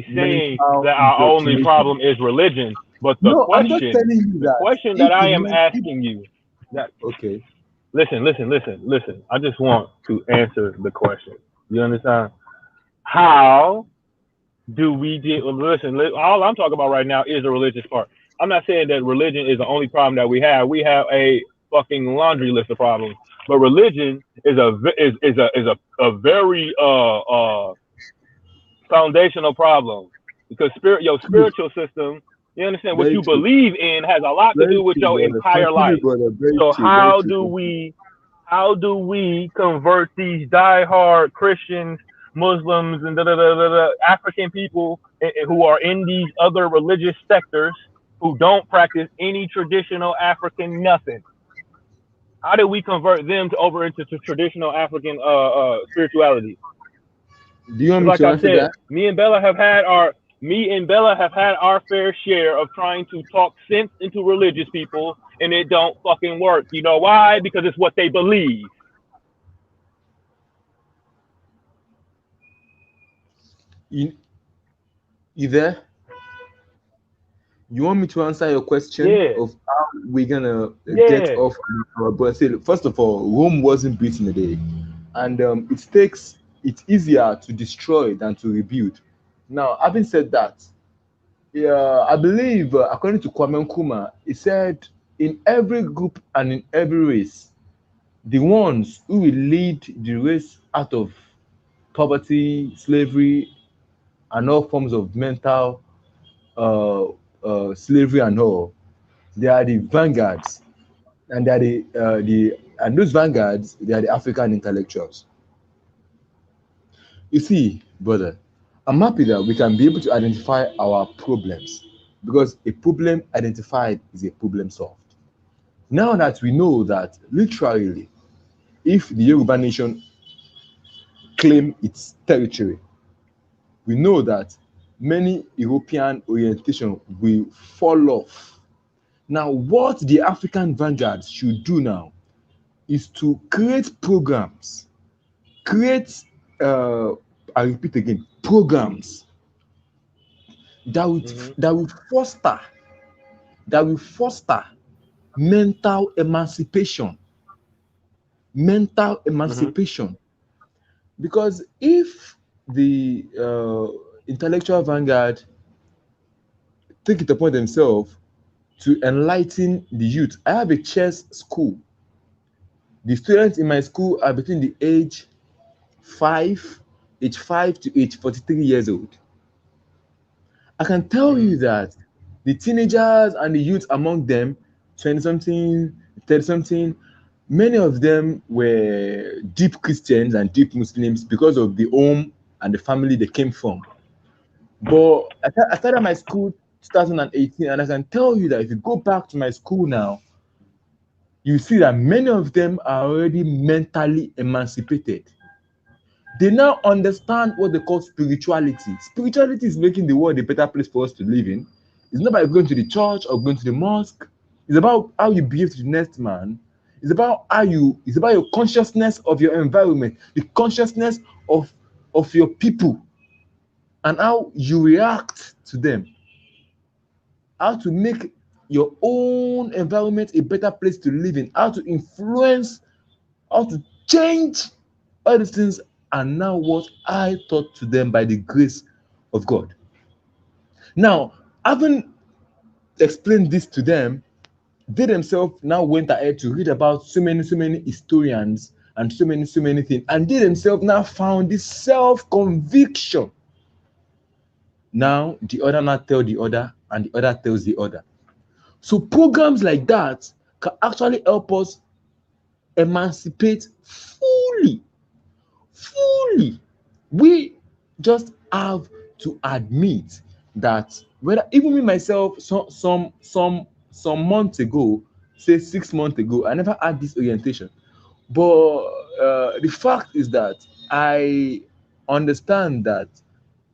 mental that our only indoctrination. problem is religion. But No, I'm just telling you the that question that if the I am men, if, asking you, that okay, listen. I just want to answer the question. You understand? How do we get? Listen, all I'm talking about right now is the religious part. I'm not saying that religion is the only problem that we have. We have a fucking laundry list of problems. But religion is a very foundational problem because your true, spiritual system, you understand what very you true, believe in has a lot to very do with true, your brother. entire Continue, life. brother. Very So true, very true. Continue. how do we convert these diehard Christians, Muslims, and African people who are in these other religious sectors who don't practice any traditional African nothing? How do we convert them over into traditional African spirituality? Do you want me Like to I answer said, that? me and Bella have had our Me and Bella have had our fair share of trying to talk sense into religious people, and it don't fucking work. You know why? Because it's what they believe. You, you there? You want me to answer your question Yeah, of how we're gonna get yeah. off our but say, first of all, Rome wasn't built in a day, and it's easier to destroy than to rebuild. Now, having said that, yeah, I believe according to Kwame Nkrumah, he said in every group and in every race, the ones who will lead the race out of poverty, slavery, and all forms of mental uh, slavery and all, they are the vanguards, and they are the and those vanguards, they are the African intellectuals. You see, brother, I'm happy that we can be able to identify our problems, because a problem identified is a problem solved. Now that we know that literally, if the Yoruba nation claim its territory, we know that many European orientation will fall off. Now, what the African vanguards should do now is to create programs, create, uh, I repeat again, programs that will, Hmm. that will foster, that will foster mental emancipation, mental Hmm. emancipation. Because if the intellectual vanguard take it upon themselves to enlighten the youth, I have a chess school. The students in my school are between the five, age 5 to age 43 years old. I can tell Hmm. you that the teenagers and the youth among them, 20 something, 30 something, many of them were deep Christians and deep Muslims because of the home and the family they came from. But I started my school 2018, and I can tell you that if you go back to my school now, you see that many of them are already mentally emancipated. They now understand what they call spirituality. Spirituality is making the world a better place for us to live in. It's not by going to the church or going to the mosque. It's about how you behave to the next man. It's about your consciousness of your environment, the consciousness of your people, and how you react to them. How to make your own environment a better place to live in, how to influence, how to change. All these things are now what I taught to them by the grace of God. Now, having explained this to them, they themselves now went ahead to read about so many historians and so many things, and they themselves now found this self-conviction. Now the other now tell the other, and the other tells the other. So programs like that can actually help us emancipate fully, fully. We just have to admit that, whether even me myself, some months ago, say 6 months ago, I never had this orientation. But the fact is that I understand that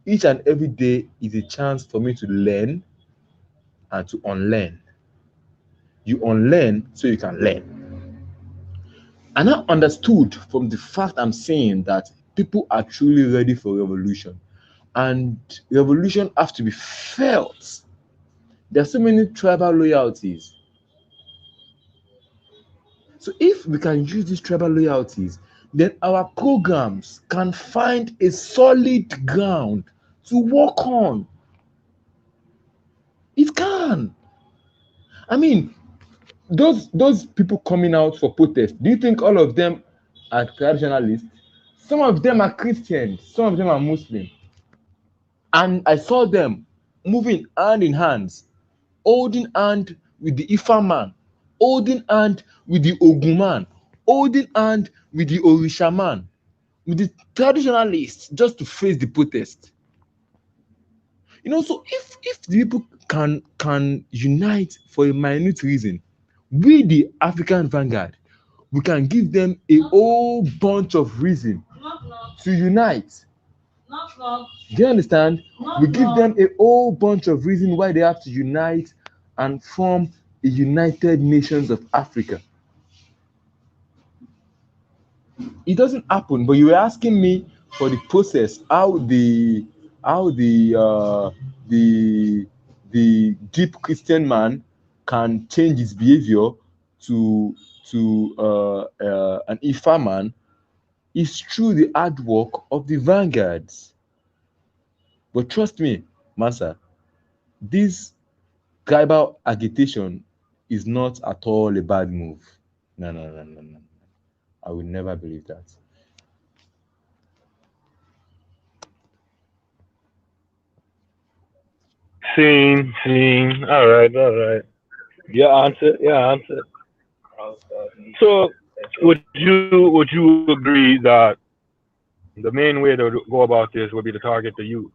each and every day is a chance for me to learn and to unlearn. You unlearn so you can learn. And I understood from the fact I'm saying that people are truly ready for revolution. And revolution have to be felt. There are so many tribal loyalties. So if we can use these tribal loyalties, then our programs can find a solid ground to work on. It can. I mean, those people coming out for protest, do you think all of them are traditionalists? Some of them are Christians, some of them are Muslim. And I saw them moving hand in hands, holding hand with the Ifa man, holding hand with the Ogun man, holding hand with the Orisha man, with the traditionalists, just to face the protest. So if the people can unite for a minute reason, we the African vanguard, we can give them a whole bunch of reason to unite. Do you understand? We give them a whole bunch of reasons why they have to unite and form a United Nations of Africa. It doesn't happen, but you were asking me for the process, how the the deep Christian man can change his behavior to an Ifa man is through the hard work of the vanguards. But trust me, Massa, this tribal agitation is not at all a bad move. No, no, no, no, no. I would never believe that. Scene. All right. Your answer. Your answer. So, would you agree that the main way to go about this would be to target the youth?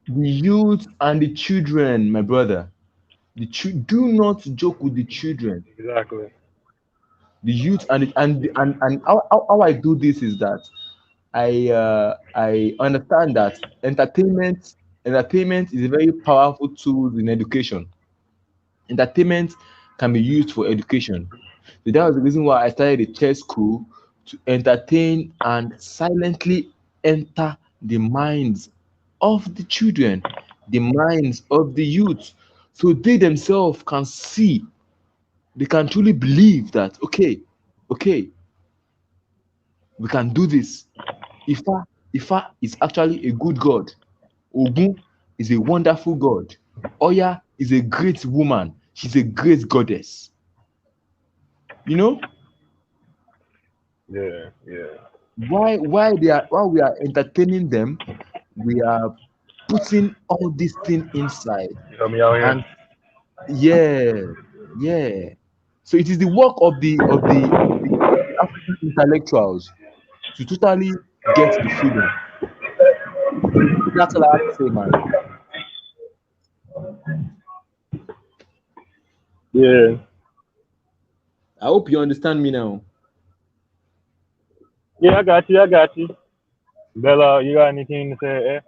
The youth and the children, my brother. Do not joke with the children. Exactly. The youth and how I do this is that I understand that entertainment is a very powerful tool in education. Entertainment can be used for education. So that was the reason why I started a chess school to entertain and silently enter the minds of the children, the minds of the youth, so they themselves can see, they can truly believe that okay, we can do this. Ifa, Ifa is actually a good god. Ogun is a wonderful god. Oya is a great woman. She's a great goddess. You know Yeah. why we are entertaining them, we are putting all these things inside. You know me out here. And yeah, yeah. So it is the work of the African intellectuals to totally get the freedom. That's all I have to say, man. Yeah. I hope you understand me now. Yeah, I got you. Bella, you got anything to say?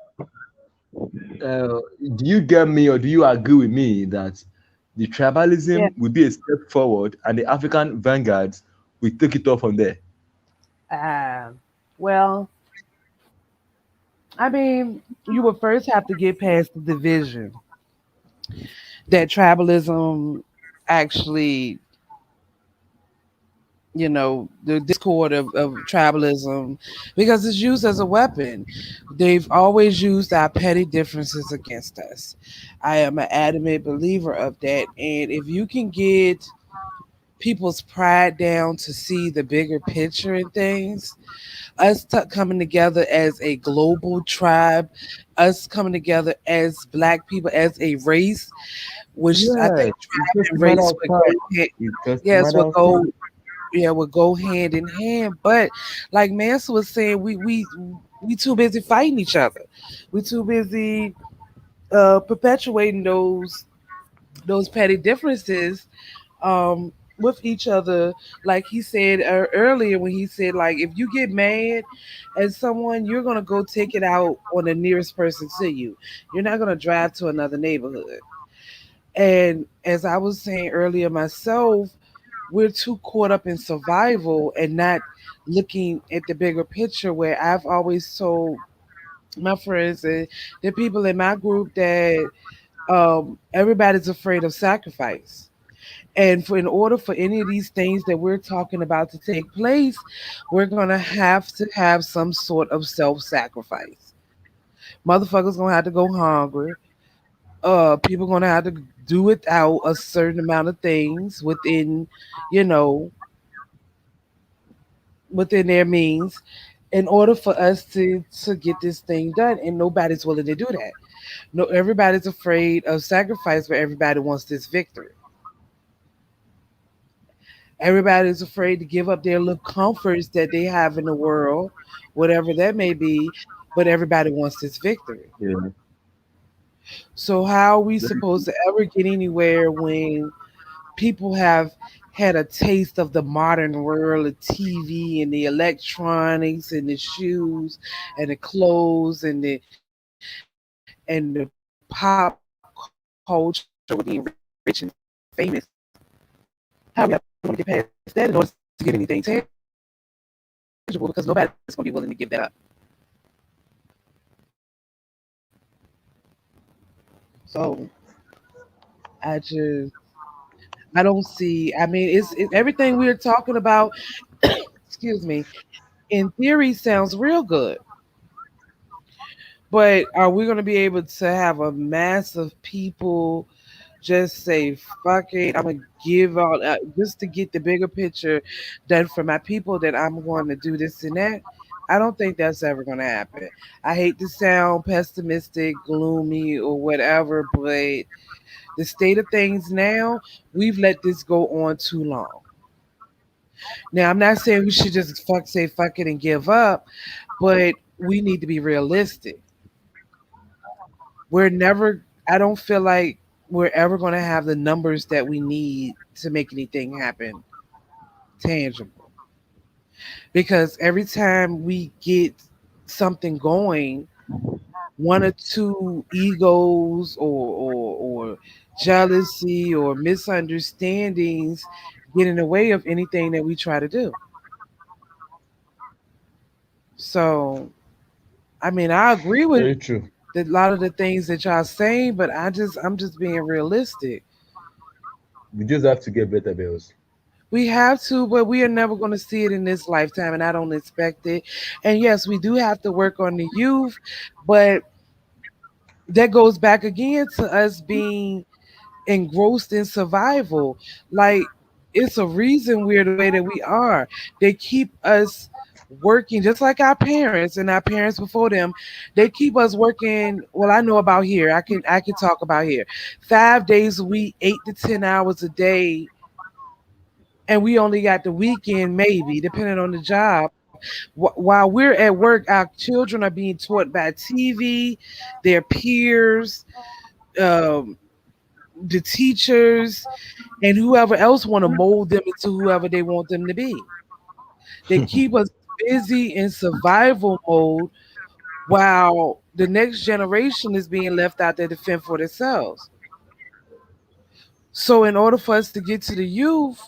Do you get me, or do you agree with me that the Yeah. tribalism will be a step forward and the African vanguards will take it off from there? Well, I mean, you would first have to get past the division that tribalism actually, the discord of tribalism, because it's used as a weapon. They've always used our petty differences against us. I am an adamant believer of that. And if you can get people's pride down to see the bigger picture in things, coming together as a global tribe, us coming together as black people, as a race, which I think Yes, it's tribe just a and matter race of would time. go hand, It's just a yes, matter would of go, time. yeah, would go hand in hand. But like Mansa was saying, we too busy fighting each other. We too busy perpetuating those petty differences with each other. Like he said earlier, when he said, like, if you get mad at someone, you're gonna go take it out on the nearest person to you. You're not gonna drive to another neighborhood. And as I was saying earlier myself, we're too caught up in survival and not looking at the bigger picture. Where I've always told my friends and the people in my group that everybody's afraid of sacrifice. And in order for any of these things that we're talking about to take place, we're gonna have to have some sort of self-sacrifice. Motherfuckers gonna have to go hungry. People gonna have to do without a certain amount of things you know, within their means, in order for us to get this thing done. And nobody's willing to do that. No, everybody's afraid of sacrifice, but everybody wants this victory. Everybody's afraid to give up their little comforts that they have in the world, whatever that may be, but everybody wants this victory. Yeah. So how are we supposed to ever get anywhere when people have had a taste of the modern world of TV and the electronics and the shoes and the clothes and the pop culture with being rich and famous, how we ever going to get past that in order to get anything tangible because nobody's going to be willing to give that up. So I just I don't see. I mean, it's everything we're talking about. Excuse me. In theory, sounds real good, but are we going to be able to have a mass of people just say fuck it? I'm gonna give out just to get the bigger picture. That for my people that I'm going to do this and that. I don't think that's ever going to happen. I hate to sound pessimistic, gloomy, or whatever, but the state of things now, we've let this go on too long. Now, I'm not saying we should just say fuck it and give up, but we need to be realistic. We're never, I don't feel like we're ever going to have the numbers that we need to make anything happen tangible. Because every time we get something going, one or two egos or jealousy or misunderstandings get in the way of anything that we try to do. So, I mean, I agree with Very true. a lot of the things that y'all saying, but I'm just being realistic. We just have to get better bills. We have to, but we are never going to see it in this lifetime, and I don't expect it. And yes, we do have to work on the youth, but that goes back again to us being engrossed in survival. Like it's a reason we're the way that we are. They keep us working just like our parents and our parents before them. They keep us working. Well, I know about here. I can talk about here. 5 days a week, 8 to 10 hours a day, and we only got the weekend maybe, depending on the job. While we're at work, our children are being taught by TV, their peers, um, the teachers, and whoever else want to mold them into whoever they want them to be. They keep us busy in survival mode while the next generation is being left out there to fend for themselves. So in order for us to get to the youth,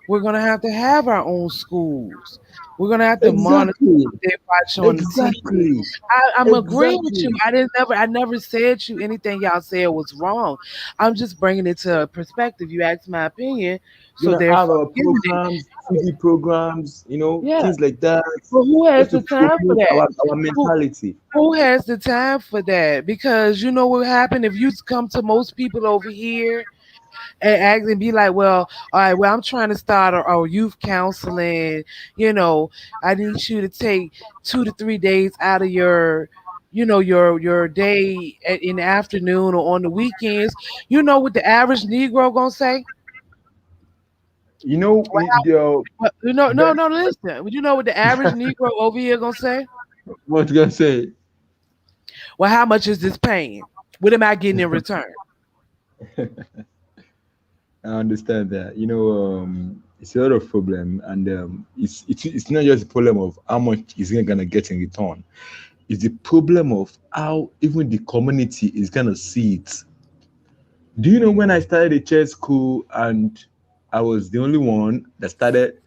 we're gonna have our own schools. We're gonna have to monitor Exactly. what they watch on the TV. Exactly. I'm agreeing with you. Exactly. I never said you anything y'all said was wrong. I'm just bringing it to a perspective. You asked my opinion, We're so gonna have therefore our I'm giving it. programs, TV programs, Yeah. things like that, But who has just the to time for promote that? our Who mentality. who has the time for that? Because you know what happened if you come to most people over here and ask and be like, well, all right, well, I'm trying to start a youth counseling. You know, I need you to take 2 to 3 days out of your day in the afternoon or on the weekends. You know what the average Negro gonna say? The No, best. no, listen. You know what the average Negro over here gonna say? What you gonna say? Well, how much is this paying? What am I getting in return? I understand that. It's a lot of problem, and it's not just a problem of how much is gonna get in return. It's the problem of how even the community is gonna see it. Do you know when I started a church school and I was the only one that started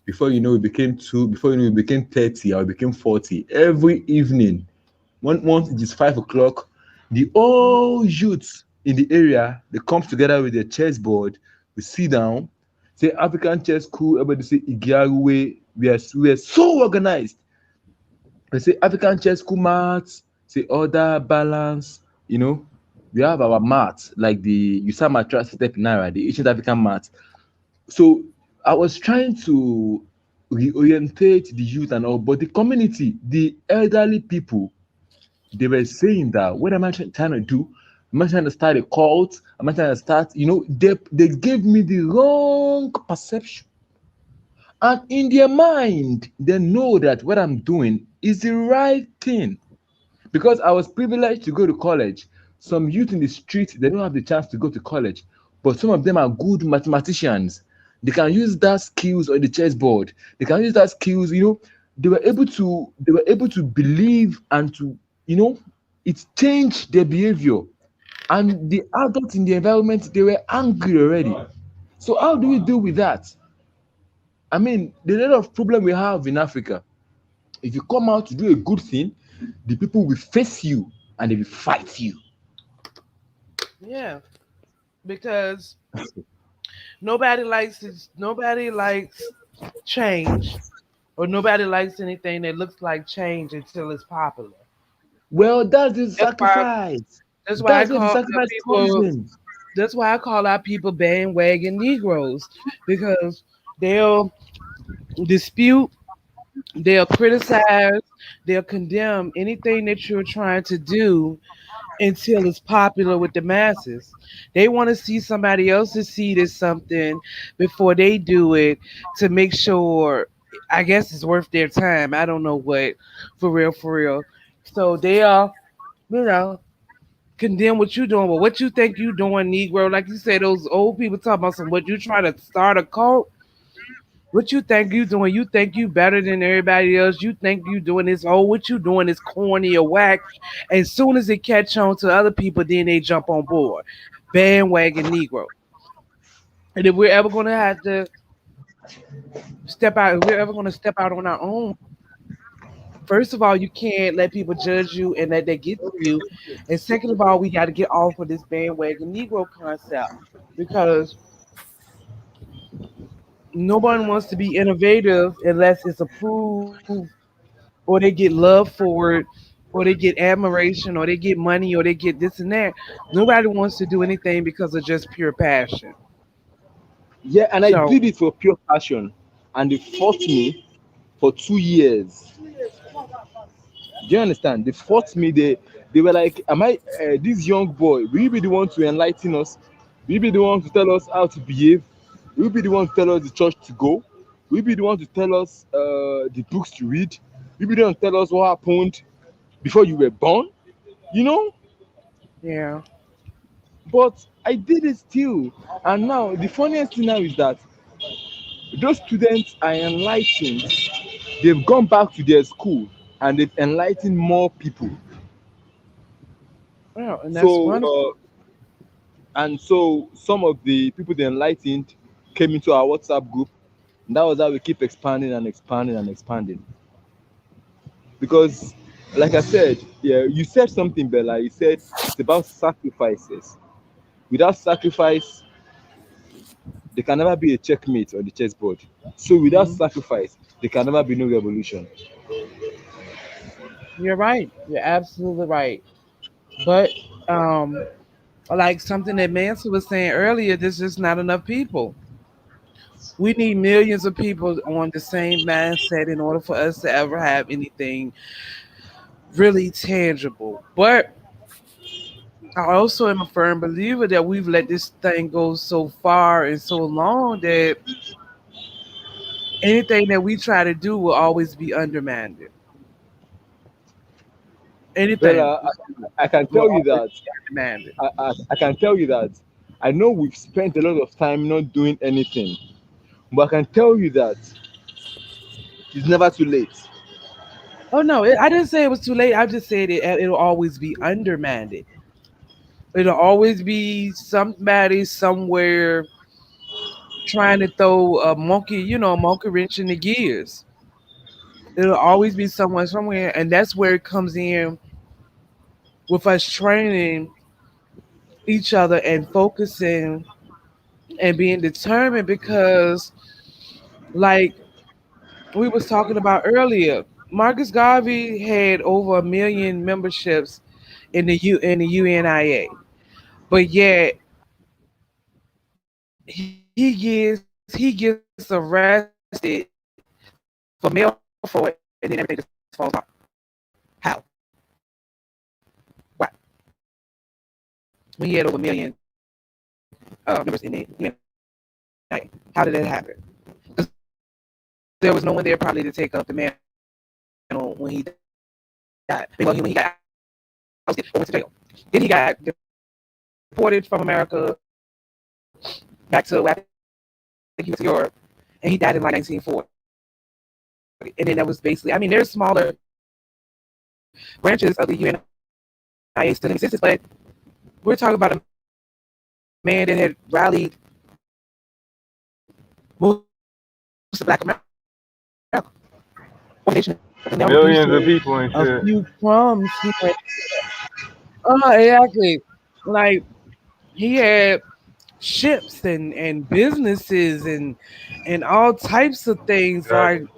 before we became two, before we became 30, I became 40. Every evening, once it is 5 o'clock, the all youths in the area they come together with their chess board, we sit down, say African chess school, everybody say Igiaruwe, we are so organized. They say African chess school maths, say order, balance, you know. We have our maths, like the Usama Trust Step Naira, the ancient African maths. So I was trying to reorientate the youth and all, but the community, the elderly people, they were saying that what am I trying to do? Am I trying to start a cult? Am I trying to start, they gave me the wrong perception. And in their mind, they know that what I'm doing is the right thing. Because I was privileged to go to college. Some youth in the street, they don't have the chance to go to college, but some of them are good mathematicians. They can use that skills on the chessboard. They can use that skills. They were able to believe and to it changed their behavior. And the adults in the environment, they were angry already. So how do we deal with that? I mean, the lot of problem we have in Africa. If you come out to do a good thing, the people will face you and they will fight you. Yeah, because nobody likes change, or nobody likes anything that looks like change until it's popular. Well, that's the That's why sacrifice. that's why I That's where the call sacrifice comes people in. that's why I call out people bandwagon Negroes, because they'll dispute, they'll criticize, they'll condemn anything that you're trying to do until it's popular with the masses. They want to see somebody else's seed as something before they do it, to make sure, I guess, it's worth their time. I don't know what, for real, for real. So they are, you know, condemn what you doing, but what you think you doing, Negro? Like you said, those old people talking about some, what you trying to start a cult? What you think you doing? You think you better than everybody else? You think you doing this? Oh, what you doing is corny or whack. As soon as it catch on to other people, then they jump on board. Bandwagon Negro. And if we're ever gonna have to step out, if we're ever gonna step out on our own, first of all, you can't let people judge you and let that get to you. And second of all, we got to get off of this bandwagon Negro concept, because no one wants to be innovative unless it's approved, or they get love for it, or they get admiration, or they get money, or they get this and that. Nobody wants to do anything because of just pure passion. Yeah, and I So, did it for pure passion. And they fought me for 2 years. Do you understand? They fought me. They were like, "Am I this young boy? Will you be the one to enlighten us? Will you be the one to tell us how to behave? Will you be the one to tell us the church to go? Will you be the one to tell us the books to read? Will you be the one to tell us what happened before you were born? You know?" yeah. But I did it still. And now the funniest thing now is that those students are enlightened. They've gone back to their school and they've enlightened more people. Well, and that's So wonderful. and so some of the people they enlightened came into our WhatsApp group. And that was how we keep expanding and expanding and expanding. Because, like I said, yeah, you said something, Bella. You said it's about sacrifices. Without sacrifice, there can never be a checkmate on the chessboard. So without Hmm. sacrifice, there can never be no revolution. You're right. You're absolutely right. But like something that Manson was saying earlier, there's just not enough people. We need millions of people on the same mindset in order for us to ever have anything really tangible. But I also am a firm believer that we've let this thing go so far and so long that anything that we try to do will always be undermined. Anything Bella, I can will tell you always that be undermined. I can tell you that I know we've spent a lot of time not doing anything, but I can tell you that it's never too late. Oh no, I didn't say it was too late. I just said it'll always be undermined. It'll always be somebody somewhere trying to throw a monkey wrench in the gears. It'll always be someone somewhere, and that's where it comes in with us training each other and focusing and being determined, because, like we was talking about earlier, Marcus Garvey had over 1 million memberships in the UNIA, but yet he gets arrested for mail fraud, and then everything just falls apart. How? Why? When he had over 1 million members in the UNIA, how did that happen? Because there was no one there probably to take up the mantle when he died. I mean, well, when he got ousted or went to jail. Then he got deported from America back to where I think he was from, Africa. he went to Europe and he died in like 1940. And then that was basically, I mean, there's smaller branches of the UNIA still in existence, but we're talking about a man that had rallied most of Black America, organization of the now reduced to a Millions of few people and crumbs shit. here and exactly. Like he had ships and businesses and all types of things like Exactly.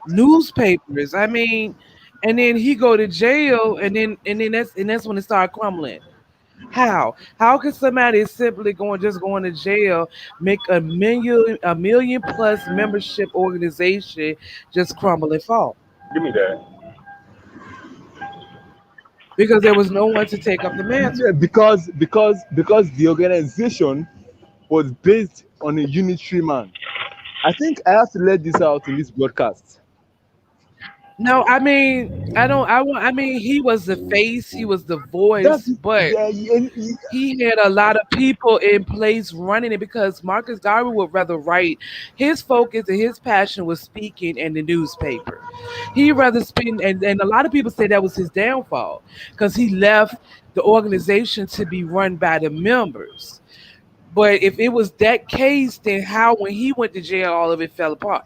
newspapers. I mean, and then he go to jail and that's when it started crumbling. How can somebody simply going to jail make a million plus membership organization just crumble and fall? Give me that. Because there was no one to take up the Yeah, mantle. because the organization was based on a unitary man. I think I have to let this out in this broadcast. No, I mean, I don't. I mean, he was the face, he was the That's voice, but yeah, he had a lot of people in place running it because Marcus Garvey would rather write. His focus and his passion was speaking in the newspaper. He rather spend, and a lot of people say that was his downfall because he left the organization to be run by the members. But if it was that case, then how when he went to jail, all of it fell apart.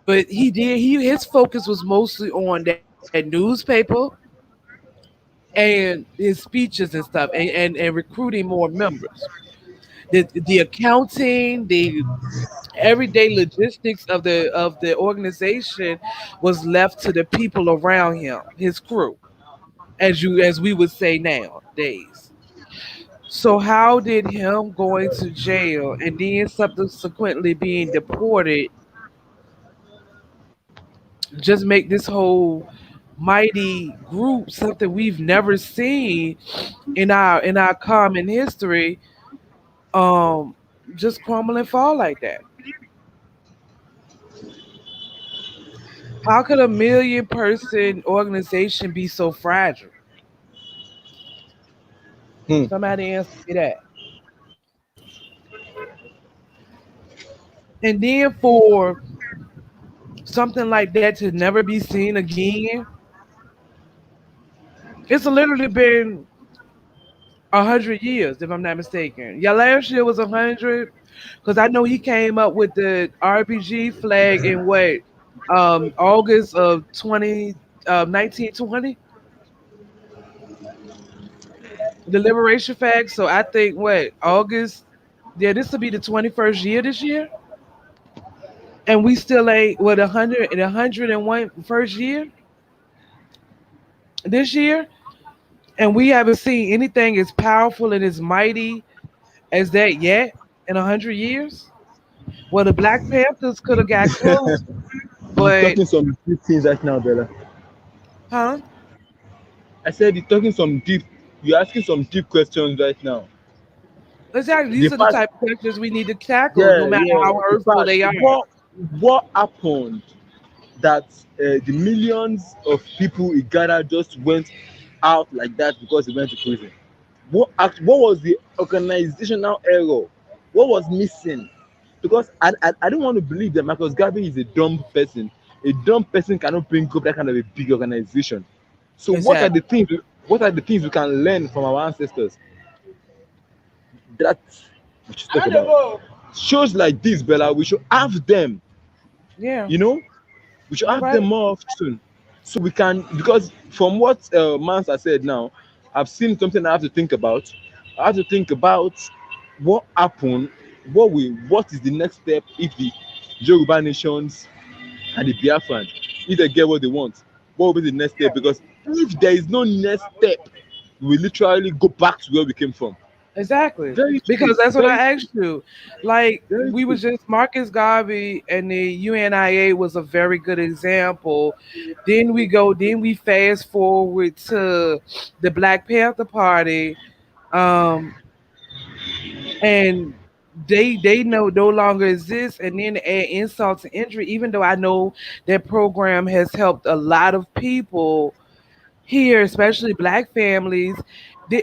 But his focus was mostly on that newspaper and his speeches and stuff and recruiting more members. The accounting, the everyday logistics of the organization was left to the people around him, his crew, as we would say nowadays. So how did him going to jail and then subsequently being deported just make this whole mighty group something we've never seen in our common history um just crumble and fall like that? How could a million person organization be so fragile? hmm. Somebody answer me that. And then for something like that to never be seen again, it's literally been 100 years, if I'm not mistaken. Yeah, last year was 100, because I know he came up with the RPG flag in what August of 1920, the liberation flag. So I think what August, yeah, this will be the 21st year this year, and we still ain't what 101 first year this year, and we haven't seen anything as powerful and as mighty as that yet in 100 years. Well, the Black Panthers could have got close, You're but talking some deep things right now, Bella. huh? I said you're talking some deep. You're asking some deep questions right now. Exactly. The These are the fact, type of questions we need to tackle, no yeah, matter yeah. how The hurtful fact, they are. what happened that the millions of people he gathered just went out like that because he went to prison? What was the organizational error? What was missing? Because I don't want to believe that Marcus Garvey is a dumb person. A dumb person cannot bring up that kind of a big organization. So Exactly. what are the things we can learn from our ancestors that we should talk about? Shows like this, Bella, we should have them, Yeah, you know, we should you're have them right. more often. So we can, because from what Mansa said now, I've seen something I have to think about. I have to think about what happened, what is the next step if the Yoruba nations and the Biafran, if they get what they want, what will be the next step? Because if there is no next step, we will literally go back to where we came from. Exactly. Very true, Because that's what very I true, asked you. Like very we true. was just Marcus Garvey and the UNIA was a very good example. Then we fast forward to the Black Panther Party. Um and they no longer exist, and then to add insult to injury, even though I know that program has helped a lot of people here, especially black families,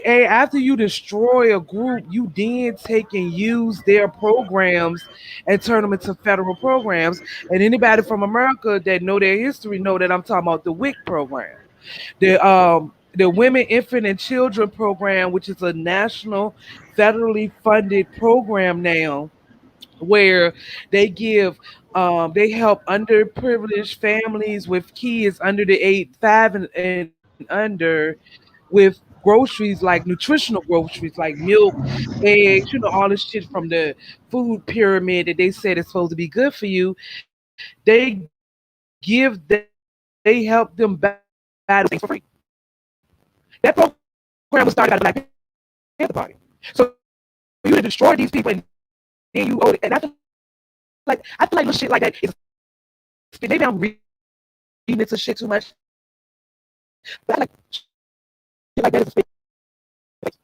after you destroy a group, you then take and use their programs and turn them into federal programs. And anybody from America that know their history know that I'm talking about the WIC program, the Women, Infant, and Children program, which is a national federally funded program now, where they give they help underprivileged families with kids under the age 5 and under with groceries, like nutritional groceries like milk, eggs, all the shit from the food pyramid that they said is supposed to be good for you. They help them buy those things for free. That program was started by the Black Panther Party. So you to destroy these people and then you owe it. And I feel like little shit like that is maybe I'm reading into shit too much. But I feel like shit like that is a spit in the face.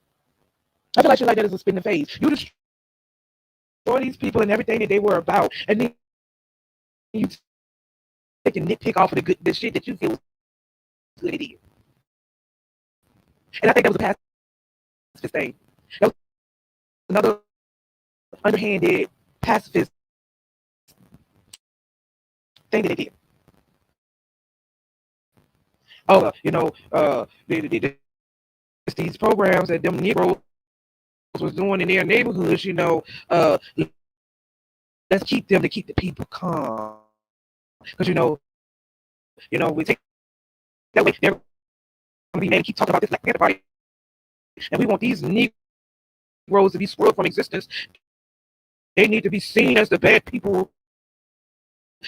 I feel like shit like that is a spit in the face. You destroy these people and everything that they were about, and then you take and nitpick off of the shit that you feel was good they did. And I think that was a pacifist thing. That was another underhanded pacifist thing that they did. Oh, these programs that them Negroes was doing in their neighborhoods, let's keep them to keep the people calm. Because we take that way, they're gonna be mad and keep talking about this Black Panther Party. And we want these Negroes to be swirled from existence. They need to be seen as the bad people,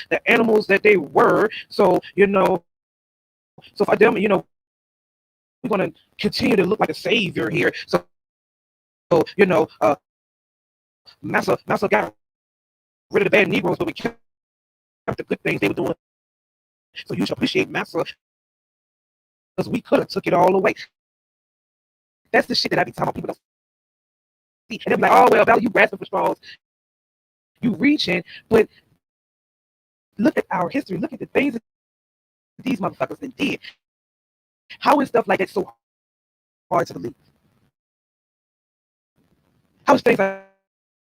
the animals that they were. So, so for them, we're gonna continue to look like a savior here. So, Massa got rid of the bad Negroes, but we kept the good things they were doing. So you should appreciate Massa because we could have took it all away. That's the shit that I be talking about. People don't see, and they're like, "Oh well, Val, you grasping for straws, you reaching." But look at our history. Look at the things that these motherfuckers did. How is stuff like that so hard to believe? How is things like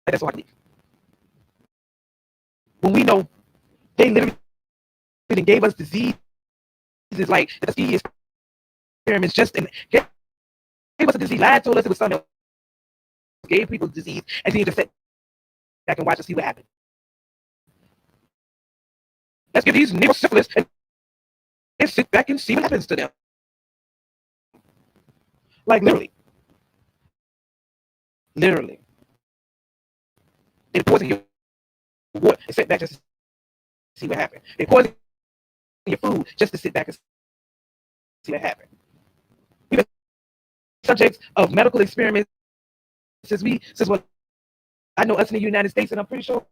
that so hard to believe? When we know they literally gave us diseases like the disease experiments just and gave us a disease, lied, told us it was something else, gave people disease, and then just sit back and watch and see what happened. Let's give these Negroes syphilis and sit back and see what happens to them. Like literally. They poison your water and sit back just to see what happened. They poison your food just to sit back and see what happened. We've been subjects of medical experiments since what I know us in the United States, and I'm pretty sure,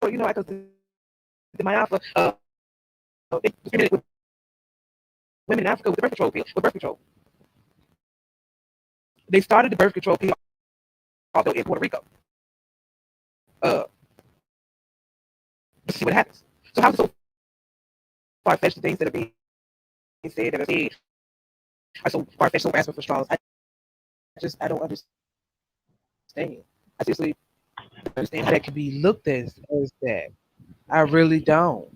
I could my alpha, they experimented with women in Africa with birth control pill, with birth control. They started the birth control pill although in Puerto Rico. To see what happens. So how is it so far-fetched the things that are being said that are said are so far-fetched, so grasping for straws? I don't understand. I seriously don't understand how that could be looked at as that. I really don't.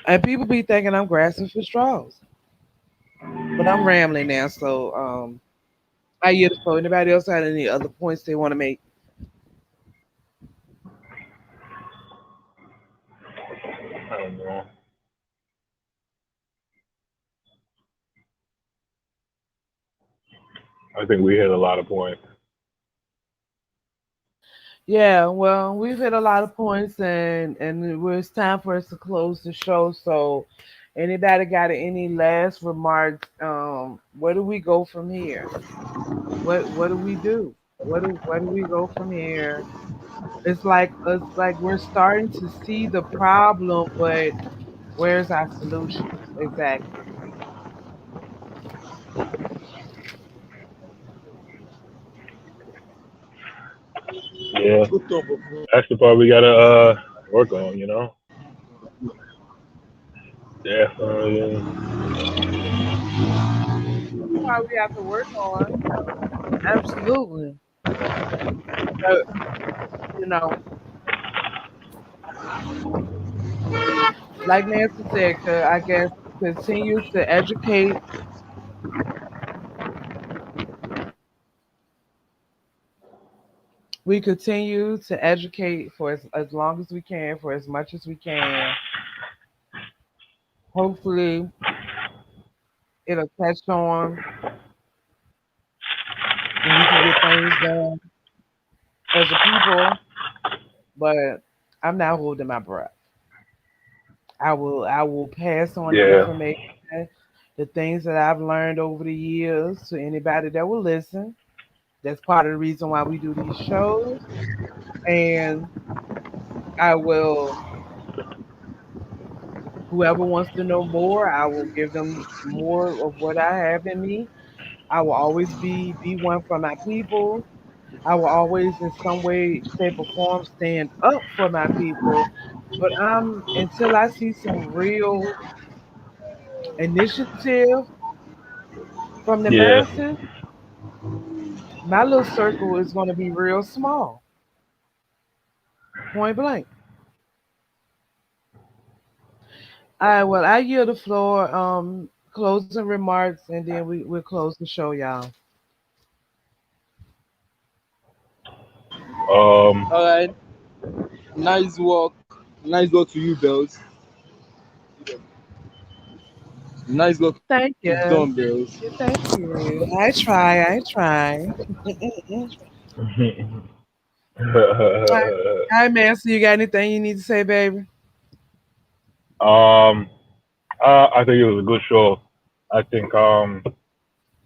And people be thinking I'm grasping for straws. But I'm rambling now, so I yield the floor. Anybody else had any other points they want to make? I don't know. I think we hit a lot of points. Yeah, well, we've hit a lot of points, and it's time for us to close the show. So, anybody got any last remarks? Where do we go from here? What do we do? Where do we go from here? It's like we're starting to see the problem, but where's our solution? Exactly. Yeah, that's the part we gotta work on. Yeah. This is why we have to work on. Absolutely. But, you know, like Nancy said, I guess continue to educate. We continue to educate for as long as we can, for as much as we can. Hopefully, it'll catch on and we can get things done as a people. But I'm not holding my breath. I will pass on the Yeah. information, the things that I've learned over the years to anybody that will listen. That's part of the reason why we do these shows. And I will, whoever wants to know more, I will give them more of what I have in me. I will always be one for my people. I will always, in some way, shape, or form, stand up for my people. But until I see some real initiative from the Yeah. masses, my little circle is going to be real small, point blank. All right, well, I yield the floor, closing remarks, and then we'll close the show, y'all. Um. All right. Nice work. Nice work to you, Bells. Nice work Thank is you. done, Bells. Thank you. I try. All right, man. So you got anything you need to say, baby? um. I think it was a good show. I think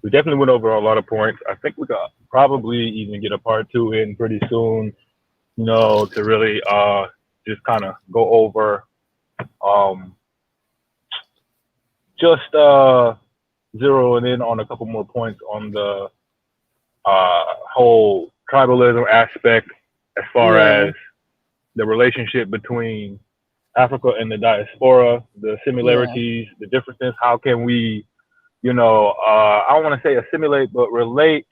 we definitely went over a lot of points. I think we could probably even get a part two in pretty soon. To really just kind of go over um just zeroing in on a couple more points on the whole tribalism aspect as far Yeah, as the relationship between Africa and the diaspora, the yeah, similarities, the differences. How can we, I don't want to say assimilate, but relate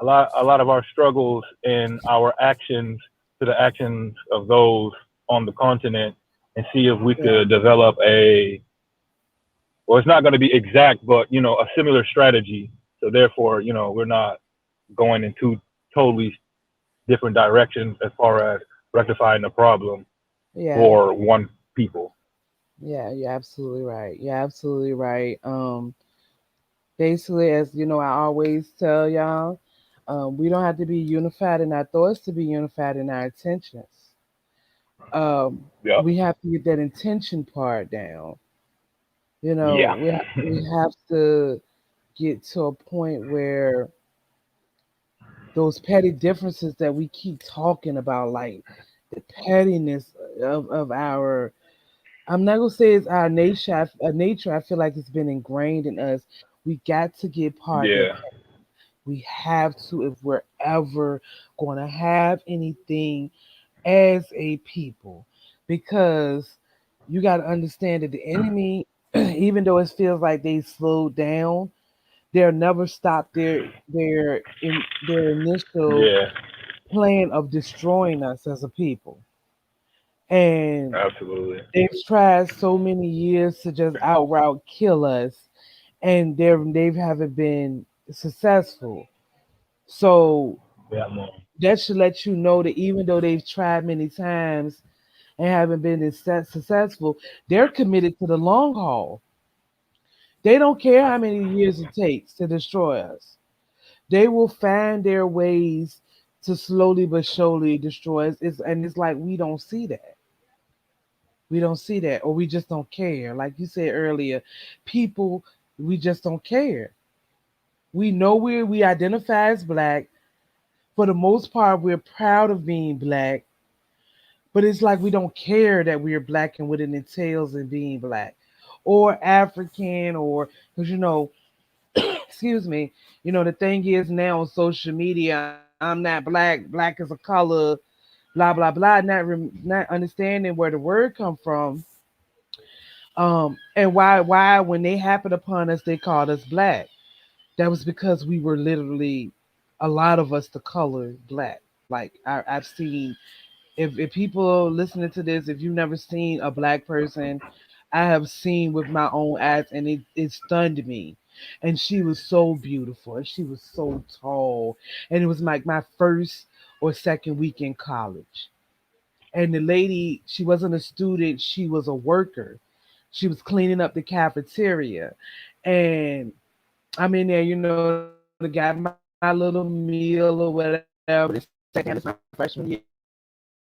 a lot of our struggles and our actions to the actions of those on the continent, and see if we yeah, could develop well, it's not going to be exact, but a similar strategy. So therefore, we're not going in two totally different directions as far as rectifying the problem yeah, for one people. yeah. You're absolutely right. You're absolutely right. Basically, as you know, I always tell y'all, we don't have to be unified in our thoughts to be unified in our intentions. Yeah. We have to get that intention part down. You know, Yeah. we have to get to a point where those petty differences that we keep talking about, like the pettiness of our, I'm not gonna say it's our nature. Nature, I feel like it's been ingrained in us. We got to get part that Yeah. we have to if we're ever going to have anything as a people, because you got to understand that the enemy, even though it feels like they slowed down, they'll never stop their initial Yeah. plan of destroying us as a people. And Absolutely. they've tried so many years to just outright kill us, and they haven't been successful. So Yeah, man. that should let you know that even though they've tried many times and haven't been successful, they're committed to the long haul. They don't care how many years it takes to destroy us. They will find their ways to slowly but surely destroy us. And it's like we don't see that. We don't see that, or we just don't care. Like you said earlier, people, we just don't care. We know we identify as black. For the most part, we're proud of being black, but it's like we don't care that we're black and what it entails in being black or African, or because excuse me, the thing is now on social media, I'm not black, black is a color, blah blah blah, not understanding where the word come from, and why when they happen upon us they called us black. That was because we were literally, a lot of us, the color black. Like I've seen, if people listening to this, if you've never seen a black person, I have seen with my own eyes, and it stunned me. And she was so beautiful, and she was so tall, and it was like my first or second week in college. And the lady, she wasn't a student, she was a worker. She was cleaning up the cafeteria, and I'm in there, to get my little meal or whatever. They sat down. It's my freshman year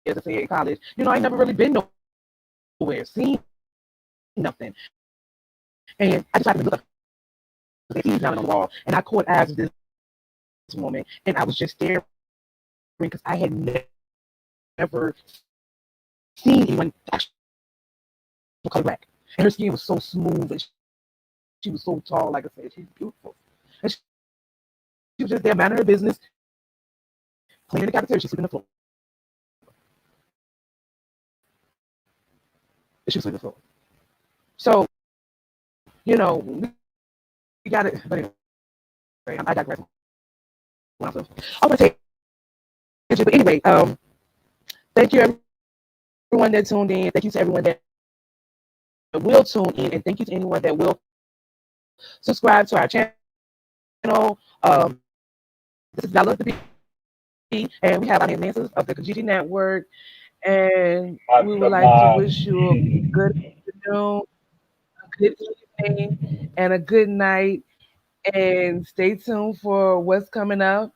as a senior in college. I ain't never really been nowhere, seen nothing. And I decided to look up because they had TVs mounted on the wall, and I caught eyes of this woman, and I was just staring because I had never seen anyone actually seen anyone actual color black. And her skin was so smooth, and she was so tall. Like I said, she's beautiful. And she was just there minding her business, cleaning the cafeteria. She's sweeping the floor. And she was sweeping the floor. So, we got it. But anyway, I digress. I want to take it. But anyway, thank you everyone that tuned in. Thank you to everyone that will tune in, and thank you to anyone that will subscribe to our channel. This is Bella the B, and we have our advances of the Kijiji Network, and we would like to wish you a good afternoon, a good evening, and a good night. And stay tuned for what's coming up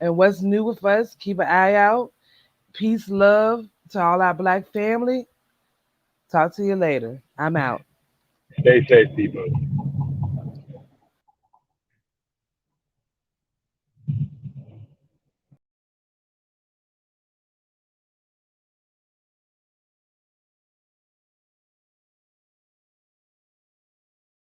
and what's new with us. Keep an eye out. Peace, love to all our black family. Talk to you later. I'm out. Stay safe, people.